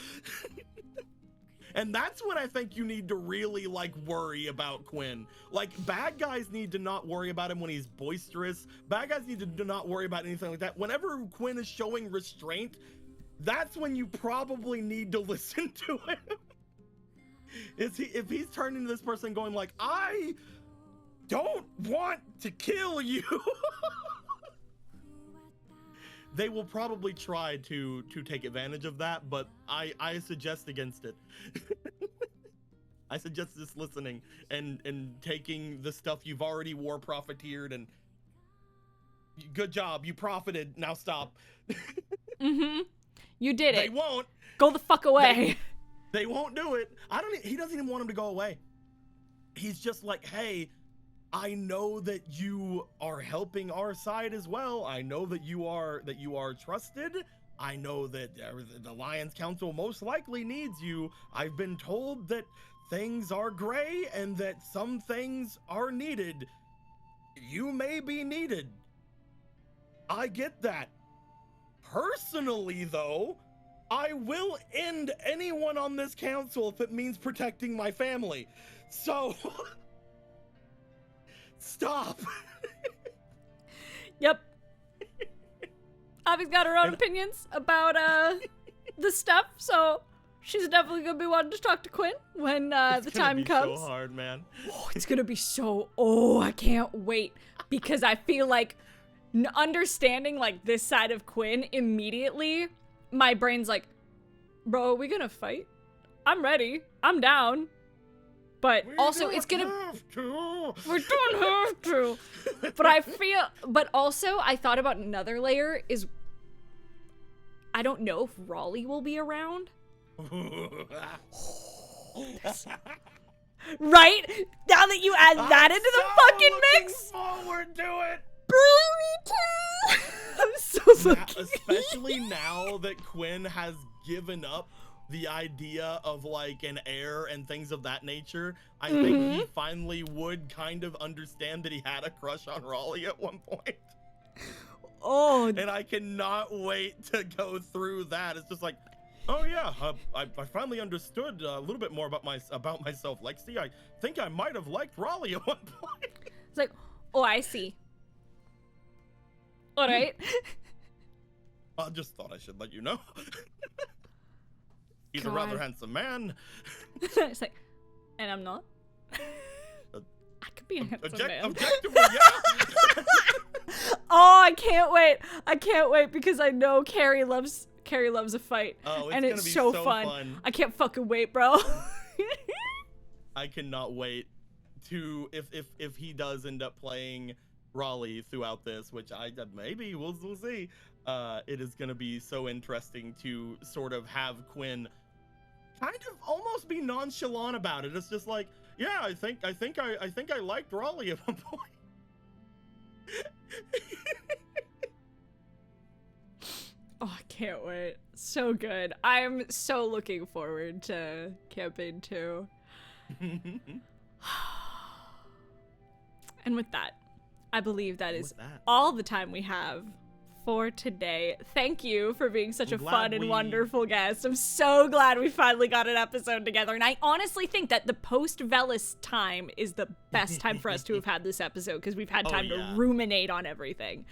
And that's when I think you need to really, like, worry about Quinn. Like, bad guys need to not worry about him when he's boisterous. Bad guys need to do not worry about anything like that. Whenever Quinn is showing restraint, that's when you probably need to listen to him. If he's turning to this person going like, I don't want to kill you, they will probably try to take advantage of that, but I suggest against it. I suggest just listening and taking the stuff you've already war profiteered, and good job, you profited, now stop. You did it. They won't. Go the fuck away. They won't do it. He doesn't even want him to go away. He's just like, hey, I know that you are helping our side as well. I know that you are trusted. I know that the Alliance Council most likely needs you. I've been told that things are gray and that some things are needed. You may be needed. I get that. Personally, though, I will end anyone on this council if it means protecting my family. So... Stop. Yep. Avi's got her own opinions about the stuff, so she's definitely gonna be wanting to talk to Quinn when the time comes. It's so hard, man. Oh, it's gonna be so. Oh, I can't wait, because I feel like understanding like this side of Quinn immediately, my brain's like, bro, are we gonna fight? I'm ready. I'm down. But also, it's gonna. We don't have to. But also, I thought about another layer is. I don't know if Raleigh will be around. Right? Now that you add that into the fucking mix. Forward to it. I'm so looking. Especially now that Quinn has given up the idea of like an heir and things of that nature, I think he finally would kind of understand that he had a crush on Raleigh at one point. Oh, and I cannot wait to go through that. It's just like, oh yeah, I finally understood a little bit more about myself, Lexi. I think I might have liked Raleigh at one point. It's like, oh, I see. All right. I just thought I should let you know. He's a rather handsome man. It's like, and I'm not. I could be a handsome man. Objectively, yeah. Oh, I can't wait. I can't wait because I know Carrie loves a fight. Oh, and it's so fun. I can't fucking wait, bro. I cannot wait to if he does end up playing Raleigh throughout this, which maybe we'll see. It is gonna be so interesting to sort of have Quinn kind of almost be nonchalant about it. It's just like, yeah, I think I liked Raleigh at one point. Oh, I can't wait. So good. I'm so looking forward to campaign 2. And with that, I believe that is all the time we have for today. Thank you for being such a fun and wonderful guest. I'm so glad we finally got an episode together. And I honestly think that the post-Velis time is the best time for us to have had this episode, because we've had time to ruminate on everything.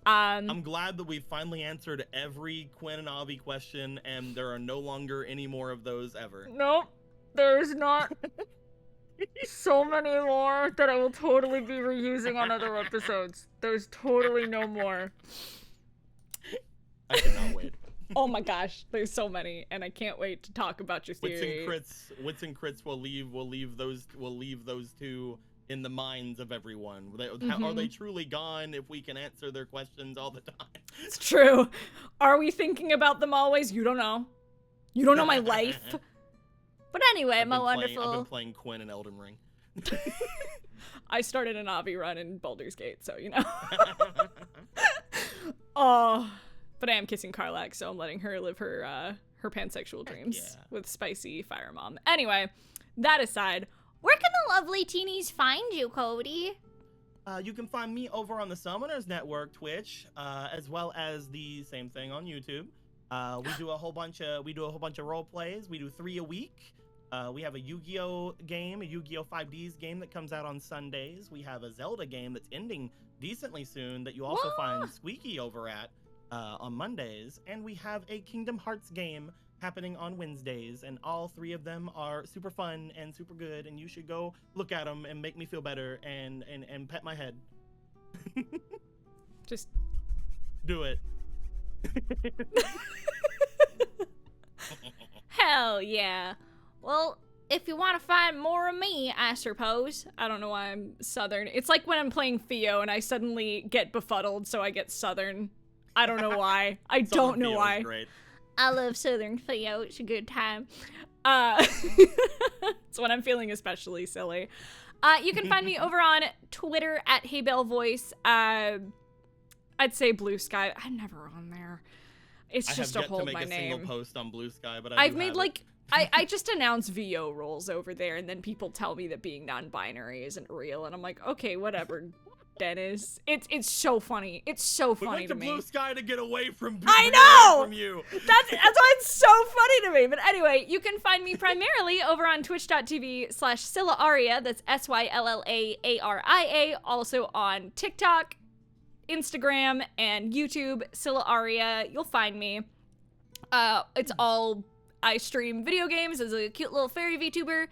I'm glad that we finally answered every Quinn and Avi question, and there are no longer any more of those ever. Nope, there's not. So many more that I will totally be reusing on other episodes. There's totally no more. I cannot wait. Oh my gosh, there's so many, and I can't wait to talk about your theory. Wits and crits will leave those two in the minds of everyone. Are they truly gone if we can answer their questions all the time? It's true. Are we thinking about them always? You don't know. You don't know my life. But anyway, I've been playing Quinn in Elden Ring. I started an Avi run in Baldur's Gate, so you know. Oh, but I am kissing Karlak, so I'm letting her live her pansexual dreams with spicy fire mom. Anyway, that aside, where can the lovely teenies find you, Cody? You can find me over on the Summoners Network Twitch, as well as the same thing on YouTube. We do a whole bunch of role plays. We do 3 a week. We have a Yu-Gi-Oh game, a Yu-Gi-Oh 5Ds game that comes out on Sundays. We have a Zelda game that's ending decently soon that you also find Squeaky over at on Mondays. And we have a Kingdom Hearts game happening on Wednesdays, and all 3 of them are super fun and super good, and you should go look at them and make me feel better and pet my head. Just do it. Hell yeah. Well, if you want to find more of me, I suppose. I don't know why I'm Southern. It's like when I'm playing Theo and I suddenly get befuddled, so I get Southern. I don't know why. I don't know why. Great. I love Southern Theo. It's a good time. It's when I'm feeling especially silly. You can find me over on Twitter at HeyBelleVoice. I'd say Blue Sky. I'm never on there. It's just to hold my name. I have yet to make a single post on Blue Sky, but I've made like I just announce VO roles over there, and then people tell me that being non-binary isn't real, and I'm like, okay, whatever, Dennis. It's so funny. It's so funny to me. We went to Blue Sky to get away from I know! From you. That's why it's so funny to me. But anyway, you can find me primarily over on twitch.tv/ScyllaAria. That's SYLLAARIA. Also on TikTok, Instagram, and YouTube, Scylla Aria. You'll find me. It's all, I stream video games as a cute little fairy VTuber.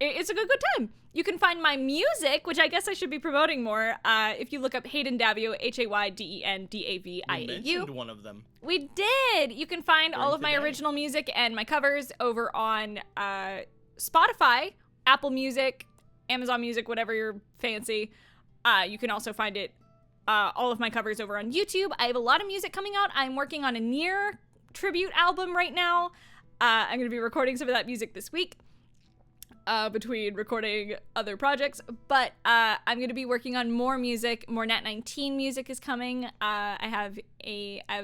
It's a good time. You can find my music, which I guess I should be promoting more, if you look up Hayden Daviau, HaydenDaviau. You mentioned one of them. We did! You can find all of my original music and my covers over on Spotify, Apple Music, Amazon Music, whatever you're fancy. You can also find it, all of my covers over on YouTube. I have a lot of music coming out. I'm working on a Nier tribute album right now. I'm going to be recording some of that music this week, between recording other projects. But I'm going to be working on more music. More Nat 19 music is coming. I have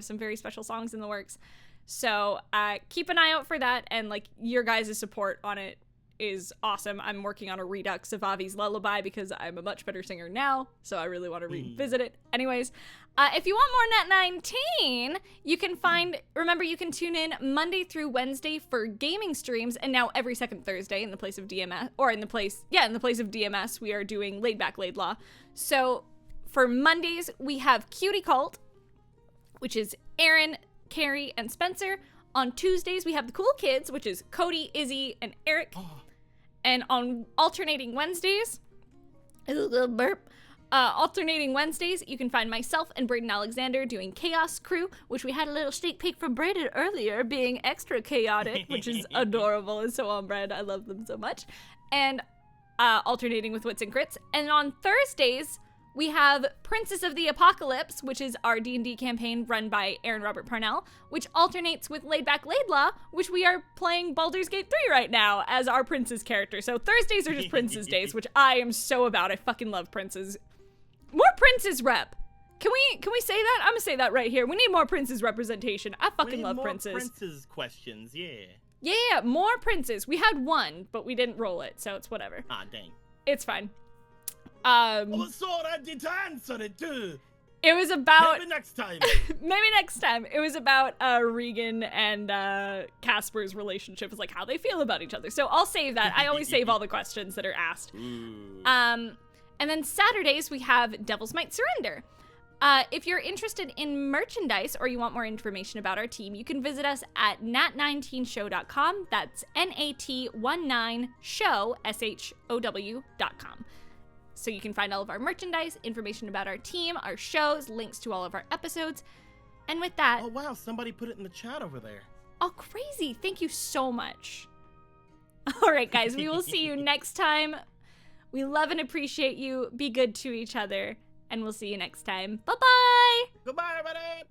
some very special songs in the works. So keep an eye out for that. And like your guys' support on it is awesome. I'm working on a redux of Avi's Lullaby because I'm a much better singer now, so I really want to revisit it. Anyways, if you want more Nat 19, you can remember you can tune in Monday through Wednesday for gaming streams, and now every second Thursday in the place of DMS, in the place of DMS, we are doing Laid Back Laidlaw. So for Mondays, we have Cutie Cult, which is Aaron, Carrie, and Spencer. On Tuesdays, we have the Cool Kids, which is Cody, Izzy, and Eric. And on alternating Wednesdays, alternating Wednesdays, you can find myself and Braden Alexander doing Chaos Crew, which we had a little sneak peek from Braden earlier, being extra chaotic, which is adorable and so on brand. I love them so much. And alternating with Wits and Crits. And on Thursdays, we have Princess of the Apocalypse, which is our D&D campaign run by Aaron Robert Parnell, which alternates with Laid Back Laidlaw, which we are playing Baldur's Gate 3 right now as our Princess character. So Thursdays are just Princess days, which I am so about. I fucking love Princes. More Princes rep. Can we say that? I'm gonna say that right here. We need more Princes representation. I fucking love Princes. More Princes questions, yeah. Yeah, more Princes. We had one, but we didn't roll it, so it's whatever. Ah, dang. It's fine. I saw I did answer it too. It was about maybe next time. Maybe next time. It was about Regan and Casper's relationship. It was like how they feel about each other. So I'll save that. I always save all the questions that are asked. Ooh. And then Saturdays we have Devil's Might Surrender. If you're interested in merchandise or you want more information about our team, you can visit us at nat19show.com. That's NAT19show, SHOW.com. So you can find all of our merchandise, information about our team, our shows, links to all of our episodes. And with that... Oh, wow. Somebody put it in the chat over there. Oh, crazy. Thank you so much. All right, guys. We will see you next time. We love and appreciate you. Be good to each other. And we'll see you next time. Bye-bye. Goodbye, everybody.